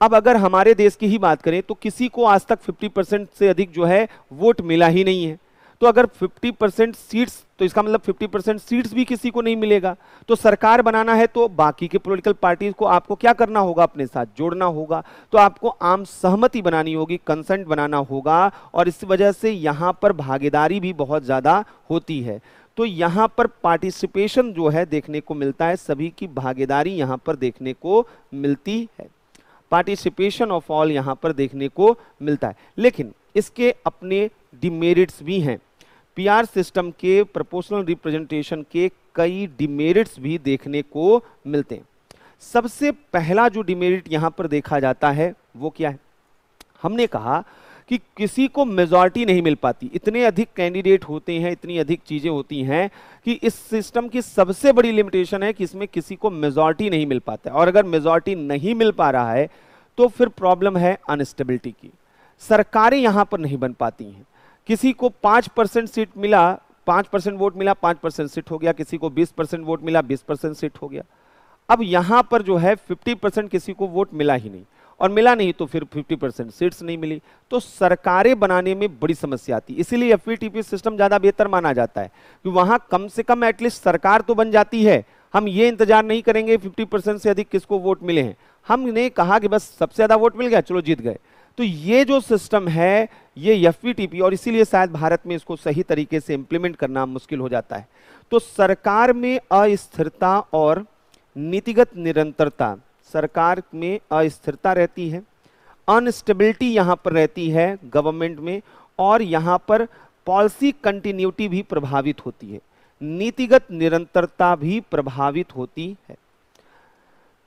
अब अगर हमारे देश की ही बात करें तो किसी को आज तक 50% से अधिक जो है वोट मिला ही नहीं है। तो अगर 50% सीट्स, तो इसका मतलब 50% सीट्स भी किसी को नहीं मिलेगा। तो सरकार बनाना है तो बाकी के पॉलिटिकल पार्टीज को आपको क्या करना होगा? अपने साथ जोड़ना होगा। तो आपको आम सहमति बनानी होगी, कंसेंट बनाना होगा, और इस वजह से यहां पर भागीदारी भी बहुत ज्यादा होती है। तो तो यहाँ पर पार्टिसिपेशन जो है देखने को मिलता है, सभी की भागीदारी यहाँ पर देखने को मिलती है, पार्टिसिपेशन ऑफ ऑल यहाँ पर देखने को मिलता है। लेकिन इसके अपने डिमेरिट्स भी हैं। पीआर सिस्टम के प्रोपोर्शनल रिप्रेजेंटेशन के कई डिमेरिट्स भी देखने को मिलते हैं। सबसे पहला जो डिमेरिट यहाँ पर देखा जाता है वो क्या है? हमने कहा कि किसी को मेजॉरिटी नहीं मिल पाती, इतने अधिक कैंडिडेट होते हैं, इतनी अधिक चीजें होती हैं कि इस सिस्टम की सबसे बड़ी लिमिटेशन है कि इसमें किसी को मेजॉरिटी नहीं मिल पाता है। और अगर मेजॉरिटी नहीं मिल पा रहा है तो फिर प्रॉब्लम है अनस्टेबिलिटी की। सरकारें यहां पर नहीं बन पाती हैं। किसी को 5% सीट मिला, 5% वोट मिला, 5% सीट हो गया, किसी को 20% वोट मिला, 20% सीट हो गया। अब यहां पर जो है 50% किसी को वोट मिला ही नहीं, और मिला नहीं तो फिर 50% सीट्स नहीं मिली, तो सरकारें बनाने में बड़ी समस्या आती है। इसीलिए एफवीटीपी सिस्टम ज्यादा बेहतर माना जाता है कि वहां कम से कम एटलीस्ट सरकार तो बन जाती है। हम ये इंतजार नहीं करेंगे 50% से अधिक किसको वोट मिले हैं, हमने कहा कि बस सबसे ज्यादा वोट मिल गया, चलो जीत गए। तो ये जो सिस्टम है ये एफवीटीपी, और इसीलिए शायद भारत में इसको सही तरीके से इंप्लीमेंट करना मुश्किल हो जाता है। तो सरकार में अस्थिरता और नीतिगत निरंतरता, सरकार में अस्थिरता रहती है, अनस्टेबिलिटी यहां पर रहती है गवर्नमेंट में, और यहां पर पॉलिसी कंटिन्यूटी भी प्रभावित होती है, नीतिगत निरंतरता भी प्रभावित होती है।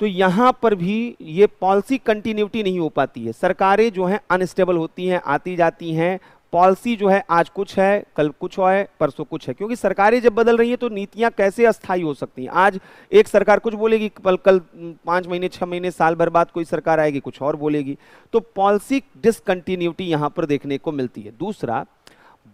तो यहां पर भी ये पॉलिसी कंटिन्यूटी नहीं हो पाती है, सरकारें जो हैं अनस्टेबल होती हैं, आती जाती हैं, पॉलिसी जो है आज कुछ है, कल कुछ है, परसों कुछ है, क्योंकि सरकारें जब बदल रही हैं तो नीतियां कैसे अस्थायी हो सकती हैं। आज एक सरकार कुछ बोलेगी, कल 5 महीने 6 महीने साल भर बाद कोई सरकार आएगी कुछ और बोलेगी। तो पॉलिसी डिसकंटिन्यूटी यहां पर देखने को मिलती है। दूसरा,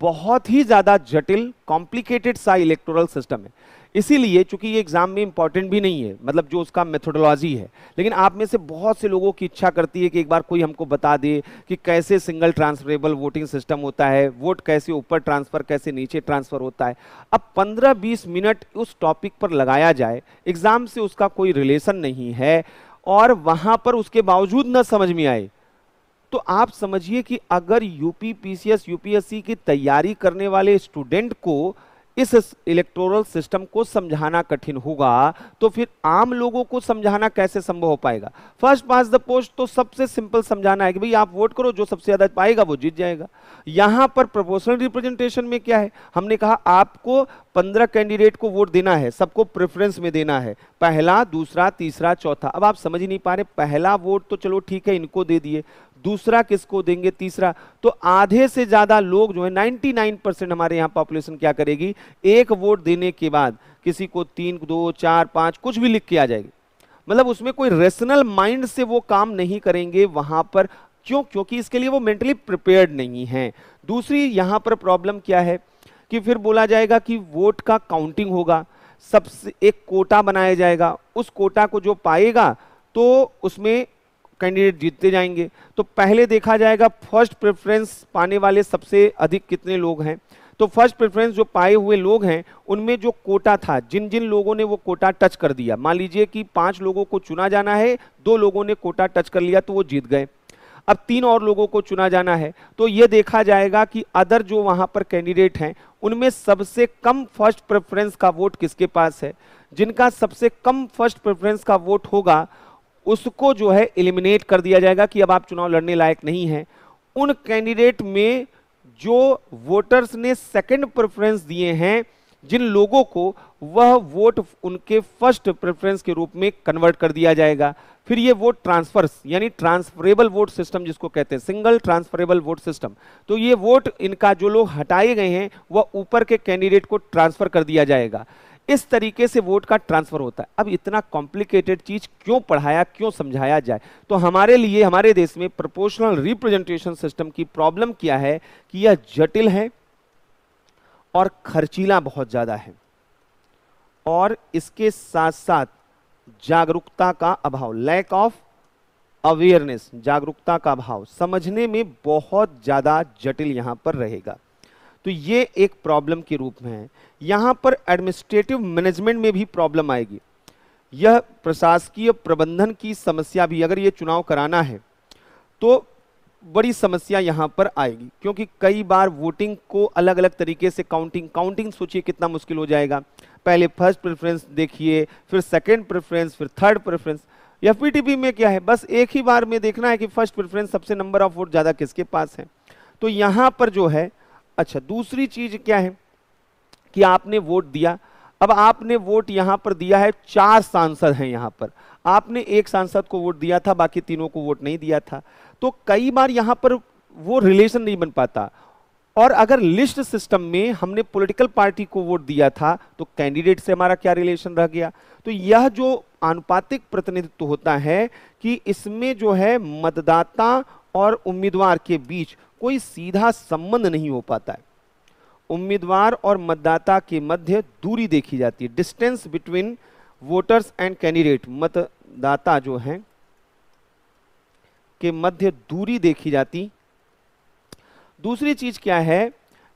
बहुत ही ज्यादा जटिल कॉम्प्लिकेटेड सा इलेक्टोरल सिस्टम है, इसीलिए चूंकि ये एग्जाम में इंपॉर्टेंट भी नहीं है, मतलब जो उसका मेथोडोलॉजी है, लेकिन आप में से बहुत से लोगों की इच्छा करती है कि एक बार कोई हमको बता दे कि कैसे सिंगल ट्रांसफरेबल वोटिंग सिस्टम होता है, वोट कैसे ऊपर ट्रांसफर कैसे नीचे ट्रांसफर होता है। अब 15-20 मिनट उस टॉपिक पर लगाया जाए, एग्जाम से उसका कोई रिलेशन नहीं है, और वहां पर उसके बावजूद न समझ में आए, तो आप समझिए कि अगर यूपी पीसीएस यूपीएससी की तैयारी करने वाले स्टूडेंट को इस इलेक्टोरल सिस्टम को समझाना कठिन होगा, तो फिर आम लोगों को समझाना कैसे संभव हो पाएगा। फर्स्ट पास द पोस्ट तो सबसे सिंपल समझाना है कि भाई आप वोट करो, जो सबसे ज्यादा पाएगा वो जीत जाएगा। यहां पर प्रोपोर्शनल रिप्रेजेंटेशन में क्या है, हमने कहा आपको 15 कैंडिडेट को वोट देना है, सबको प्रेफरेंस में देना है, पहला दूसरा तीसरा चौथा। अब आप समझ ही नहीं पा रहे, पहला वोट तो चलो ठीक है इनको दे दिए, दूसरा किसको देंगे, तीसरा, तो आधे से ज्यादा लोग जो है 99% हमारे यहाँ पॉपुलेशन क्या करेगी, एक वोट देने के बाद किसी को 3 2 4 5 कुछ भी लिख के आ जाएगी, मतलब उसमें कोई रेशनल माइंड से वो काम नहीं करेंगे वहां पर। क्यों? क्योंकि इसके लिए वो मेंटली प्रिपेयर्ड नहीं है। दूसरी यहां पर प्रॉब्लम क्या है कि फिर बोला जाएगा कि वोट का काउंटिंग होगा, सबसे एक कोटा बनाया जाएगा, उस कोटा को जो पाएगा तो उसमें कैंडिडेट जीतते जाएंगे। तो पहले देखा जाएगा फर्स्ट प्रेफरेंस पाने वाले सबसे अधिक कितने लोग हैं, तो फर्स्ट प्रेफरेंस जो पाए हुए लोग हैं उनमें जो कोटा था, जिन जिन लोगों ने वो कोटा टच कर दिया, मान लीजिए कि 5 लोगों को चुना जाना है, 2 लोगों ने कोटा टच कर लिया तो वो जीत गए। अब 3 और लोगों को चुना जाना है, तो ये देखा जाएगा कि अदर जो वहां पर कैंडिडेट हैं उनमें सबसे कम फर्स्ट प्रेफरेंस का वोट किसके पास है, जिनका सबसे कम फर्स्ट प्रेफरेंस का वोट होगा उसको जो है एलिमिनेट कर दिया जाएगा कि अब आप चुनाव लड़ने लायक नहीं हैं। उन कैंडिडेट में जो वोटर्स ने सेकंड प्रेफरेंस दिए हैं, जिन लोगों को, वह वोट उनके फर्स्ट प्रेफरेंस के रूप में कन्वर्ट कर दिया जाएगा। फिर ये वोट ट्रांसफर्स यानी ट्रांसफरेबल वोट सिस्टम जिसको कहते हैं, सिंगल ट्रांसफरेबल वोट सिस्टम, तो ये वोट इनका जो लोग हटाए गए हैं वह ऊपर के कैंडिडेट को ट्रांसफर कर दिया जाएगा। इस तरीके से वोट का ट्रांसफर होता है। अब इतना कॉम्प्लिकेटेड चीज क्यों पढ़ाया, क्यों समझाया जाए? तो हमारे लिए, हमारे देश में प्रोपोर्शनल रिप्रेजेंटेशन सिस्टम की प्रॉब्लम क्या है कि यह जटिल है और खर्चीला बहुत ज्यादा है, और इसके साथ साथ जागरूकता का अभाव, लैक ऑफ अवेयरनेस, जागरूकता का अभाव, समझने में बहुत ज्यादा जटिल यहां पर रहेगा। तो ये एक प्रॉब्लम के रूप में है। यहां पर एडमिनिस्ट्रेटिव मैनेजमेंट में भी प्रॉब्लम आएगी। यह प्रशासकीय प्रबंधन की समस्या भी, अगर ये चुनाव कराना है तो बड़ी समस्या यहाँ पर आएगी, क्योंकि कई बार वोटिंग को अलग अलग तरीके से काउंटिंग सोचिए कितना मुश्किल हो जाएगा। पहले फर्स्ट प्रेफरेंस देखिए, फिर सेकंड प्रेफरेंस, फिर थर्ड प्रेफरेंस। एफपीटीपी में क्या है, बस एक ही बार में देखना है कि फर्स्ट प्रेफरेंस सबसे नंबर ऑफ वोट ज़्यादा किसके पास है। तो यहाँ पर जो है, अच्छा दूसरी चीज़ क्या है कि आपने वोट दिया। अब आपने वोट यहाँ पर दिया है, 4 सांसद हैं यहाँ पर, आपने एक सांसद को वोट दिया था, बाकी तीनों को वोट नहीं दिया था। तो कई बार यहाँ पर वो रिलेशन नहीं बन पाता। और अगर लिस्ट सिस्टम में हमने पॉलिटिकल पार्टी को वोट दिया था तो कैंडिडेट से हमारा क्या रिलेशन रह गया। तो यह जो आनुपातिक प्रतिनिधित्व होता है कि इसमें जो है मतदाता और उम्मीदवार के बीच कोई सीधा संबंध नहीं हो पाता है। उम्मीदवार और मतदाता के मध्य दूरी देखी जाती है, distance between voters and candidate, मतदाता जो हैं के मध्य दूरी देखी जाती। दूसरी चीज क्या है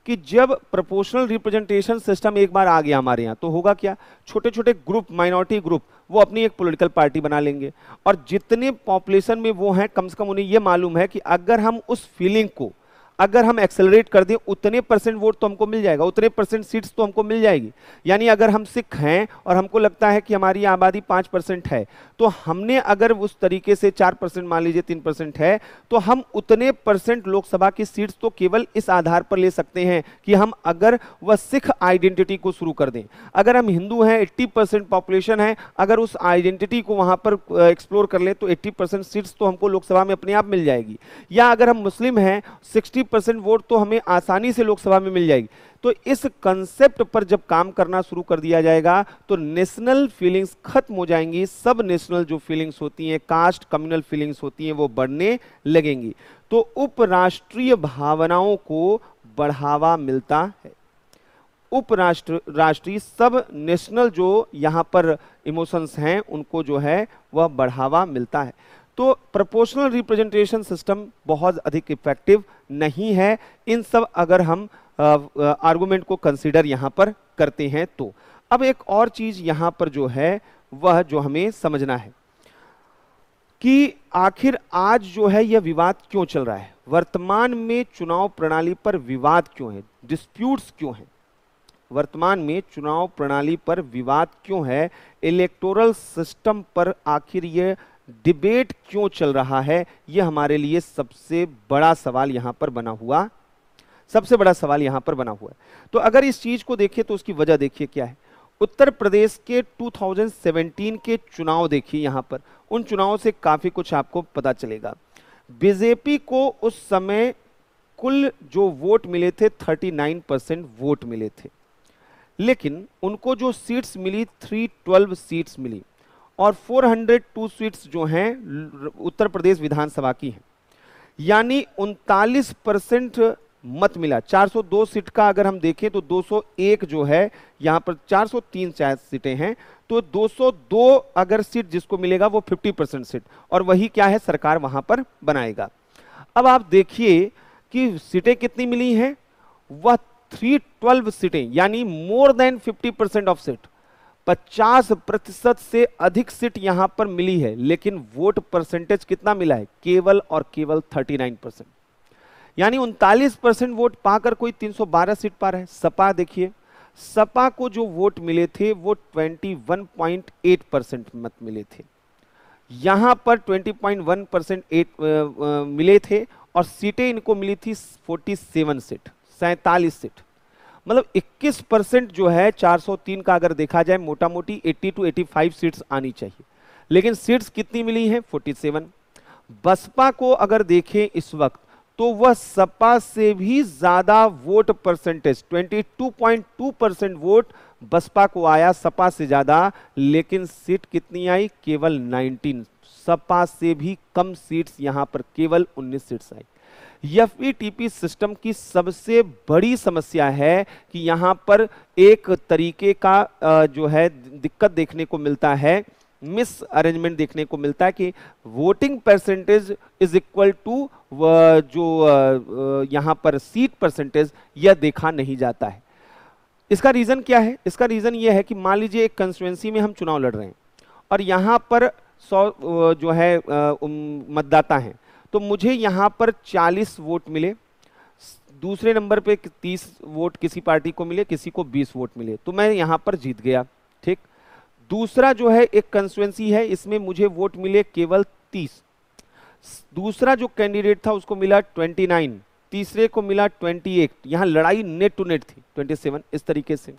कि जब प्रोपोर्शनल रिप्रेजेंटेशन सिस्टम एक बार आ गया हमारे यहाँ, तो होगा क्या, छोटे छोटे ग्रुप, माइनॉरिटी ग्रुप, वो अपनी एक पॉलिटिकल पार्टी बना लेंगे, और जितने पॉपुलेशन में वो हैं कम से कम उन्हें ये मालूम है कि अगर हम उस फीलिंग को अगर हम एक्सेलरेट कर दें उतने परसेंट वोट तो हमको मिल जाएगा, उतने परसेंट सीट्स तो हमको मिल जाएगी। यानी अगर हम सिख हैं और हमको लगता है कि हमारी आबादी 5% है, तो हमने अगर उस तरीके से 4% मान लीजिए 3% है, तो हम उतने परसेंट लोकसभा की सीट्स तो केवल इस आधार पर ले सकते हैं कि हम अगर वह सिख आइडेंटिटी को शुरू कर दें। अगर हम हिंदू हैं, 80% पॉपुलेशन है, अगर उस आइडेंटिटी को वहां पर एक्सप्लोर कर ले तो 80% सीट्स तो हमको लोकसभा में अपने आप मिल जाएगी। या अगर हम मुस्लिम हैं, 60% वोट तो हमें आसानी से लोकसभा में मिल जाएगी। तो इस कंसेप्ट पर जब काम करना शुरू कर दिया जाएगा तो नेशनल फीलिंग्स खत्म हो जाएंगी, सब नेशनल जो फीलिंग्स होती हैं, कास्ट कम्युनल फीलिंग्स होती हैं, वो बढ़ने लगेंगी। तो उपराष्ट्रीय भावनाओं को बढ़ावा मिलता है। राष्ट्रीय सब नेशनल जो यहाँ पर इमोशंस हैं उनको जो है वह बढ़ावा मिलता है। तो प्रोपोर्शनल रिप्रेजेंटेशन सिस्टम बहुत अधिक इफेक्टिव नहीं है, इन सब अगर हम आर्गुमेंट को कंसीडर यहाँ पर करते हैं तो। अब एक और चीज यहाँ पर जो है वह जो हमें समझना है कि आखिर आज जो है यह विवाद क्यों चल रहा है, वर्तमान में चुनाव प्रणाली पर विवाद क्यों है, डिस्प्यूट्स क्यों है, वर्तमान में चुनाव प्रणाली पर विवाद क्यों है, इलेक्टोरल सिस्टम पर आखिर ये डिबेट क्यों चल रहा है, ये हमारे लिए सबसे बड़ा सवाल यहां पर बना हुआ, सबसे बड़ा सवाल यहां पर बना हुआ है। तो अगर इस चीज को देखिए तो उसकी वजह देखिए क्या है। उत्तर प्रदेश के 2017 के चुनाव देखिए, यहां पर उन चुनावों से काफी कुछ आपको पता चलेगा। बीजेपी को उस समय कुल जो वोट मिले थे 39% वोट मिले थे, लेकिन उनको जो सीट्स मिली 312 सीट्स मिली, और 402 सीट्स जो हैं उत्तर प्रदेश विधानसभा की हैं, यानी 39% मत मिला। 402 सीट का अगर हम देखें तो 201 जो है यहाँ पर 403 शायद सीटें हैं, तो 202 अगर सीट जिसको मिलेगा वो 50% सीट, और वही क्या है सरकार वहां पर बनाएगा। अब आप देखिए कि सीटें कितनी मिली हैं, वह 312 सीटें, यानी मोर देन 50% ऑफ सीट, 50% से अधिक सीट यहां पर मिली है, लेकिन वोट परसेंटेज कितना मिला है, केवल और केवल 39%। यानी 39% वोट पाकर कोई 312 सीट पा रहा है। सपा देखिए, सपा को जो वोट मिले थे वो 21.8% मत मिले थे, यहां पर 20.1% मिले थे, और सीटें इनको मिली थी 47 सीट, 47 सीट, मतलब 21% जो है 403 का अगर देखा जाए मोटा मोटी 80 to 85 सीट्स आनी चाहिए, लेकिन सीट्स कितनी मिली हैं 47। बसपा को अगर देखें इस वक्त तो वह सपा से भी ज्यादा वोट परसेंटेज 22.2% वोट बसपा को आया सपा से ज्यादा, लेकिन सीट कितनी आई केवल 19, सपा से भी कम सीट्स यहां पर केवल 19 सीट्स आई। एफईटीपी सिस्टम की सबसे बड़ी समस्या है कि यहां पर एक तरीके का जो है दिक्कत देखने को मिलता है, मिस अरेंजमेंट देखने को मिलता है कि voting percentage is equal to जो यहां पर सीट परसेंटेज यह देखा नहीं जाता है। इसका रीजन क्या है, इसका रीजन यह है कि मान लीजिए एक कंस्टिट्यूएंसी में हम चुनाव लड़ रहे हैं और यहां पर 100 जो है मतदाता हैं, तो मुझे यहाँ पर 40 वोट मिले, दूसरे नंबर पे 30 वोट किसी पार्टी को मिले, किसी को 20 वोट मिले, तो मैं यहाँ पर जीत गया। ठीक, दूसरा जो है एक कंस्टिट्यूएंसी है, इसमें मुझे वोट मिले केवल 30, दूसरा जो कैंडिडेट था उसको मिला 29, तीसरे को मिला 28, यहां लड़ाई नेट टू नेट थी 27, इस तरीके से।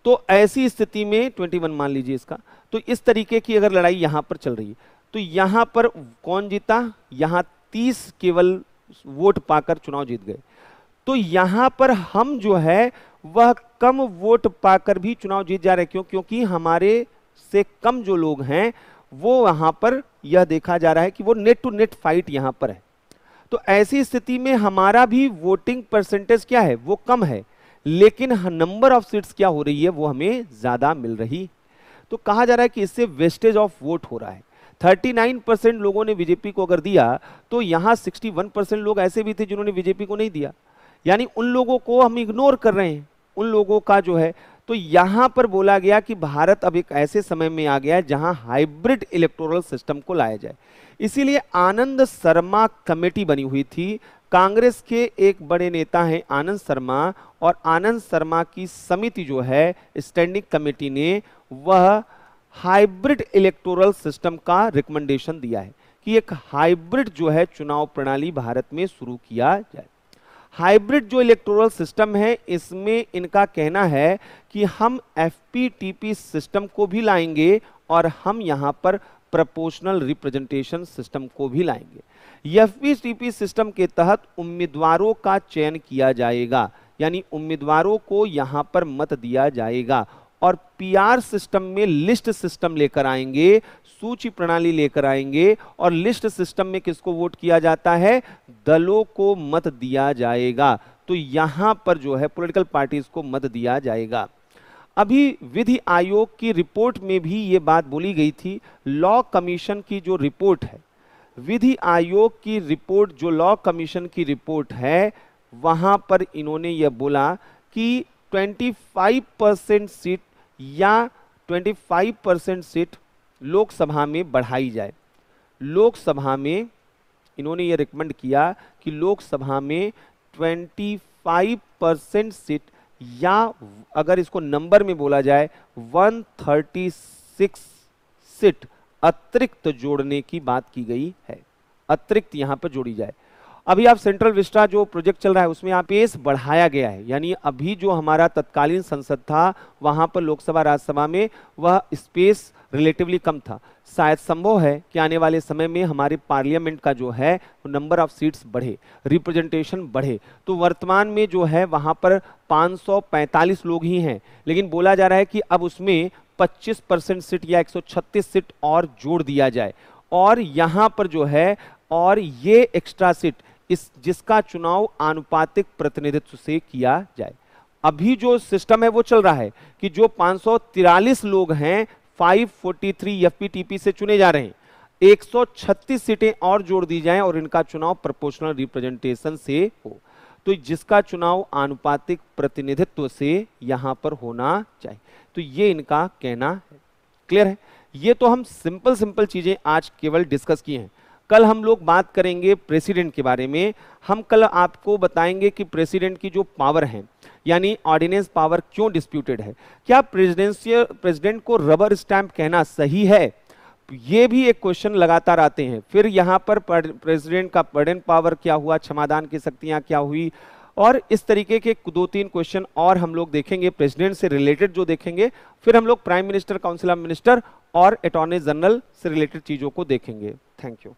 तो ऐसी स्थिति में 21 मान लीजिए इसका, तो इस तरीके की अगर लड़ाई यहां पर चल रही है, तो यहां पर कौन जीता, यहां 30 केवल वोट पाकर चुनाव जीत गए। तो यहां पर हम जो है वह कम वोट पाकर भी चुनाव जीत जा रहे हैं। क्यों? क्योंकि हमारे से कम जो लोग हैं वो वहां पर यह देखा जा रहा है कि वो नेट टू नेट फाइट यहां पर है। तो ऐसी स्थिति में हमारा भी वोटिंग परसेंटेज क्या है, वो कम है, लेकिन नंबर ऑफ सीट्स क्या हो रही है, वो हमें ज्यादा मिल रही। तो कहा जा रहा है कि इससे वेस्टेज ऑफ वोट हो रहा है। 39% लोगों ने बीजेपी को अगर दिया, तो यहां 61% लोग ऐसे भी थे जिन्होंने बीजेपी को नहीं दिया, यानी उन लोगों को हम इग्नोर कर रहे हैं, उन लोगों का जो है। तो यहां पर बोला गया कि भारत अब एक ऐसे समय में आ गया है जहां हाइब्रिड इलेक्टोरल सिस्टम को लाया जाए। इसीलिए आनंद शर्मा कमेटी बनी हुई थी। कांग्रेस के एक बड़े नेता हैं आनंद शर्मा, और आनंद शर्मा की समिति जो है स्टैंडिंग कमेटी ने वह हाइब्रिड इलेक्टोरल सिस्टम का रिकमेंडेशन दिया है कि एक हाइब्रिड जो है चुनाव प्रणाली भारत में शुरू किया जाए। हाइब्रिड जो इलेक्टोरल सिस्टम है, इसमें इनका कहना है कि हम एफपीटीपी सिस्टम को भी लाएंगे और हम यहां पर प्रोपोर्शनल रिप्रेजेंटेशन सिस्टम को भी लाएंगे। एफपीटीपी सिस्टम के तहत उम्मीदवारों का चयन किया जाएगा, यानी उम्मीदवारों को यहां पर मत दिया जाएगा, और पीआर सिस्टम में लिस्ट सिस्टम लेकर आएंगे, सूची प्रणाली लेकर आएंगे, और लिस्ट सिस्टम में किसको वोट किया जाता है, दलों को मत दिया जाएगा। तो यहां पर जो है पॉलिटिकल पार्टीज को मत दिया जाएगा। अभी विधि आयोग की रिपोर्ट में भी ये बात बोली गई थी। लॉ कमीशन की जो रिपोर्ट है, विधि आयोग की रिपोर्ट, जो लॉ कमीशन की रिपोर्ट है, वहां पर इन्होंने यह बोला कि 25% सीट या 25% सीट लोकसभा में बढ़ाई जाए। लोकसभा में इन्होंने ये रिकमेंड किया कि लोकसभा में 25% सीट, या अगर इसको नंबर में बोला जाए 136 सीट अतिरिक्त जोड़ने की बात की गई है, अतिरिक्त यहां पर जोड़ी जाए। अभी आप सेंट्रल विस्टा जो प्रोजेक्ट चल रहा है उसमें स्पेस बढ़ाया गया है, यानी अभी जो हमारा तत्कालीन संसद था वहां पर लोकसभा राज्यसभा में वह स्पेस रिलेटिवली कम था। शायद संभव है कि आने वाले समय में हमारे पार्लियामेंट का जो है नंबर ऑफ सीट्स बढ़े, रिप्रेजेंटेशन बढ़े। तो वर्तमान में जो है वहां पर 545 लोग ही हैं, लेकिन बोला जा रहा है कि अब उसमें 25% सीट या 136 सीट और जोड़ दिया जाए, और यहां पर जो है और ये एक्स्ट्रा सीट इस जिसका चुनाव आनुपातिक प्रतिनिधित्व से किया जाए। अभी जो सिस्टम है वो चल रहा है कि जो 543 लोग हैं 543 एफपीटीपी से चुने जा रहे हैं, 136 सीटें और जोड़ दी जाएं और इनका चुनाव प्रोपोर्शनल रिप्रेजेंटेशन से हो, तो जिसका चुनाव आनुपातिक प्रतिनिधित्व से यहां पर होना चाहिए। तो ये इनका कहना है। क्लियर है? ये तो हम सिंपल चीजें आज केवल डिस्कस की हैं। कल हम लोग बात करेंगे प्रेसिडेंट के बारे में। हम कल आपको बताएंगे कि प्रेसिडेंट की जो पावर है, यानी ऑर्डिनेंस पावर क्यों डिस्प्यूटेड है, क्या प्रेसिडेंट को रबर स्टैंप कहना सही है, ये भी एक क्वेश्चन लगातार आते हैं। फिर यहाँ पर प्रेसिडेंट का पर्डन पावर क्या हुआ, क्षमादान की शक्तियां क्या हुई, और इस तरीके के 2-3 क्वेश्चन और हम लोग देखेंगे प्रेसिडेंट से रिलेटेड जो देखेंगे। फिर हम लोग prime minister, council of minister और अटॉर्नी जनरल से रिलेटेड चीजों को देखेंगे। Thank you.